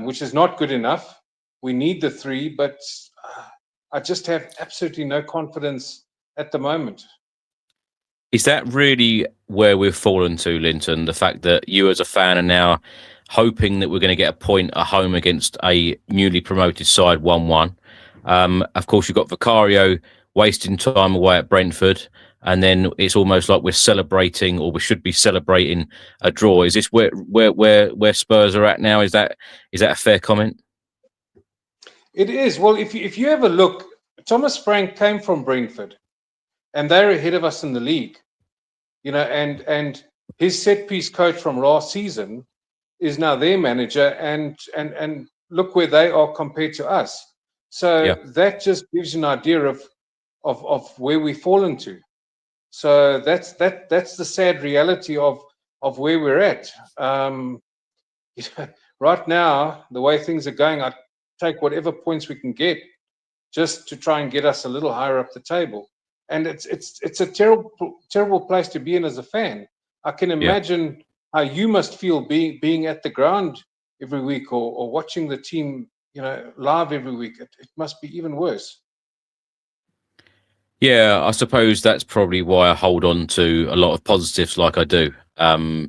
which is not good enough. We need the 3, but I just have absolutely no confidence at the moment. Is that really where we've fallen to, Linton? The fact that you as a fan are now hoping that we're going to get a point at home against a newly promoted side 1-1. Of course, you've got Vicario wasting time away at Brentford, and then it's almost like we're celebrating, or we should be celebrating, a draw. Is this where Spurs are at now? Is that a fair comment? It is. Well, if you have a look, Thomas Frank came from Brentford, and they're ahead of us in the league. And his set piece coach from last season is now their manager, and look where they are compared to us. So that just gives you an idea of where we've fallen to. So that's the sad reality of where we're at. Right now, the way things are going, I take whatever points we can get just to try and get us a little higher up the table. And it's a terrible place to be in as a fan. I can imagine how you must feel being at the ground every week or watching the team, live every week. It must be even worse. Yeah, I suppose that's probably why I hold on to a lot of positives like I do,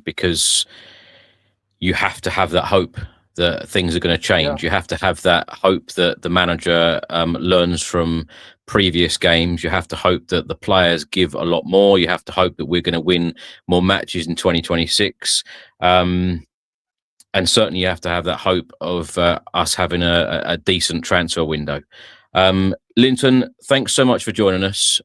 because you have to have that hope that things are going to change. You have to have that hope that the manager learns from previous games. You have to hope that the players give a lot more. You have to hope that we're going to win more matches in 2026. And certainly you have to have that hope of us having a decent transfer window. Linton, thanks so much for joining us.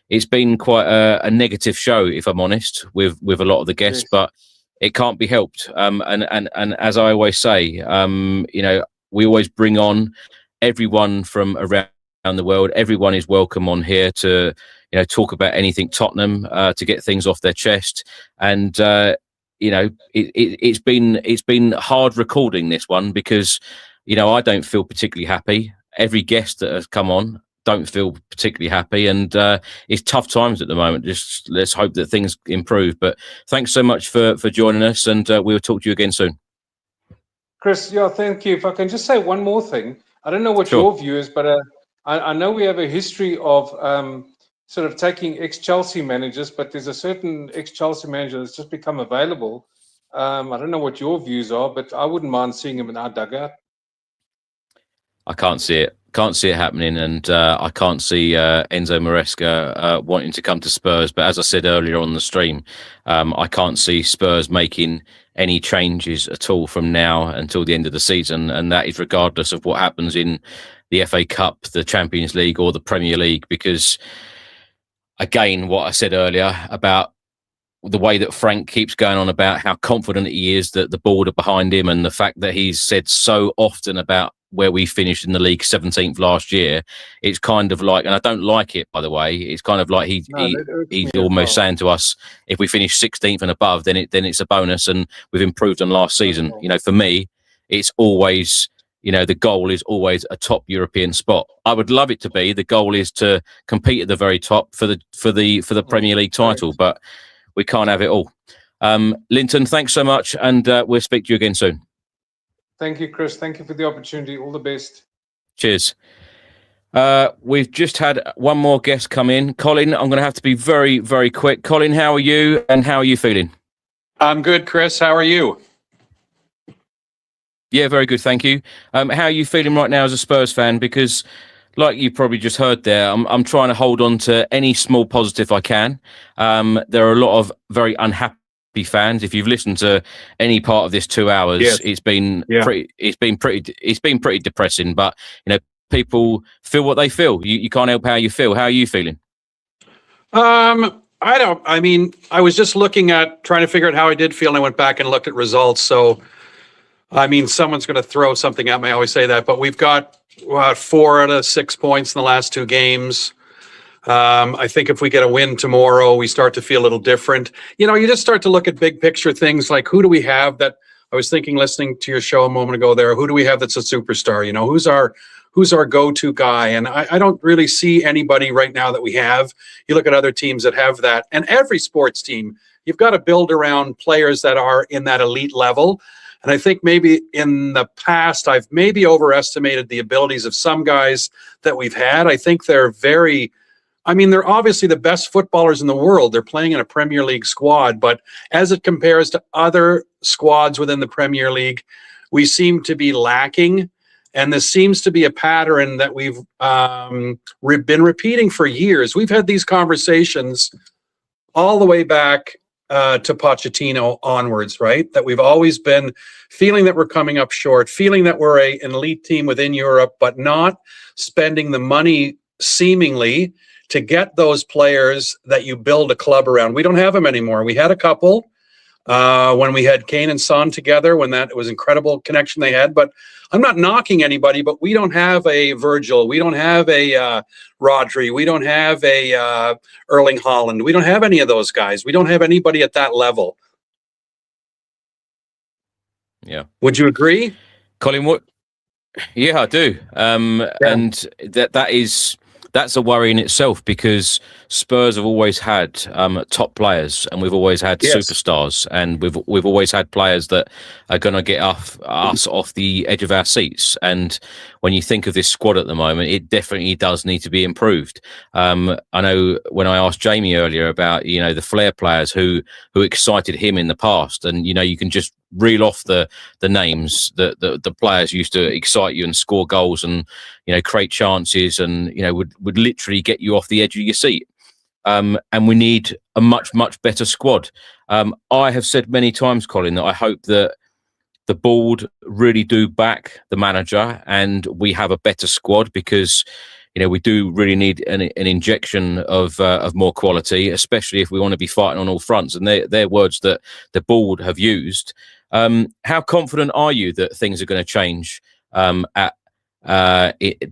It's been quite a negative show, if I'm honest, with a lot of the guests, but it can't be helped. And as I always say, we always bring on everyone from around the world. Everyone is welcome on here to, talk about anything Tottenham, to get things off their chest. And, it's been hard recording this one because, I don't feel particularly happy. Every guest that has come on don't feel particularly happy, and it's tough times at the moment. Just let's hope that things improve. But thanks so much for joining us, and we'll talk to you again soon. Chris, thank you. If I can just say one more thing. I don't know what your view is, but I know we have a history of sort of taking ex-Chelsea managers, but there's a certain ex-Chelsea manager that's just become available. I don't know what your views are, but I wouldn't mind seeing him in our dugout. I can't see it. Can't see it happening, and I can't see Enzo Maresca wanting to come to Spurs. But as I said earlier on the stream, I can't see Spurs making any changes at all from now until the end of the season, and that is regardless of what happens in the FA Cup, the Champions League, or the Premier League. Because, again, what I said earlier about the way that Frank keeps going on about how confident he is that the board are behind him, and the fact that he's said so often about where we finished in the league 17th last year, it's kind of like, and I don't like it, by the way, it's kind of like he's almost saying to us, if we finish 16th and above, then it's a bonus, and we've improved on last season. For me, it's always, the goal is always a top European spot. I would love it to be. The goal is to compete at the very top for the Premier League title, but we can't have it all. Linton, thanks so much, and we'll speak to you again soon. Thank you, Chris. Thank you for the opportunity. All the best. Cheers. We've just had one more guest come in. Colin, I'm going to have to be very, very quick. Colin, how are you, and how are you feeling? I'm good, Chris. How are you? Yeah, very good, thank you. How are you feeling right now as a Spurs fan? Because, like you probably just heard there, I'm trying to hold on to any small positive I can. There are a lot of very unhappy fans. If you've listened to any part of this 2 hours, it's been pretty depressing. But people feel what they feel. You can't help how you feel. How are you feeling? I was just looking at trying to figure out how I did feel, and I went back and looked at results. So, someone's going to throw something at me. I always say that, but we've got 4 out of 6 points in the last 2 games. I think if we get a win tomorrow, we start to feel a little different. You know, you just start to look at big picture things like who do we have that I was thinking, listening to your show a moment ago there, who do we have that's a superstar? You know, who's our go-to guy? And I don't really see anybody right now that we have. You look at other teams that have that, and every sports team, you've got to build around players that are in that elite level. And I think maybe in the past, I've maybe overestimated the abilities of some guys that we've had. I think they're they're obviously the best footballers in the world. They're playing in a Premier League squad, but as it compares to other squads within the Premier League, we seem to be lacking. And this seems to be a pattern that we've been repeating for years. We've had these conversations all the way back to Pochettino onwards, right? That we've always been feeling that we're coming up short, feeling that we're an elite team within Europe, but not spending the money seemingly to get those players that you build a club around. We don't have them anymore. We had a couple when we had Kane and Son together, when that was incredible connection they had. But I'm not knocking anybody, but we don't have a Virgil. We don't have a Rodri. We don't have a Erling Haaland. We don't have any of those guys. We don't have anybody at that level. Yeah. Would you agree? Colin, what? Yeah, I do. And that's a worry in itself, because Spurs have always had top players, and we've always had superstars, and we've always had players that are going to get us off the edge of our seats. And when you think of this squad at the moment, it definitely does need to be improved. I know when I asked Jamie earlier about the flair players who excited him in the past, and you can just reel off the names that the players used to excite you and score goals and create chances and would literally get you off the edge of your seat. And we need a much better squad. I have said many times, Colin, that I hope that the board really do back the manager and we have a better squad, because we do really need an injection of more quality, especially if we want to be fighting on all fronts. And they're words that the board have used. How confident are you that things are going to change at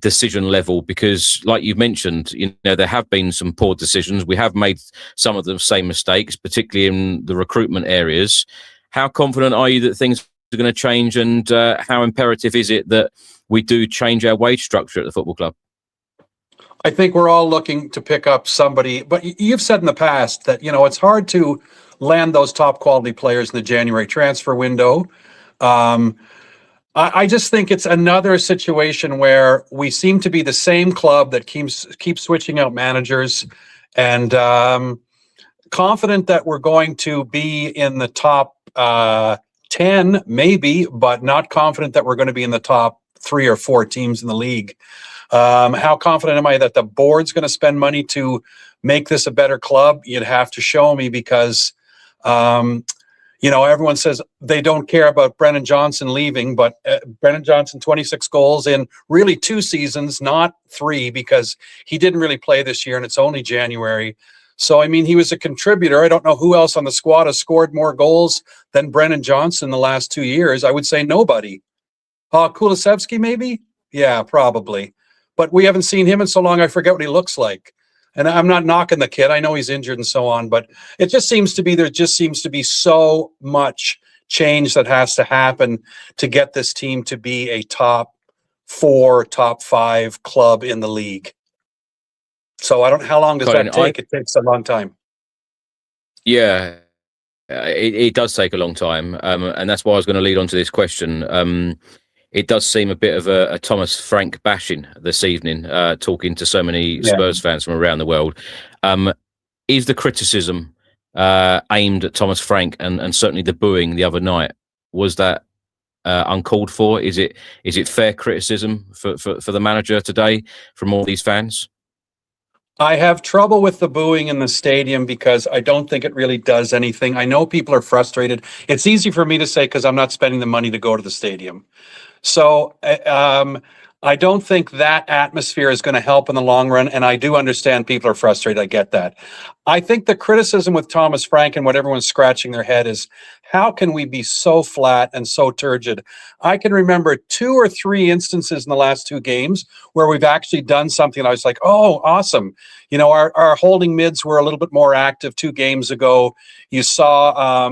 decision level? Because, like you mentioned, there have been some poor decisions. We have made some of the same mistakes, particularly in the recruitment areas. How confident are you that things are going to change, and how imperative is it that we do change our wage structure at the football club? I think we're all looking to pick up somebody, but you've said in the past that, it's hard to land those top quality players in the January transfer window. I just think it's another situation where we seem to be the same club that keeps switching out managers, and confident that we're going to be in the top 10, maybe, but not confident that we're going to be in the top 3 or 4 teams in the league. How confident am I that the board's going to spend money to make this a better club? You'd have to show me, because everyone says they don't care about Brennan Johnson leaving, but Brennan Johnson, 26 goals in really 2 seasons, not 3, because he didn't really play this year and it's only January. So, he was a contributor. I don't know who else on the squad has scored more goals than Brennan Johnson the last 2 years. I would say nobody. Kulusevski, maybe? Yeah, probably. But we haven't seen him in so long, I forget what he looks like. And I'm not knocking the kid. I know he's injured and so on, but there just seems to be so much change that has to happen to get this team to be a top 4, top 5 club in the league. So how long does that take? It takes a long time. Yeah, it does take a long time. And that's why I was going to lead on to this question. It does seem a bit of a Thomas Frank bashing this evening, talking to so many Spurs fans from around the world. Is the criticism aimed at Thomas Frank and certainly the booing the other night, was that uncalled for? Is it fair criticism for the manager today from all these fans? I have trouble with the booing in the stadium because I don't think it really does anything. I know people are frustrated. It's easy for me to say because I'm not spending the money to go to the stadium. So I don't think that atmosphere is going to help in the long run. And I do understand people are frustrated. I get that. I think the criticism with Thomas Frank and what everyone's scratching their head is, how can we be so flat and so turgid? I can remember 2 or 3 instances in the last 2 games where we've actually done something. I was like, oh, awesome. You know, our holding mids were a little bit more active 2 games ago. You saw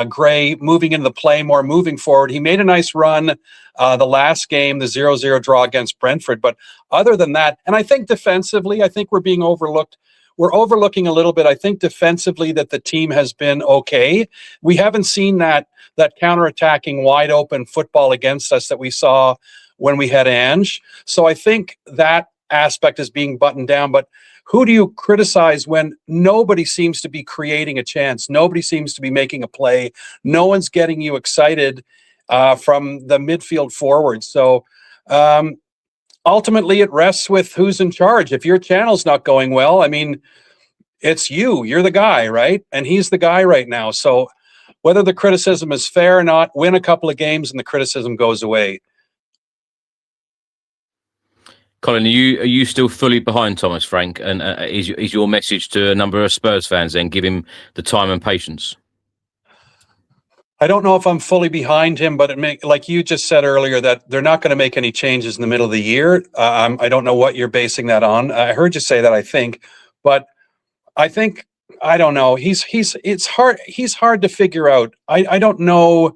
Gray moving into the play more, moving forward. He made a nice run the last game, the 0-0 draw against Brentford. But other than that, and I think defensively, I think we're being overlooked. We're overlooking a little bit. I think defensively that the team has been okay. We haven't seen that counterattacking wide open football against us that we saw when we had Ange. So I think that aspect is being buttoned down. But who do you criticize when nobody seems to be creating a chance? Nobody seems to be making a play. No one's getting you excited from the midfield forward. So ultimately, it rests with who's in charge. If your channel's not going well, I mean, it's you. You're the guy, right? And he's the guy right now. So whether the criticism is fair or not, win a couple of games and the criticism goes away. Colin, are you still fully behind Thomas Frank? And is your message to a number of Spurs fans then, give him the time and patience? I don't know if I'm fully behind him, but like you just said earlier, that they're not going to make any changes in the middle of the year. I don't know what you're basing that on. I heard you say that, I think, but I think, I don't know. It's hard. He's hard to figure out. I don't know.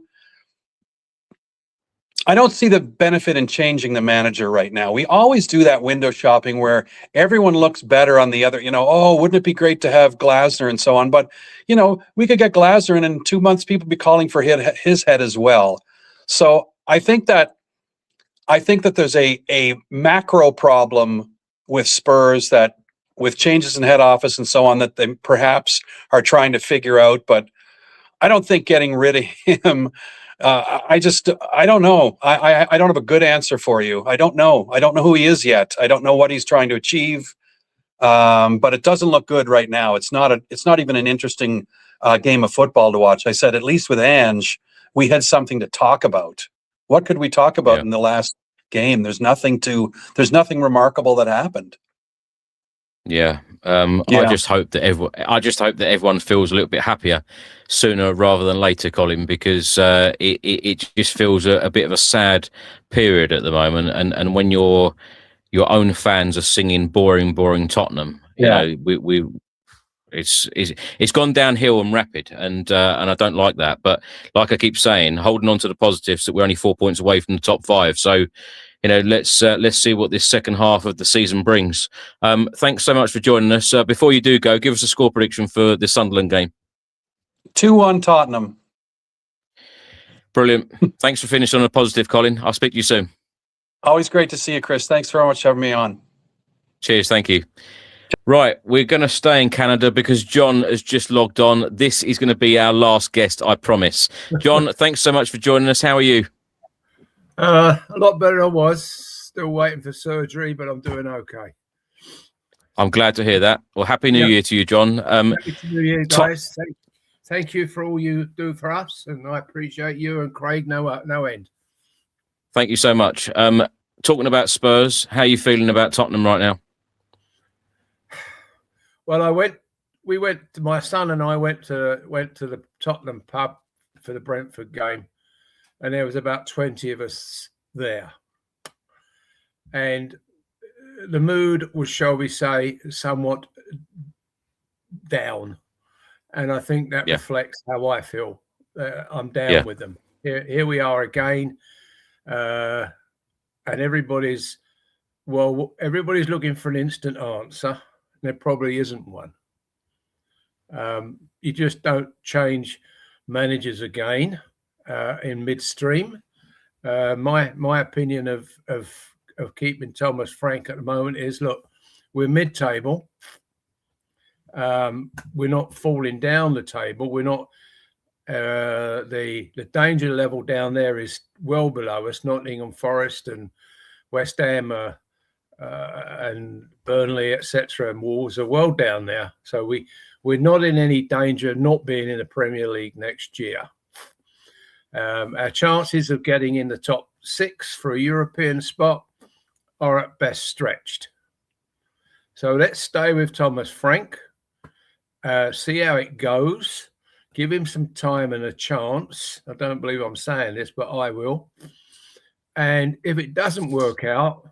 I don't see the benefit in changing the manager right now. We always do that window shopping where everyone looks better on the other, oh, wouldn't it be great to have Glasner and so on? But, we could get Glasner and in 2 months, people be calling for his head as well. So I think that there's a macro problem with Spurs that with changes in head office and so on that they perhaps are trying to figure out, but I don't think getting rid of him, I don't know. I don't have a good answer for you. I don't know. I don't know who he is yet. I don't know what he's trying to achieve. But it doesn't look good right now. It's not even an interesting game of football to watch. I said, at least with Ange, we had something to talk about. What could we talk about in the last game? There's nothing remarkable that happened. Yeah. I just hope that everyone feels a little bit happier sooner rather than later, Colin, because it just feels a bit of a sad period at the moment. And when your own fans are singing boring Tottenham, it's gone downhill and rapid, and I don't like that. But like I keep saying, holding on to the positives that we're only 4 points away from the top 5. So let's see what this second half of the season brings. Thanks so much for joining us. Before you do go, give us a score prediction for the Sunderland game. 2-1 Tottenham. Brilliant. Thanks for finishing on a positive, Colin. I'll speak to you soon. Always great to see you, Chris. Thanks very much for having me on. Cheers. Thank you. Right, we're going to stay in Canada because John has just logged on. This is going to be our last guest, I promise. John, thanks so much for joining us. How are you? A lot better than I was. Still waiting for surgery, but I'm doing okay. I'm glad to hear that. Well, Happy New Year to you, John. Happy New Year, guys. Thank you for all you do for us, and I appreciate you and Craig no end. Thank you so much. Talking about Spurs, how are you feeling about Tottenham right now? Well, my son and I went to the Tottenham pub for the Brentford game, and there was about 20 of us there. And the mood was, shall we say, somewhat down. And I think that reflects how I feel. I'm down with them. Here we are again. And everybody's looking for an instant answer. There probably isn't one. You just don't change managers again in midstream. My opinion of keeping Thomas Frank at the moment is, look, we're mid-table. We're not falling down the table. We're not. The danger level down there is well below us. Nottingham Forest and West Ham and Burnley, etc., and Wolves are well down there. So we're not in any danger of not being in the Premier League next year. Our chances of getting in the top 6 for a European spot are at best stretched. So let's stay with Thomas Frank, see how it goes, give him some time and a chance. I don't believe I'm saying this, but I will. And if it doesn't work out,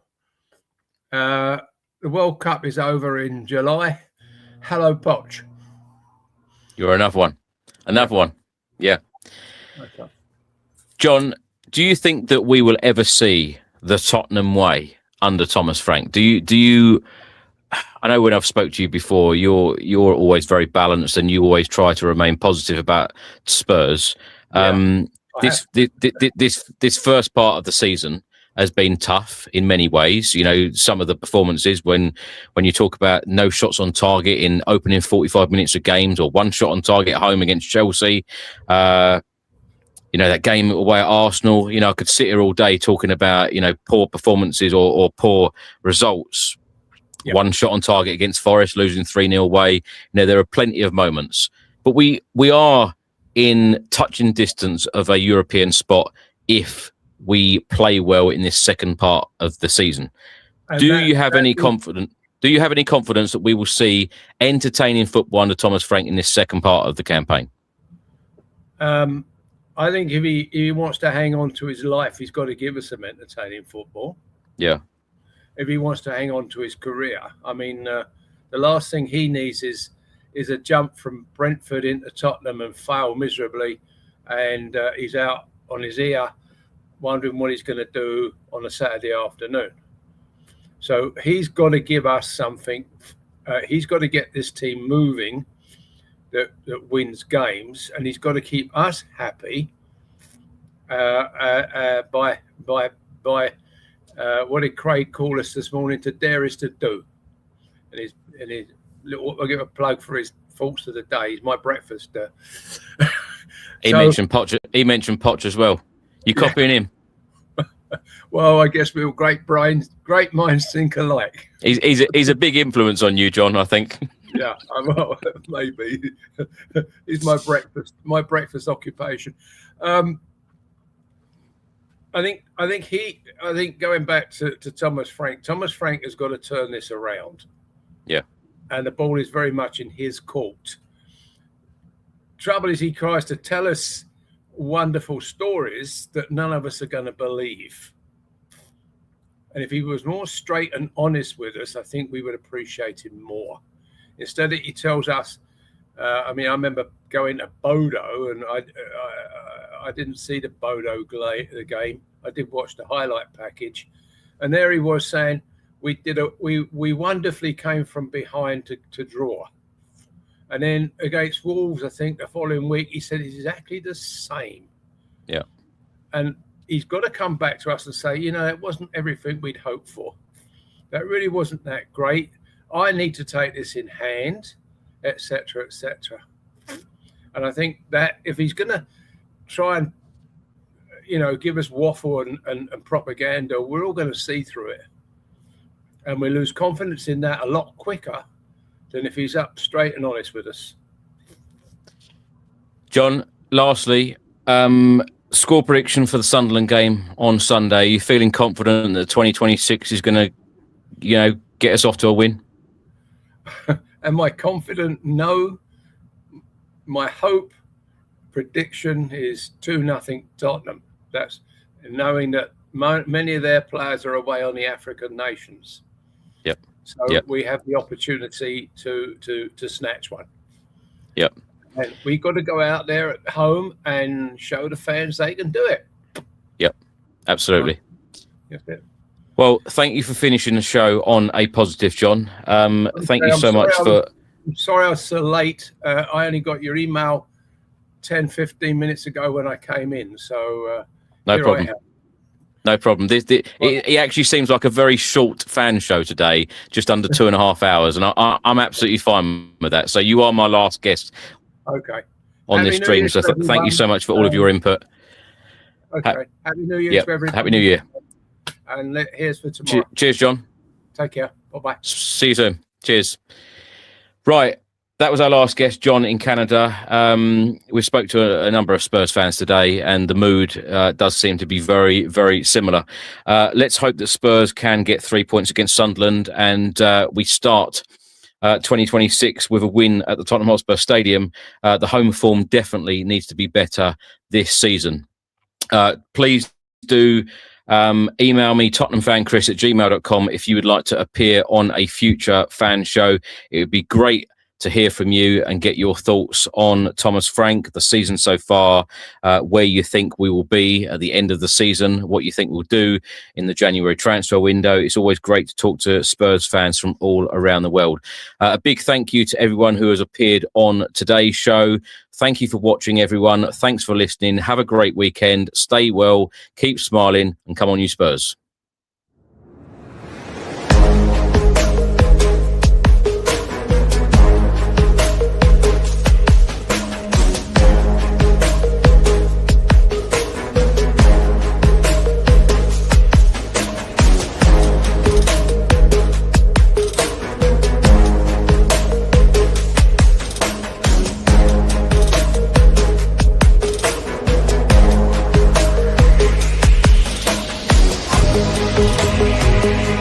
the World Cup is over in July. Hello, Poch. You're another one. Another one. Yeah. Okay. John, do you think that we will ever see the Tottenham way under Thomas Frank? Do you I know when I've spoke to you before, you're always very balanced and you always try to remain positive about Spurs. This first part of the season has been tough in many ways. You know, some of the performances when you talk about no shots on target in opening 45 minutes of games, or one shot on target at home against Chelsea. You know, that game away at Arsenal, you know, I could sit here all day talking about, you know, poor performances or poor results. Yep. One shot on target against Forest, losing 3-0 away. You know, there are plenty of moments. But we are in touching distance of a European spot if we play well in this second part of the season. Do you have any confidence that we will see entertaining football under Thomas Frank in this second part of the campaign? I think if he wants to hang on to his life, he's got to give us some entertaining football. Yeah. If he wants to hang on to his career, I mean, the last thing he needs is a jump from Brentford into Tottenham and fail miserably, and he's out on his ear wondering what he's going to do on a Saturday afternoon. So he's got to give us something. He's got to get this team moving that wins games, and he's got to keep us happy by what did Craig call us this morning? To dare is to do. And his little, I'll give a plug for his thoughts of the day. He's my breakfast. He mentioned Poch as well. You copying him? Well, I guess we're great minds think alike. He's a big influence on you, John, I think. Yeah, well, maybe. He's my breakfast occupation. I think going back to Thomas Frank has got to turn this around. Yeah. And the ball is very much in his court. Trouble is, he tries to tell us wonderful stories that none of us are going to believe. And if he was more straight and honest with us, I think we would appreciate him more. Instead, he tells us, I remember going to Bodo, and I didn't see the Bodo game. I did watch the highlight package. And there he was saying, we wonderfully came from behind to draw. And then against Wolves, I think the following week, he said it's exactly the same. Yeah. And he's got to come back to us and say, you know, it wasn't everything we'd hoped for. That really wasn't that great. I need to take this in hand, etc., etc. And I think that if he's going to try and, you know, give us waffle and propaganda, we're all going to see through it. And we lose confidence in that a lot quicker than if he's up straight and honest with us. John, lastly, score prediction for the Sunderland game on Sunday. Are you feeling confident that 2026 is going to, you know, get us off to a win? Am I confident? No. My hope prediction is 2-0 Tottenham. That's knowing that many of their players are away on the African nations. Yep. So we have the opportunity to snatch one. Yep. And we've got to go out there at home and show the fans they can do it. Yep. Absolutely. That's it. Well, thank you for finishing the show on a positive, John. Thank you so much for... I'm sorry I was so late. I only got your email 10, 15 minutes ago when I came in. So no problem. No problem. It actually seems like a very short fan show today, just under 2.5 hours. And I'm absolutely fine with that. So you are my last guest on this stream. So thank you so much for all of your input. Okay. Happy New Year to everyone. Happy New Year. And here's for tomorrow. Cheers, John. Take care. Bye-bye. See you soon. Cheers. Right. That was our last guest, John in Canada. We spoke to a number of Spurs fans today, and the mood does seem to be very, very similar. Let's hope that Spurs can get 3 points against Sunderland, and we start 2026 with a win at the Tottenham Hotspur Stadium. The home form definitely needs to be better this season. Please do email me, tottenhamfanchris@gmail.com, if you would like to appear on a future fan show. It would be great to hear from you and get your thoughts on Thomas Frank, the season so far, where you think we will be at the end of the season, what you think we'll do in the January transfer window. It's always great to talk to Spurs fans from all around the world. A big thank you to everyone who has appeared on today's show. Thank you for watching, everyone. Thanks for listening. Have a great weekend. Stay well, keep smiling, and come on, you Spurs. We'll be right back.